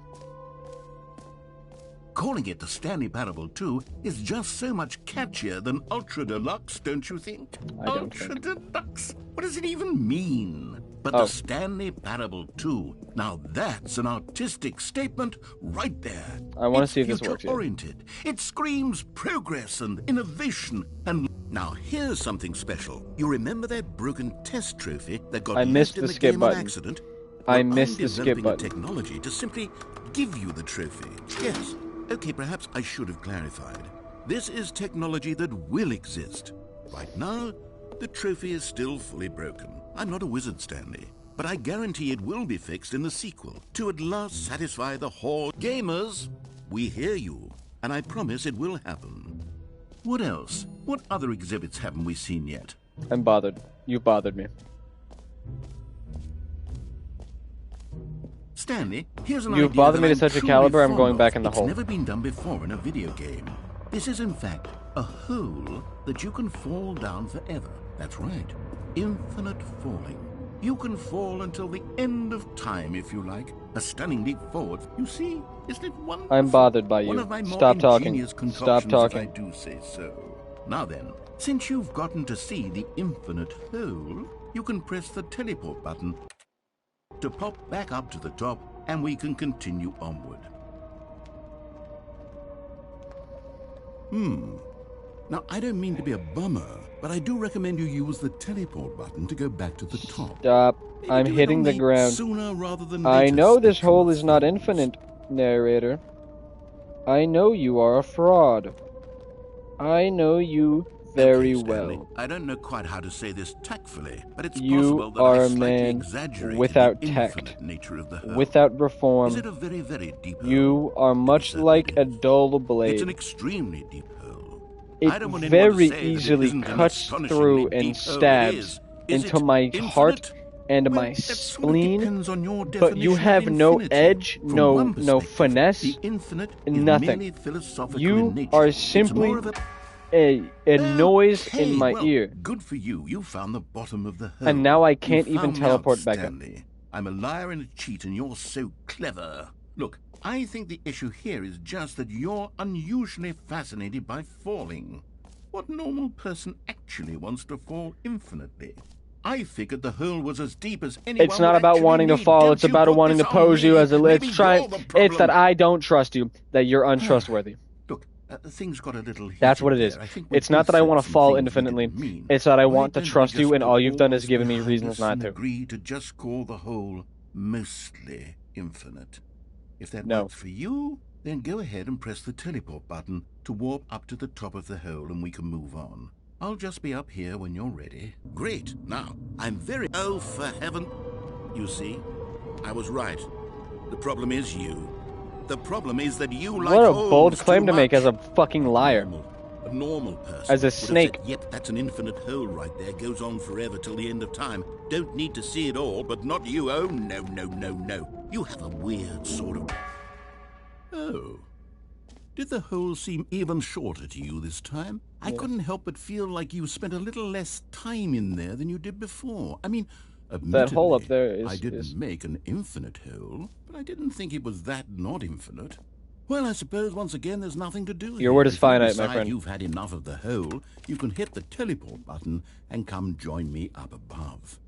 Calling it the Stanley Parable 2 is just so much catchier than Ultra Deluxe, don't you think? I don't Ultra think. Deluxe? What does it even mean? But Oh. the Stanley Parable 2, now that's an artistic statement right there. I wanna It's see if this works, yeah. future-oriented. It screams progress and innovation and... Now here's something special. You remember that broken test trophy that got I missed left in the the skip game button. on accident? I Well, missed I'm the skip developing a button. technology to simply give you the trophy. Yes. Okay, perhaps I should have clarified. This is technology that will exist. Right now, the trophy is still fully broken. I'm not a wizard, Stanley, but I guarantee it will be fixed in the sequel to at last satisfy the horde. Gamers, we hear you, and I promise it will happen. What else? What other exhibits haven't we seen yet? I'm bothered. You bothered me. Stanley, here's an You've idea bothered that me to I'm such a truly caliber, I'm fond going of. back in the It's hole. never been done before in a video game. This is, in fact, a hole that you can fall down forever. That's right. Infinite falling. You can fall until the end of time, if you like. A stunning leap forward. You see? Isn't it wonderful? I'm bothered by One you. of my more Stop talking. ingenious Stop concoctions, talking. if I do say so. Now then, since you've gotten to see the infinite hole, you can press the teleport button to pop back up to the top, and we can continue onward. Now, I don't mean to be a bummer, but I do recommend you use the teleport button to go back to the top. Stop. Maybe I'm do it hitting on the ground. Sooner rather than I later know this spectrum hole of is not things. infinite, narrator. I know you are a fraud. I know you very Okay, Stanley, well. I don't know quite how to say this tactfully, but it's You possible that are I a slightly man exaggerated without the tact, infinite nature of the hole. without reform. Is it a very, very deep hole? You are much It like a certainly is. dull It's blade. an extremely deep hole. It I don't want anyone to very say that it easily isn't an cuts astonishingly through and deep hole. It stabs is into it my heart infinite? and Well, my that sort of spleen, depends on your but you definition have of no infinity. edge, From one no perspective, finesse, the infinite is nothing. merely philosophical You in nature. are It's simply more of a noise in Okay, my well, ear. good for you. You found the bottom of the hole. And now I You can't even found me teleport out, back up. Stanley. I'm a liar and a cheat, and you're so clever. Look, I think the issue here is just that you're unusually fascinated by falling. What normal person actually wants to fall infinitely? I figured the hole was as deep as anyone It's not would about actually wanting to need. fall. Don't It's you about put wanting to this on pose you me. as a. Maybe It's trying. you're the It's that problem. I don't trust you. That you're untrustworthy. Look, things got a little heated That's what it is. there. I think we It's not both that I said want to some fall things we infinitely. didn't mean. It's that I Why want to don't we trust you, just and all you've done is put given me behind reasons us not and to. agree to just call the hole mostly infinite. If that No. works for you, then go ahead and press the teleport button to warp up to the top of the hole and we can move on. I'll just be up here when you're ready. Great. Now, I'm very... Oh, for heaven... You see, I was right. The problem is you. The problem is that you like What a holes bold claim too to make much. as a fucking liar. A normal person As a would have snake. said, yep, that's an infinite hole right there. Goes on forever till the end of time. Don't need to see it all, but not you. Oh, no, no, no, no. You have a weird sort of... Oh. Did the hole seem even shorter to you this time? I couldn't help but feel like you spent a little less time in there than you did before. I mean, That hole up admittedly, there is... I didn't make an infinite hole, but I didn't think it was that not infinite. Well, I suppose once again there's nothing to do here. Your word is If you finite, my decide friend. You've had enough of the hole, you can hit the teleport button and come join me up above.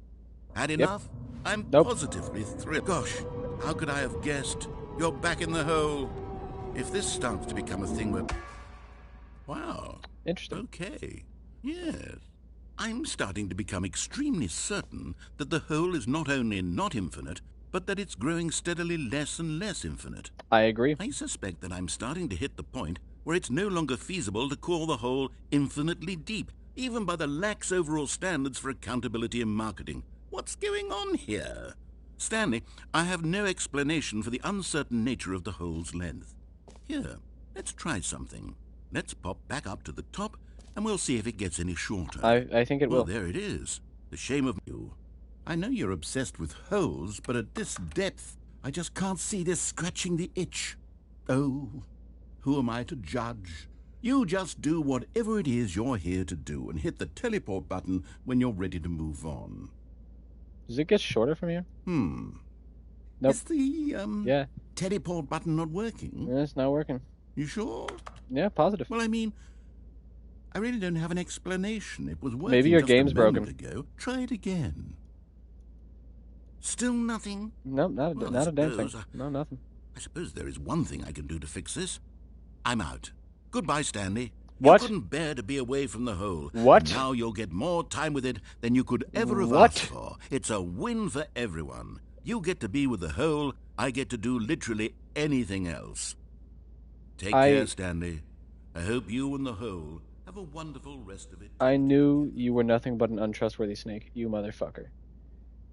Had enough? I'm Nope. positively thrilled. Gosh, how could I have guessed? You're back in the hole. If this starts to become a thing where... Wow. Interesting. Okay. Yes. I'm starting to become extremely certain that the hole is not only not infinite, but that it's growing steadily less and less infinite. I agree. I suspect that I'm starting to hit the point where it's no longer feasible to call the hole infinitely deep, even by the lax overall standards for accountability in marketing. What's going on here? Stanley, I have no explanation for the uncertain nature of the hole's length. Here, let's try something. Let's pop back up to the top, and we'll see if it gets any shorter. I think it Well, will. there it is. The shame of you. I know you're obsessed with holes, but at this depth, I just can't see this scratching the itch. Oh, who am I to judge? You just do whatever it is you're here to do and hit the teleport button when you're ready to move on. Does it get shorter from here? Nope. Is the, Yeah. teleport button not working? It's not working. You sure? Yeah, positive. Well, I mean, I really don't have an explanation. It was working Maybe your just game's a moment broken. ago. Try it again. Still nothing? Nope, not Well, a damn thing. suppose No, nothing. I suppose there is one thing I can do to fix this. I'm out. Goodbye, Stanley. What? You couldn't bear to be away from the hole. What? And now you'll get more time with it than you could ever have What? asked for. It's a win for everyone. You get to be with the hole. I get to do literally anything else. Take care, Stanley. I hope you and the hole have a wonderful rest of it. I knew you were nothing but an untrustworthy snake, you motherfucker.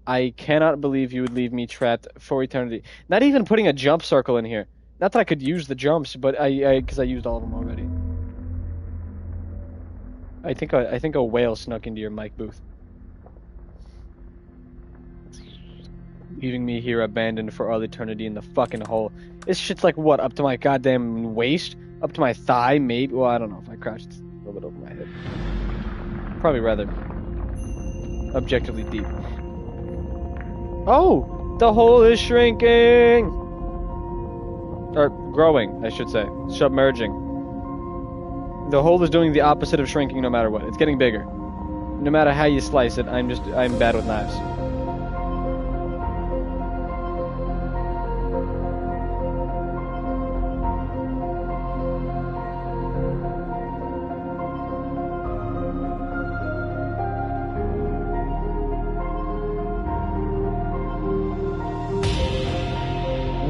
I cannot believe you would leave me trapped for eternity. Not even putting a jump circle in here. Not that I could use the jumps, but because I used all of them already. I think a whale snuck into your mic booth, leaving me here abandoned for all eternity in the fucking hole. This shit's like what, up to my goddamn waist, up to my thigh, maybe. Well, I don't know if I crouched a little bit over my head. Probably rather objectively deep. Oh, the hole is shrinking, or growing, I should say, submerging. The hole is doing the opposite of shrinking no matter what. It's getting bigger. No matter how you slice it, I'm bad with knives.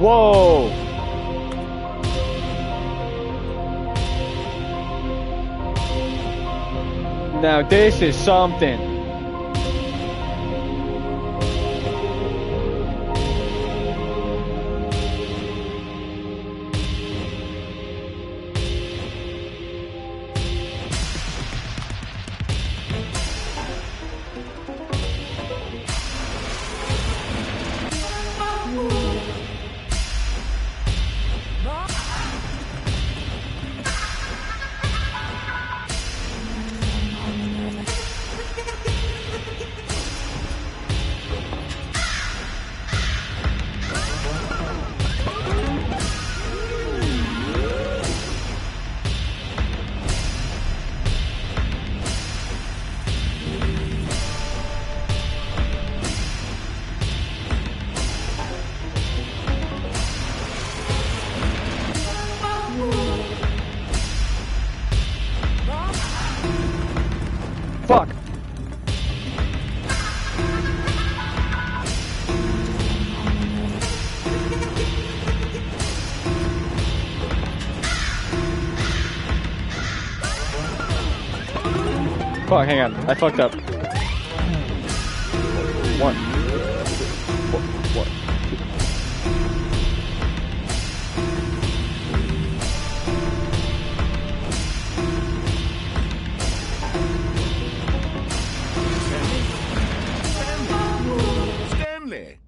Whoa! Now this is something. Fuck. Fuck, hang on. I fucked up. One. What? Stanley!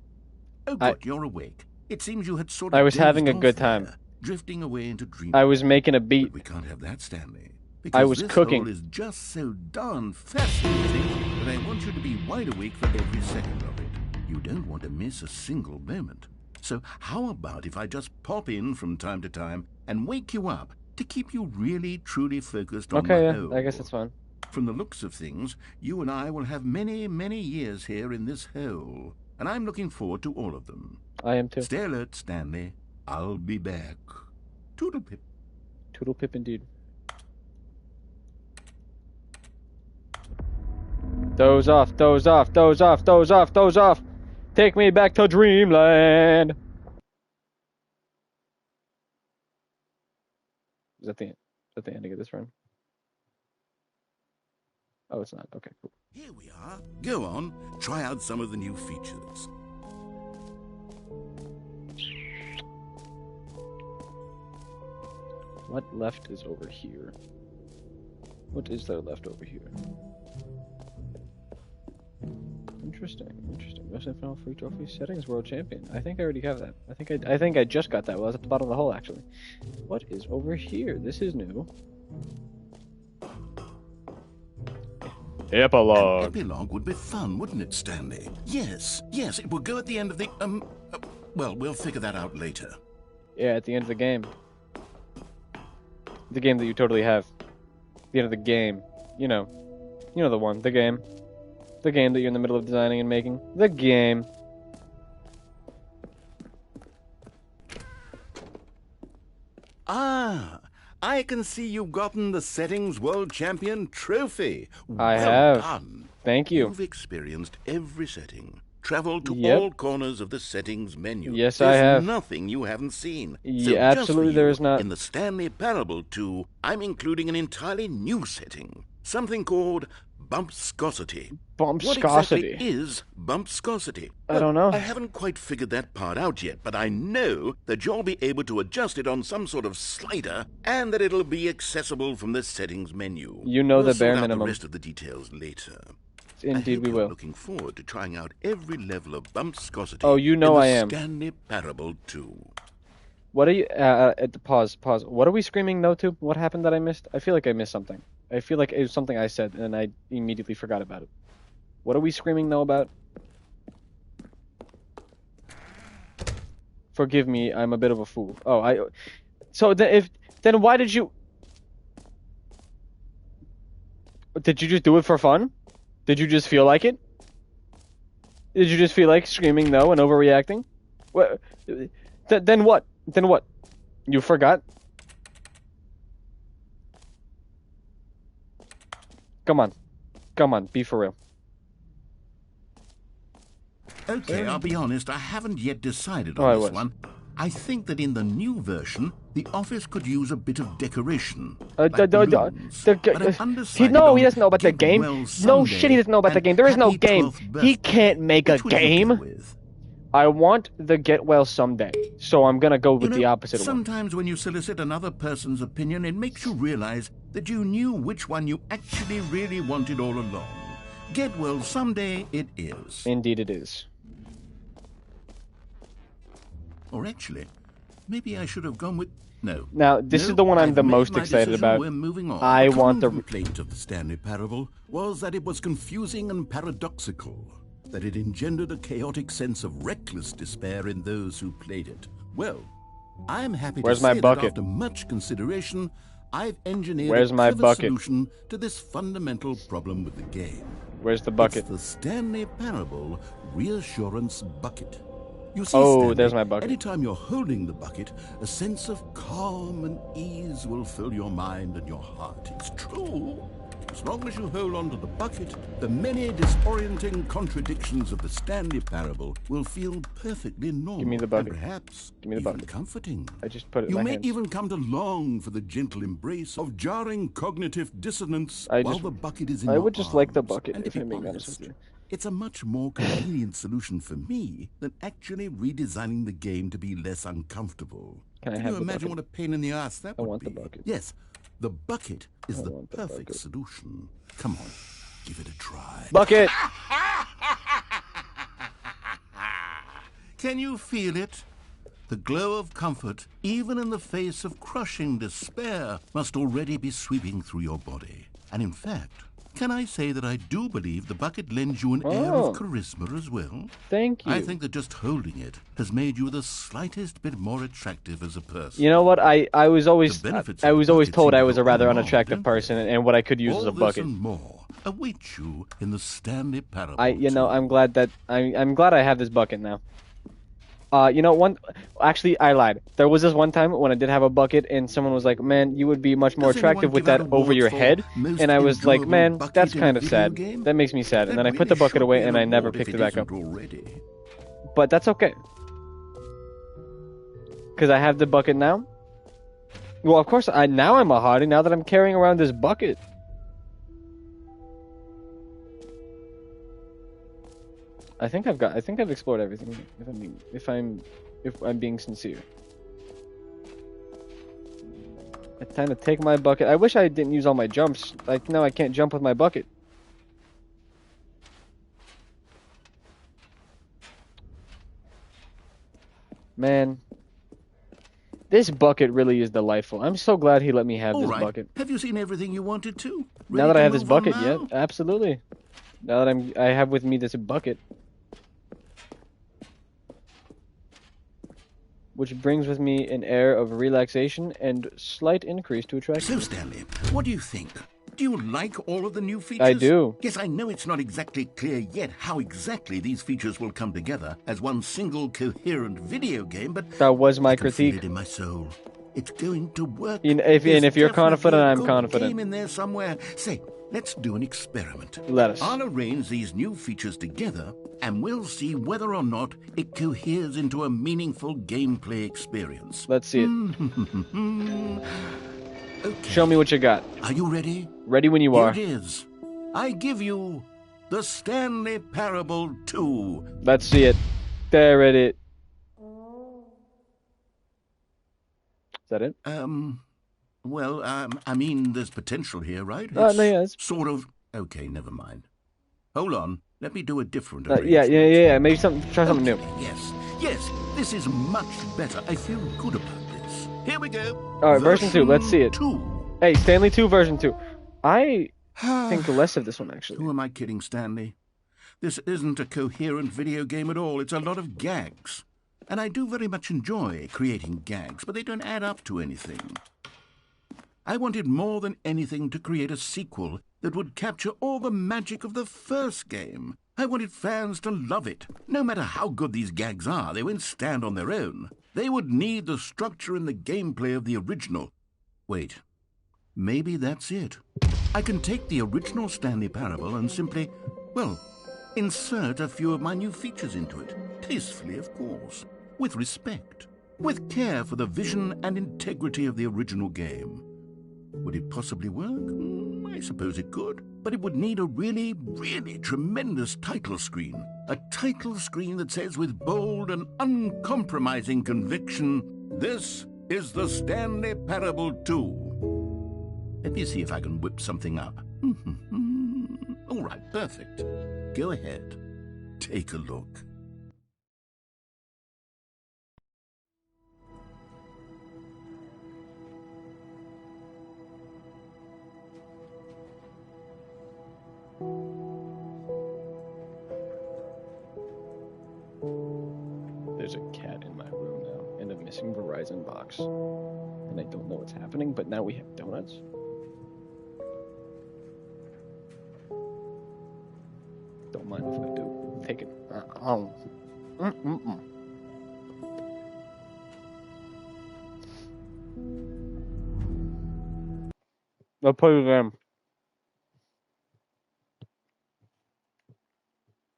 Oh, good, you're awake. It seems you had sort of I was having a dozed good off time. there, drifting away into dreamland. I was making a beat. But we can't have that, Stanley. I Because was this cooking. role is just so darn fascinating that I want you to be wide awake for every second of it. You don't want to miss a single moment. So how about if I just pop in from time to time and wake you up to keep you really, truly focused on Okay, the yeah, whole? I guess that's fine. From the looks of things, you and I will have many, many years here in this hole, and I'm looking forward to all of them. I am too. Stay alert, Stanley. I'll be back. Toodle-pip. Toodle pip indeed. Doze off, doze off, doze off, doze off, doze off. Take me back to dreamland. Is that the end? Is that the ending of this run? Oh, it's not. Okay, cool. Here we are. Go on, try out some of the new features. What left is over here? What is there left over here? Interesting, interesting. Most final free trophy settings world champion. I think I already have that. I think I just got that. Well, I was at the bottom of the hole actually. What is over here? This is new. An Epilogue. epilogue would be fun, wouldn't it, Stanley? Yes, yes, it will go at the end of the, well, we'll figure that out later. Yeah, at the end of the game. The game that you totally have. The end of the game. You know the one. The game. The game that you're in the middle of designing and making. The game. Ah, I can see you've gotten the Settings World Champion trophy. I Well have. done. Thank you. You've experienced every setting. Traveled to Yep. all corners of the settings menu. Yes, There's I have. nothing you haven't seen. Yeah, So just for absolutely there you, is not. In the Stanley Parable 2, I'm including an entirely new setting. Something called bumpscosity. What exactly Bumpscosity. is bumpscosity? I don't know. I haven't quite figured that part out yet, but I know that you'll be able to adjust it on some sort of slider and that it'll be accessible from the settings menu. You know We'll the sort bare out minimum. the rest of the details later. Indeed, I hope we you're will. looking forward to trying out every level of bumpscosity. Oh, you know in the I am. Stanley Parable 2. What are you? Pause. What are we screaming no to? What happened that I missed? I feel like I missed something. I feel like it was something I said and I immediately forgot about it. What are we screaming no about? Forgive me, I'm a bit of a fool. Oh, So then why did you? Did you just do it for fun? Did you just feel like it? Did you just feel like screaming no and overreacting? What? Then what? Then what? You forgot? Come on, be for real. Okay, I'll be honest, I haven't yet decided Oh, I on this was. one. I think that in the new version, the office could use a bit of decoration. No, like balloons. But I'm he undecided doesn't know on about the Get game. Well No Someday shit, he doesn't know about the and game. There is no Happy game. 12th He Birthday. can't make a Which would you game. go with? I want the Get Well Someday, so I'm gonna go with the opposite one. Sometimes when you solicit another person's opinion, it makes you realize that you knew which one you actually really wanted all along. Get Well Someday it is. Indeed it is. Or actually, maybe I should have gone with... No. Now, this is the one I'm the most excited about. We're moving on. I The want the... complaint of the Stanley Parable was that it was confusing and paradoxical, that it engendered a chaotic sense of reckless despair in those who played it. Well, I'm happy Where's to my say bucket? that after much consideration, I've engineered Where's a my clever bucket? solution to this fundamental problem with the game. Where's the bucket? It's the Stanley Parable Reassurance Bucket. You see, Oh, Stanley, there's my bucket. anytime you're holding the bucket, a sense of calm and ease will fill your mind and your heart. It's true. As long as you hold on to the bucket, the many disorienting contradictions of the Stanley Parable will feel perfectly normal. Give me the bucket. And perhaps Give me the even bucket. comforting. I just put it in You my may hands. even come to long for the gentle embrace of jarring cognitive dissonance while the bucket is in I your would just like the arms. bucket, And if to I'm be being honest with honest, you. it's a much more convenient solution for me than actually redesigning the game to be less uncomfortable. Can I Can have you the imagine bucket? what a pain in the ass that I would want be? the bucket. Yes, the bucket is I the want the perfect bucket. solution. Come on, give it a try. Bucket! Can you feel it? The glow of comfort, even in the face of crushing despair, must already be sweeping through your body. And in fact, can I say that I do believe the bucket lends you an air Oh. of charisma as well? Thank you. I think that just holding it has made you the slightest bit more attractive as a person. You know what? I was always The benefits I of was the always bucket told seem I to was a go rather on and on, unattractive don't they? person, and what I could use All is a this bucket. and more await you in the Stanley Parable. I'm glad that I'm glad I have this bucket now. Actually, I lied. There was this one time when I did have a bucket, and someone was like, "Man, you would be much more Does anyone attractive with give out that over awards your for head." most And I was like, enjoyable "Man, bucket that's in a kind of video sad. game? That makes me sad." And There then I put the really bucket should away, be and an I never award if picked it it back up. isn't already. But that's okay, because I have the bucket now. Well, of course, now I'm a hottie. Now that I'm carrying around this bucket. I think I've explored everything. If I'm being sincere. It's time to take my bucket. I wish I didn't use all my jumps. Like, no, I can't jump with my bucket. Man, this bucket really is delightful. I'm so glad he let me have All this right. bucket. Have you seen everything you wanted to? Now Ready that to I have this move on bucket, now? yeah, absolutely. Now that I have with me this bucket, which brings with me an air of relaxation and slight increase to So, attraction. Stanley, what do you think? Do you like all of the new features? I do. Yes, I know it's not exactly clear yet how exactly these features will come together as one single coherent video game, but That was my I can feel critique. it in my soul. It's going to work. And if There's you're definitely confident, a I'm good confident. game in there somewhere. Say, let's do an experiment. Let us. I'll arrange these new features together, and we'll see whether or not it coheres into a meaningful gameplay experience. Let's see it. Okay. Show me what you got. Are you ready? Ready when you Here are. it is. I give you the Stanley Parable 2. Let's see it. There it is. Is that it? I mean, there's potential here, right? No, yes. Sort of. Okay, never mind. Hold on. Let me do a different Yeah. arrangement. Maybe try something new. Okay, yes. This is much better. I feel good about this. Here we go. All right, version 2. Let's see it. 2. Hey, Stanley 2 version 2. I think less of this one, actually. Who am I kidding, Stanley? This isn't a coherent video game at all. It's a lot of gags. And I do very much enjoy creating gags, but they don't add up to anything. I wanted more than anything to create a sequel that would capture all the magic of the first game. I wanted fans to love it. No matter how good these gags are, they won't stand on their own. They would need the structure and the gameplay of the original. Wait, maybe that's it. I can take the original Stanley Parable and simply, insert a few of my new features into it. Tastefully, of course. With respect. with care for the vision and integrity of the original game. Would it possibly work? I suppose it could. But it would need a really, really tremendous title screen. A title screen that says with bold and uncompromising conviction, "This is the Stanley Parable 2." Let me see if I can whip something up. All right, perfect. Go ahead. Take a look. There's a cat in my room now, and a missing Verizon box. And I don't know what's happening, but now we have donuts. Don't mind if I do. Take it. I'll put it in.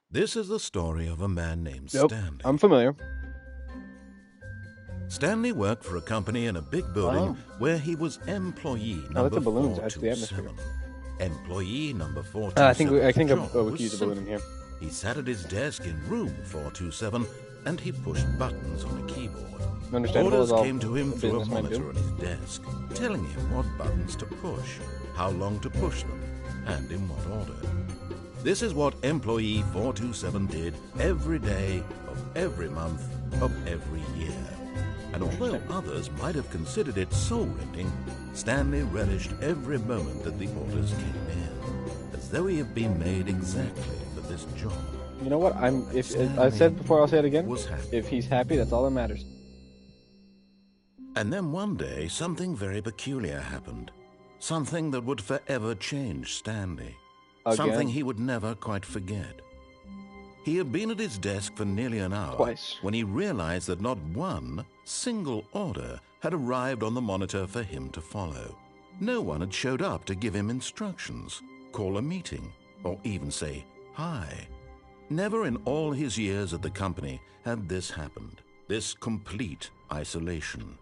This is the story of a man named Yep, Stanley. I'm familiar. Stanley worked for a company in a big building where he was employee number the balloons add to the 427. Employee number 427. I think job we was could use a balloon in here. He sat at his desk in room 427 and he pushed buttons on a keyboard. Understandable Orders as all came to him through a businessmen monitor do. on his desk, telling him what buttons to push, how long to push them, and in what order. This is what employee 427 did every day of every month of every year. And although others might have considered it soul-rending, Stanley relished every moment that the orders came in, as though he had been made exactly for this job. You know what? If I said before, I'll say it again. Was happy. If he's happy, that's all that matters. And then one day, something very peculiar happened. Something that would forever change Stanley. Again? Something he would never quite forget. He had been at his desk for nearly an hour Twice. when he realized that not one single order had arrived on the monitor for him to follow. No one had showed up to give him instructions, call a meeting, or even say hi. Never in all his years at the company had this happened, this complete isolation.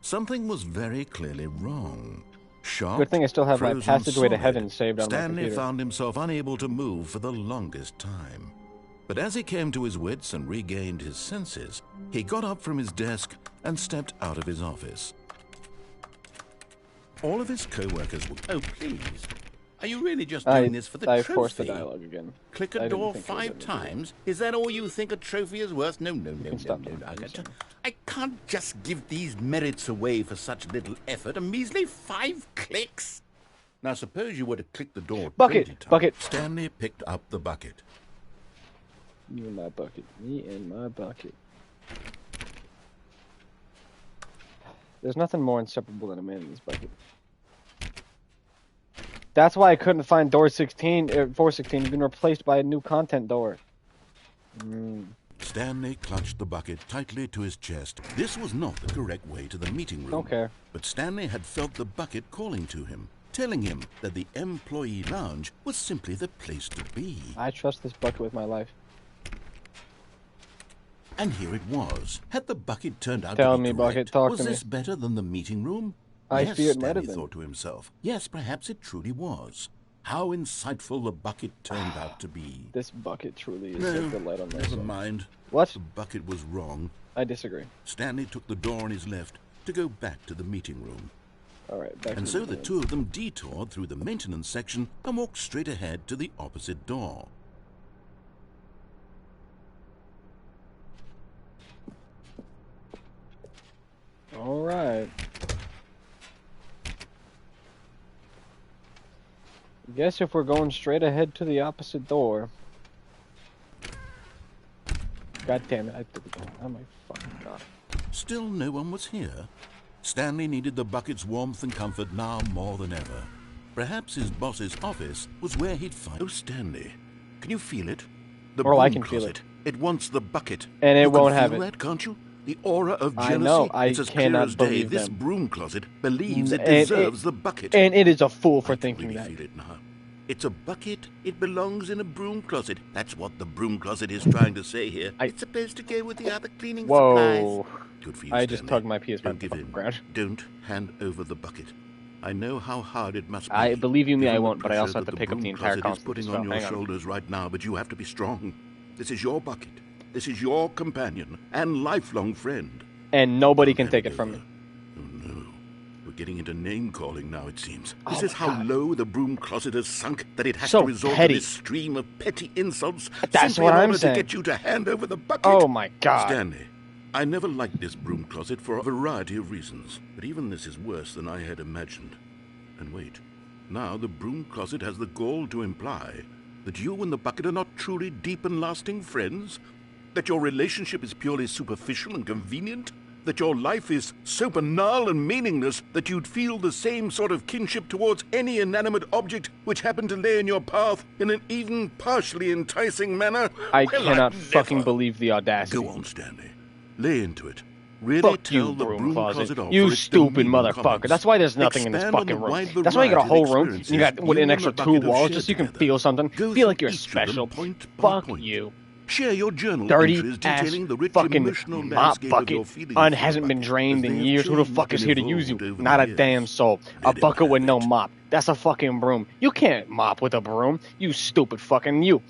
Something was very clearly wrong. Shocked, Good thing I still have my frozen passageway to solid, heaven saved on my Stanley computer. found himself unable to move for the longest time. But as he came to his wits and regained his senses, he got up from his desk and stepped out of his office. All of his co-workers were... Oh, please. Are you really just doing this for the I trophy? forced the dialogue again. Click I a didn't door think it was 5 gonna do times? Is that all you think a trophy is worth? No. stop doing I that, can't- I can't just give these merits away for such little effort. A measly 5 clicks. Now, suppose you were to click the door 20 Bucket! times. Bucket! Stanley picked up the bucket. Me and my bucket. Me and my bucket. There's nothing more inseparable than a man in this bucket. That's why I couldn't find door 16, 416. It's been replaced by a new content door. Stanley clutched the bucket tightly to his chest. This was not the correct way to the meeting room. Don't care. But Stanley had felt the bucket calling to him, telling him that the employee lounge was simply the place to be. I trust this bucket with my life. And here it was. Had the bucket turned out Tell to be me, correct, bucket, talk was to me. this better than the meeting room? I Yes, fear it might Stanley have been. thought to himself. Yes, perhaps it truly was. How insightful the bucket turned out to be. This bucket truly is No, like the light on my never soul. mind. What? The bucket was wrong. I disagree. Stanley took the door on his left to go back to the meeting room. Alright, back And to so the the two of them detoured through the maintenance section and walked straight ahead to the opposite door. Alright. Guess if we're going straight ahead to the opposite door. God damn it, I took it. Oh my fucking god. Still no one was here. Stanley needed the bucket's warmth and comfort now more than ever. Perhaps his boss's office was where he'd find... Oh, Stanley, can you feel it? The Oh, I broom can feel closet. It wants the bucket. And it You can won't have feel it. that, can't you? The aura of I jealousy. know, I it's as clear cannot as day. believe This them. broom closet believes it And deserves the bucket. And it is a fool for I can thinking really that. feel it now. It's a bucket. It belongs in a broom closet. That's what the broom closet is trying to say here. It's supposed to go with the other cleaning supplies. Good for you, I just Stanley. tugged my PS5 Don't to give the in. ground. Don't hand over the bucket. I know how hard it must be. I believe you me, I given the won't, but I also pressure have to that pick up the broom entire closet is console. putting So on your hang on. shoulders right now, but you have to be strong. This is your bucket. This is your companion and lifelong friend. And nobody Don't can hand take it from over. me. Oh no. We're getting into name-calling now, it seems. Oh This is my how God. low the broom closet has sunk that it has So to resort petty. to this stream of petty insults That's simply what in I'm order saying. to get you to hand over the bucket. Oh my God. Stanley, I never liked this broom closet for a variety of reasons, but even this is worse than I had imagined. And wait, now the broom closet has the gall to imply that you and the bucket are not truly deep and lasting friends? That your relationship is purely superficial and convenient? That your life is so banal and meaningless that you'd feel the same sort of kinship towards any inanimate object which happened to lay in your path in an even partially enticing manner? I Well, cannot I'd fucking never. believe the audacity. Go on, Stanley. Lay into it. Really Fuck tell you, the broom closet. off You for its stupid demeaning motherfucker. comments. That's why there's nothing in this Expand on fucking the room. wide That's why you got a variety whole of room. And you got experiences an you extra and the 2 bucket have walls shared just so you can together. feel something. Go Feel like through you're each of them special. point by Fuck point. you. Share your journal Dirty entries ass detailing the rich fucking emotional mop landscape of your bucket feelings for the hasn't been bucket, drained as they in have years. Who the changed fuck is and here to use you? evolved over Not the a years. damn soul. A Let him bucket with have no it. mop. That's a fucking broom. You can't mop with a broom. You stupid fucking you.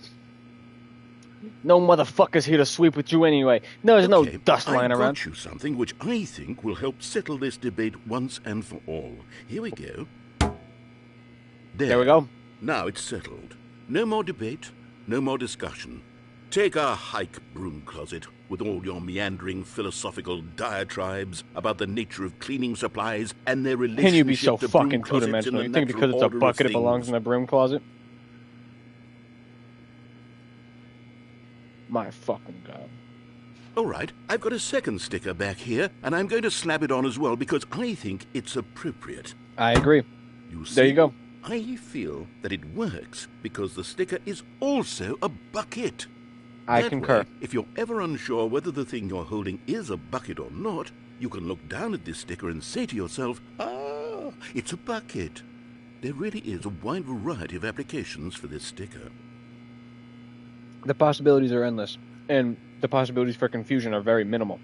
No motherfuckers here to sweep with you anyway. There's no Okay, dust lying I've around. got you something which I think will help settle this debate once and for all. Here we go. There we go. Now it's settled. No more debate, no more discussion. Take a hike, broom closet, with all your meandering philosophical diatribes about the nature of cleaning supplies and their relationship Can you be so to broom fucking closets in two-dimensional? the You think natural because it's a order of bucket it belongs things? in the broom closet? My fucking God. All right, I've got a second sticker back here, and I'm going to slap it on as well because I think it's appropriate. I agree. You see, There you go. I feel that it works because the sticker is also a bucket. I That concur. way, if you're ever unsure whether the thing you're holding is a bucket or not, you can look down at this sticker and say to yourself, ah, it's a bucket. There really is a wide variety of applications for this sticker. The possibilities are endless, and the possibilities for confusion are very minimal.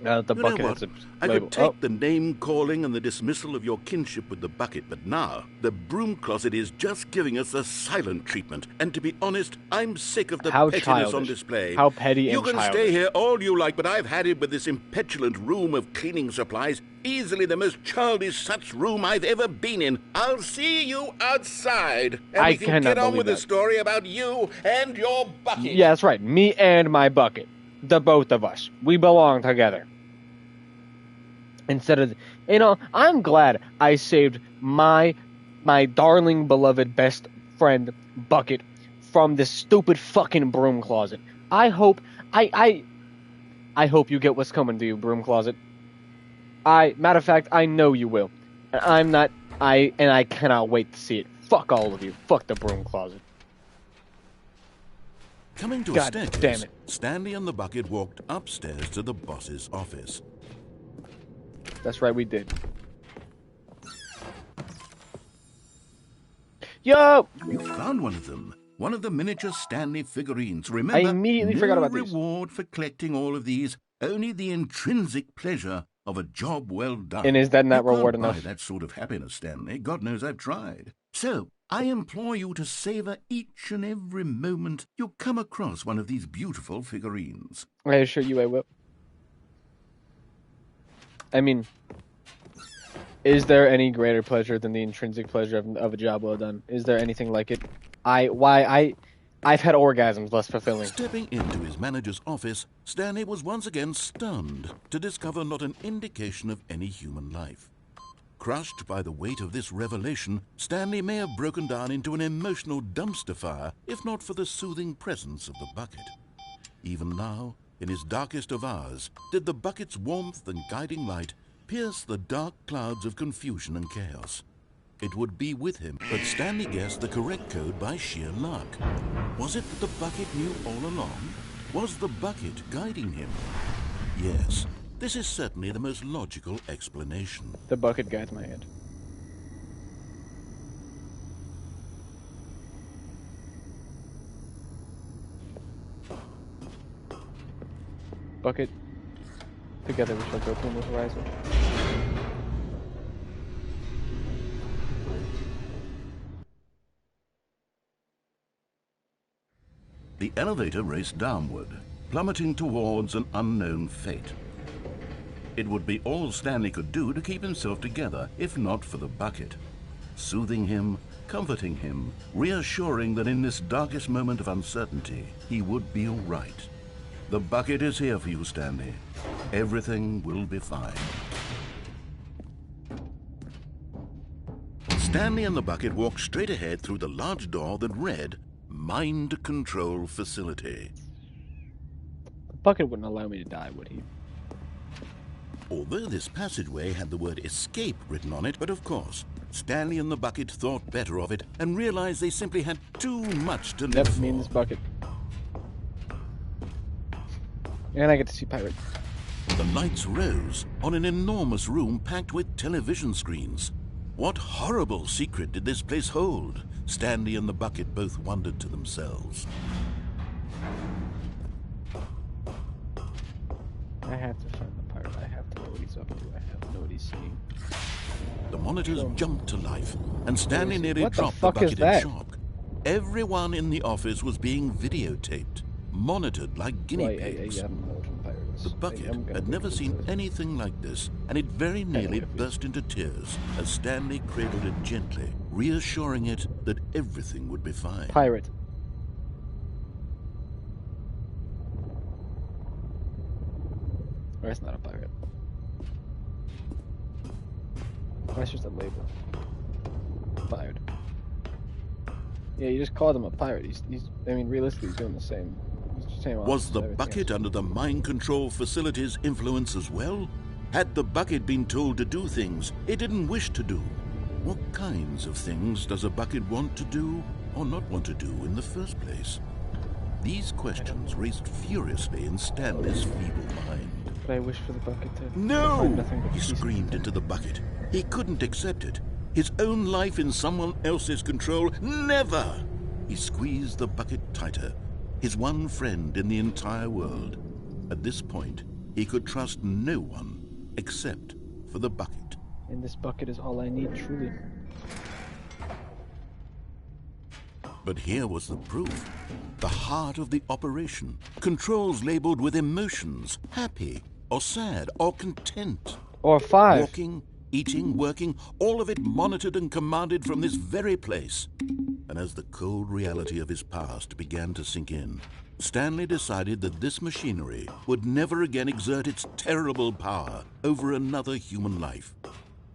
Now that the You know bucket what? has a I label. could take the name-calling and the dismissal of your kinship with the bucket, but now the broom closet is just giving us the silent treatment. And to be honest, I'm sick of the How pettiness on childish. display. How petty You and can childish. stay here all you like, but I've had it with this impetulant room of cleaning supplies. Easily the most childish such room I've ever been in. I'll see you outside, and I we can cannot get on believe with the that. story about you and your bucket. Yeah, that's right. Me and my bucket. The both of us. We belong together. Instead of, I'm glad I saved my darling, beloved, best friend bucket from this stupid fucking broom closet. I hope I hope you get what's coming to you, broom closet. Matter of fact, I know you will. And I cannot wait to see it. Fuck all of you. Fuck the broom closet. Coming to a God staircase, damn it. Stanley and the bucket walked upstairs to the boss's office. That's right, we did. Yo! You found one of them. One of the miniature Stanley figurines. Remember, I immediately no forgot about these. reward for collecting all of these. Only the intrinsic pleasure of a job well done. And is that not You can't reward buy enough? that sort of happiness, Stanley. God knows I've tried. So, I implore you to savor each and every moment you come across one of these beautiful figurines. I assure you I will. I mean, is there any greater pleasure than the intrinsic pleasure of a job well done? Is there anything like it? I've had orgasms less fulfilling. Stepping into his manager's office, Stanley was once again stunned to discover not an indication of any human life. Crushed by the weight of this revelation, Stanley may have broken down into an emotional dumpster fire if not for the soothing presence of the bucket. Even now, in his darkest of hours, did the bucket's warmth and guiding light pierce the dark clouds of confusion and chaos. It would be with him, but Stanley guessed the correct code by sheer luck. Was it that the bucket knew all along? Was the bucket guiding him? Yes, this is certainly the most logical explanation. The bucket guides my hand. bucket. Together we shall go to a new horizon. The elevator raced downward, plummeting towards an unknown fate. It would be all Stanley could do to keep himself together, if not for the bucket. Soothing him, comforting him, reassuring that in this darkest moment of uncertainty, he would be all right. The bucket is here for you, Stanley. Everything will be fine. Stanley and the bucket walked straight ahead through the large door that read, Mind Control Facility. The bucket wouldn't allow me to die, would he? Although this passageway had the word escape written on it, but of course, Stanley and the bucket thought better of it and realized they simply had too much to live Yep, for. me and this bucket. And I get to see Pirate. The lights rose on an enormous room packed with television screens. What horrible secret did this place hold? Stanley and the bucket both wondered to themselves. I have to find the Pirate. I have to know what he's up to. I have to know what he's seeing. The monitors jumped to life, and Stanley nearly What the dropped the fuck is bucket in that? shock. Everyone in the office was being videotaped, monitored like guinea Well, pigs. I know what a pirate is. The bucket had never seen anything like this, and it very nearly burst into tears as Stanley cradled it gently, reassuring it that everything would be fine. Pirate. Or it's not a pirate. That's just a label. Fired. Yeah, you just called him a pirate. He's I mean, realistically, he's doing the same. He's just saying, Was the everything bucket else. under the mind control facility's influence as well? Had the bucket been told to do things it didn't wish to do? What kinds of things does a bucket want to do or not want to do in the first place? These questions raced furiously in Stanley's feeble mind. But I wish for the bucket to No! find nothing but He peace and screamed content. into the bucket. He couldn't accept it. His own life in someone else's control, never! He squeezed the bucket tighter. His one friend in the entire world. At this point, he could trust no one except for the bucket. And this bucket is all I need, truly. But here was the proof. The heart of the operation. Controls labeled with emotions, happy or sad or content. Or 5. Walking, eating, working, all of it monitored and commanded from this very place. And as the cold reality of his past began to sink in, Stanley decided that this machinery would never again exert its terrible power over another human life.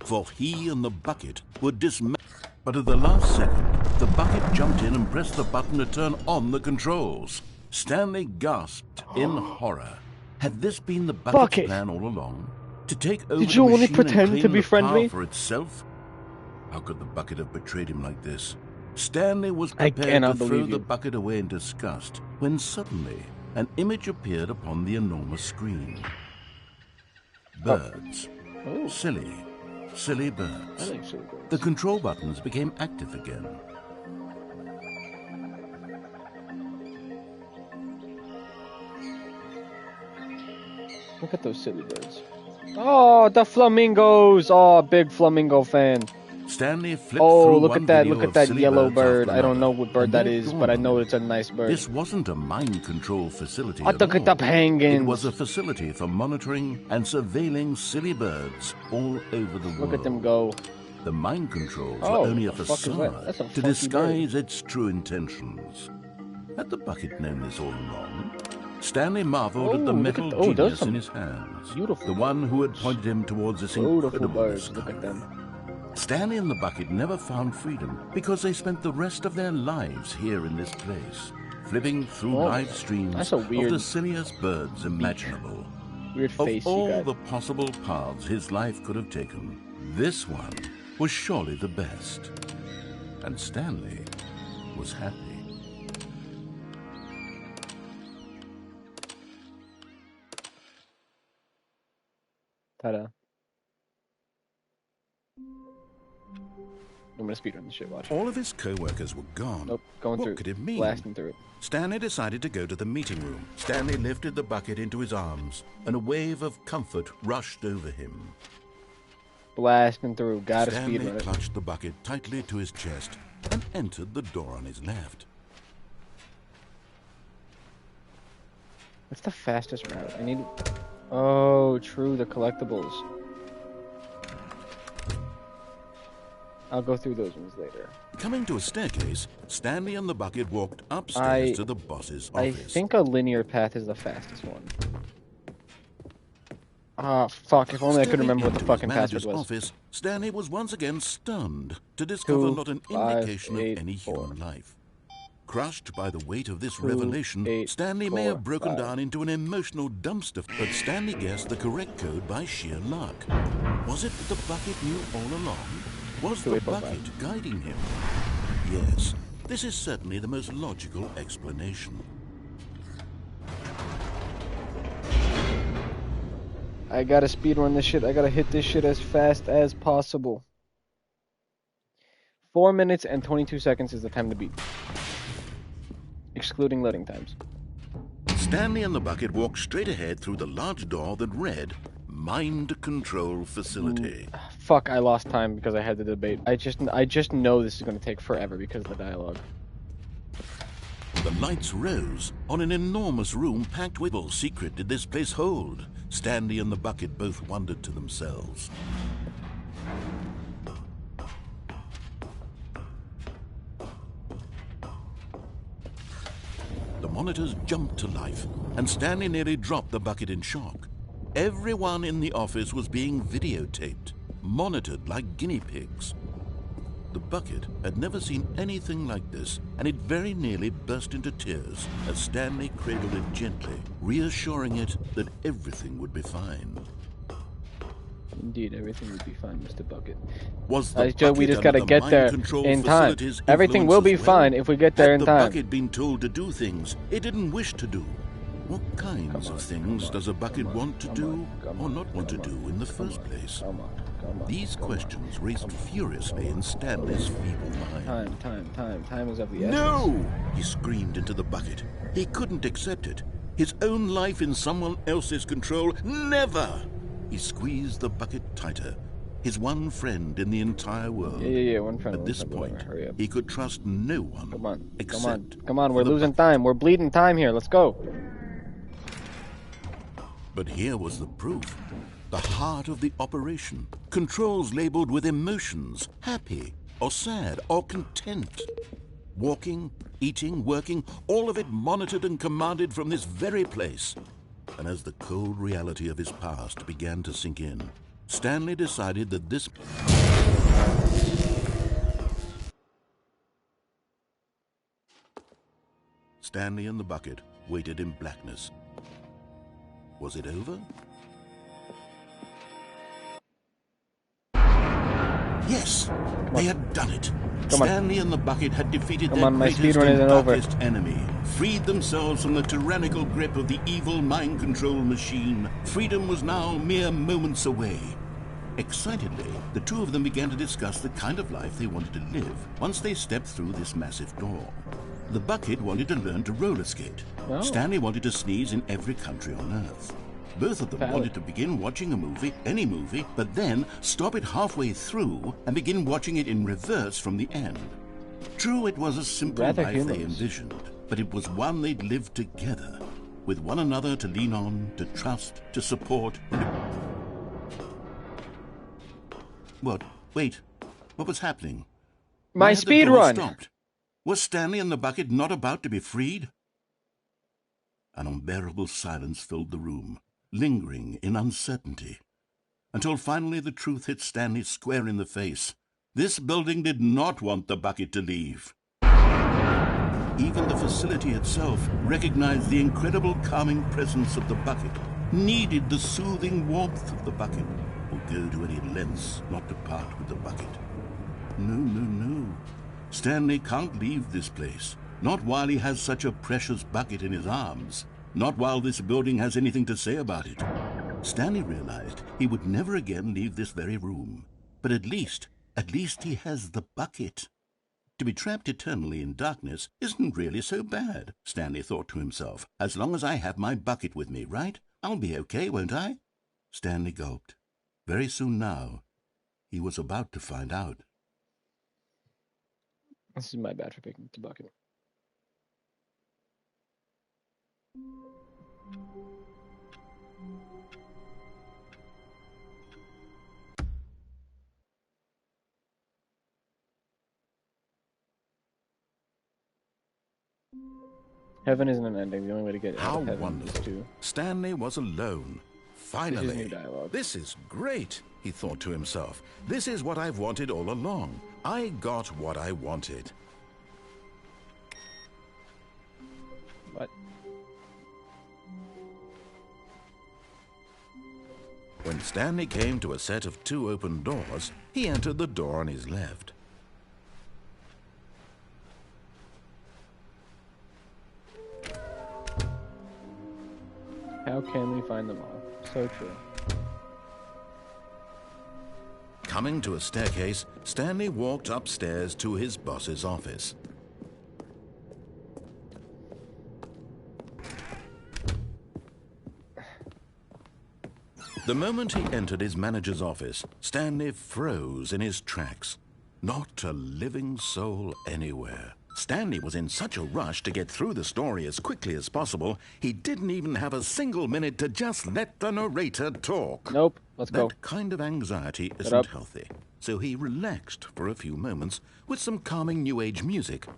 For he and the bucket would dismantle. But at the last second, the bucket jumped in and pressed the button to turn on the controls. Stanley gasped in horror. Had this been the bucket's Bucket. plan all along? To take over Did the you only machine pretend and to claim the befriend power me? for itself? How could the bucket have betrayed him like this? Stanley was I prepared to cannot throw believe the you. bucket away in disgust when suddenly an image appeared upon the enormous screen. Birds. Oh, Silly I birds. think so. The control buttons became active again. Look at those silly birds. Oh, the flamingos! Oh, big flamingo fan. Stanley flipped Oh, through look one at that! video Look at of that silly yellow birds bird. after I don't know another, what bird and that then it is, dawned but I on know him. it's a nice bird. This wasn't a mind control facility Oh, at look at all. the penguins. It was a facility for monitoring and surveilling silly birds all over the world. Look at them go. The mind controls Oh, were only a what the fuck is that? facade That's a to funky disguise its true intentions. Had the bucket known this all along? Stanley marveled at the Oh, look metal at- oh, those genius some in his hands. beautiful The one who had pointed him towards this Beautiful incredible birds. Look discovery. at them. Stanley and the bucket never found freedom because they spent the rest of their lives here in this place, flipping through Oh, live streams that's a of weird the silliest birds imaginable. Weird Of face you all got. the possible paths his life could have taken, this one was surely the best. And Stanley was happy. Ta-da. I'm gonna speedrun this shit, watch. All of his co-workers were gone. Nope, going through. What could it mean? Blasting through it. Stanley decided to go to the meeting room. Stanley lifted the bucket into his arms, and a wave of comfort rushed over him. Blasting through. Gotta Stanley speedrun it. clutched the bucket tightly to his chest and entered the door on his left. What's the fastest route? I need... Oh, true, the collectibles. I'll go through those ones later. Coming to a staircase, Stanley and the bucket walked upstairs to the boss's I office. think a linear path is the fastest one. Ah, fuck, if only I could remember what the fucking password was. Office, Stanley was once again stunned to discover not an indication of any 4. human life. Crushed by the weight of this revelation, Stanley may have broken down into an emotional dumpster, but Stanley guessed the correct code by sheer luck. Was it that the bucket knew all along? Was the bucket guiding him? Yes, this is certainly the most logical explanation. I gotta speedrun this shit. I gotta hit this shit as fast as possible. 4 minutes and 22 seconds is the time to beat. Excluding loading times. Stanley and the bucket walked straight ahead through the large door that read, Mind Control Facility. Fuck, I lost time because I had the debate. I just know this is gonna take forever because of the dialogue. The lights rose on an enormous room packed with what secret did this place hold? Stanley and the bucket both wondered to themselves. The monitors jumped to life, and Stanley nearly dropped the bucket in shock. Everyone in the office was being videotaped, monitored like guinea pigs. The bucket had never seen anything like this, and it very nearly burst into tears as Stanley cradled it gently, reassuring it that everything would be fine. Indeed, everything would be fine, Mr. Bucket. Was the we just gotta get there in time. Everything will be fine if we get there in time. Had the bucket been told to do things it didn't wish to do? What kinds of things does a bucket want to do or not want to do in the first place? These questions raced furiously in Stanley's feeble mind. Time is of the essence. No! He screamed into the bucket. He couldn't accept it. His own life in someone else's control, never! He squeezed the bucket tighter. His one friend in the entire world. Yeah, one friend. At this point, he could trust no one. Come on, we're losing time. We're bleeding time here. Let's go. But here was the proof. The heart of the operation. Controls labeled with emotions, happy or sad or content. Walking, eating, working, all of it monitored and commanded from this very place. And as the cold reality of his past began to sink in, Stanley decided that this... Stanley and the bucket waited in blackness. Was it over? Yes, they had done it. Stanley and the bucket had defeated their greatest and darkest enemy, freed themselves from the tyrannical grip of the evil mind control machine. Freedom was now mere moments away. Excitedly, the two of them began to discuss the kind of life they wanted to live once they stepped through this massive door. The bucket wanted to learn to roller skate. Oh. Stanley wanted to sneeze in every country on Earth. Both of them wanted to begin watching a movie, any movie, but then stop it halfway through and begin watching it in reverse from the end. True, it was a simple life they envisioned, but it was one they'd lived together, with one another to lean on, to trust, to support. What? Wait, what was happening? My speed run stopped. Was Stanley and the bucket not about to be freed? An unbearable silence filled the room, lingering in uncertainty, until finally the truth hit Stanley square in the face. This building did not want the bucket to leave. Even the facility itself recognized the incredible calming presence of the bucket, needed the soothing warmth of the bucket, would go to any lengths not to part with the bucket. No. Stanley can't leave this place, not while he has such a precious bucket in his arms, not while this building has anything to say about it. Stanley realized he would never again leave this very room, but at least At least he has the bucket. To be trapped eternally in darkness isn't really so bad, Stanley thought to himself. As long as I have my bucket with me, right? I'll be okay, won't I? Stanley gulped. Very soon now, he was about to find out. This is my bad for picking the bucket. Heaven isn't an ending. The only way to get out of heaven wonderful. is to... Stanley was alone. Finally. This is new dialogue. This is great, he thought to himself. This is what I've wanted all along. I got what I wanted. What? When Stanley came to a set of 2 open doors, he entered the door on his left. How can we find them all? So true. Coming to a staircase, Stanley walked upstairs to his boss's office. The moment he entered his manager's office, Stanley froze in his tracks. Not a living soul anywhere. Stanley was in such a rush to get through the story as quickly as possible, he didn't even have a single minute to just let the narrator talk. Nope. Let's go. That kind of anxiety isn't healthy. So he relaxed for a few moments with some calming New Age music.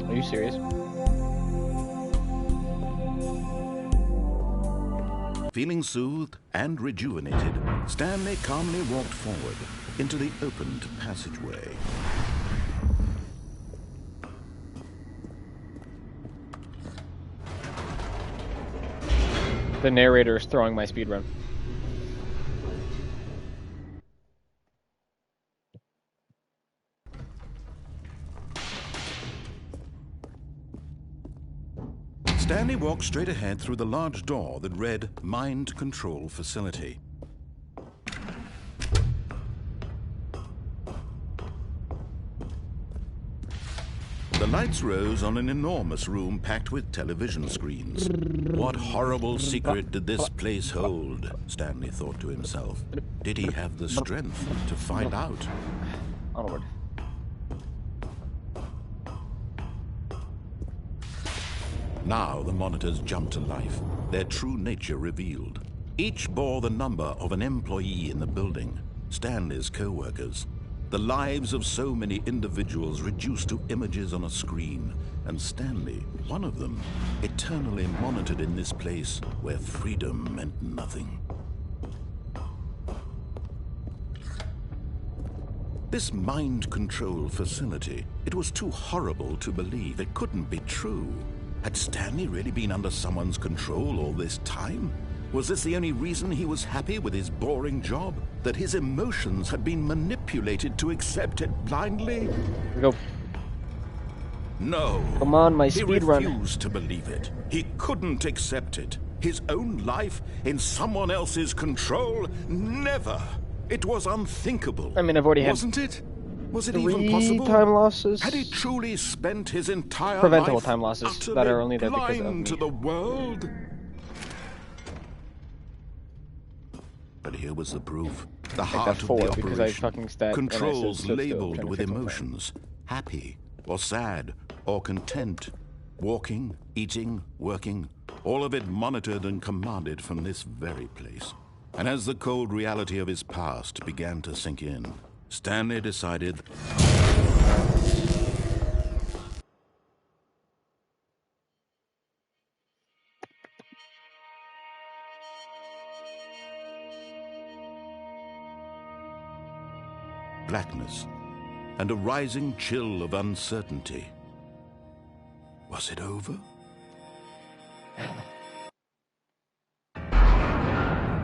Are you serious? Feeling soothed and rejuvenated, Stanley calmly walked forward into the opened passageway. The narrator is throwing my speedrun. Stanley walked straight ahead through the large door that read Mind Control Facility. The lights rose on an enormous room packed with television screens. What horrible secret did this place hold? Stanley thought to himself. Did he have the strength to find out? Onward. Now the monitors jumped to life, their true nature revealed. Each bore the number of an employee in the building, Stanley's co-workers. The lives of so many individuals reduced to images on a screen, and Stanley, one of them, eternally monitored in this place where freedom meant nothing. This mind control facility, it was too horrible to believe. It couldn't be true. Had Stanley really been under someone's control all this time? Was this the only reason he was happy with his boring job? That his emotions had been manipulated to accept it blindly? Go. No. Come on, my He speedrun. refused to believe it. He couldn't accept it. His own life in someone else's control? Never. It was unthinkable. I mean, I've already had Wasn't it? Was it 3 even possible? time losses. Had he truly spent his entire Preventable life time losses utterly that are only there because of blind me. to the world? But here was the proof. The heart that's of 4 the because I operation. fucking stat and I said Controls stood still, labeled trying to with fix my emotions. Happy or sad or content. Walking, eating, working. All of it monitored and commanded from this very place. And as the cold reality of his past began to sink in, Stanley decided... blackness and a rising chill of uncertainty. Was it over?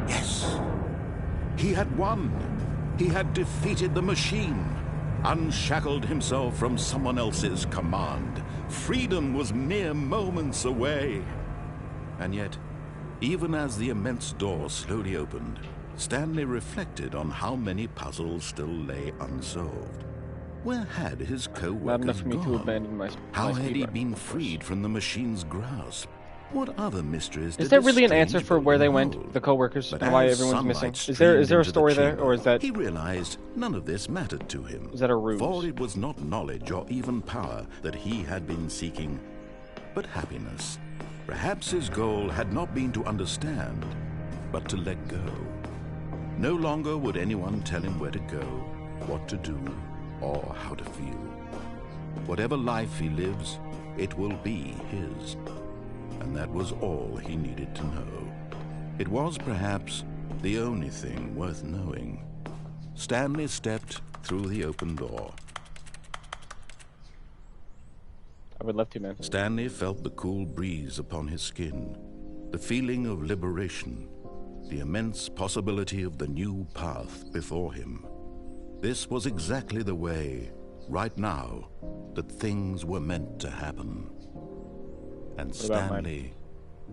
Yes. He had won. He had defeated the machine, unshackled himself from someone else's command. Freedom was mere moments away. And yet, Even as the immense door slowly opened, Stanley reflected on how many puzzles still lay unsolved. Where had his Not co-workers enough for me to gone? abandon my How had he speedrun, been of course. freed from the machine's grasp? What other mysteries did Is there this really an strange answer for where they building went, hold? the co-workers, But and why as everyone's missing? sunlight Is there a streamed into the story there, chamber, or is that he realized none of this mattered to him. is that a ruse? For it was not knowledge or even power that he had been seeking, but happiness. Perhaps his goal had not been to understand, but to let go. No longer would anyone tell him where to go, what to do, or how to feel. Whatever life he lives, it will be his. And that was all he needed to know. It was perhaps the only thing worth knowing. Stanley stepped through the open door. I would love to, man. Stanley felt the cool breeze upon his skin, the feeling of liberation, the immense possibility of the new path before him. This was exactly the way, right now, that things were meant to happen. And Stanley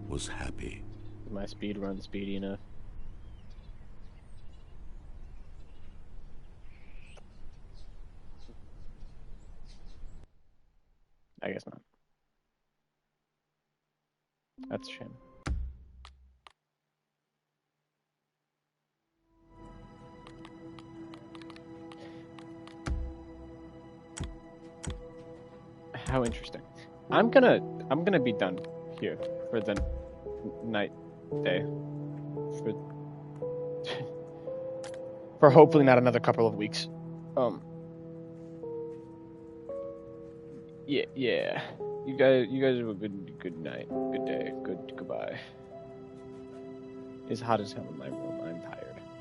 was happy. Is my speed run speedy enough? I guess not. That's a shame. How interesting. I'm gonna be done here for the night day. For hopefully not another couple of weeks. Yeah. You guys have a good night, good day, goodbye. It's hot as hell in my room. I'm tired.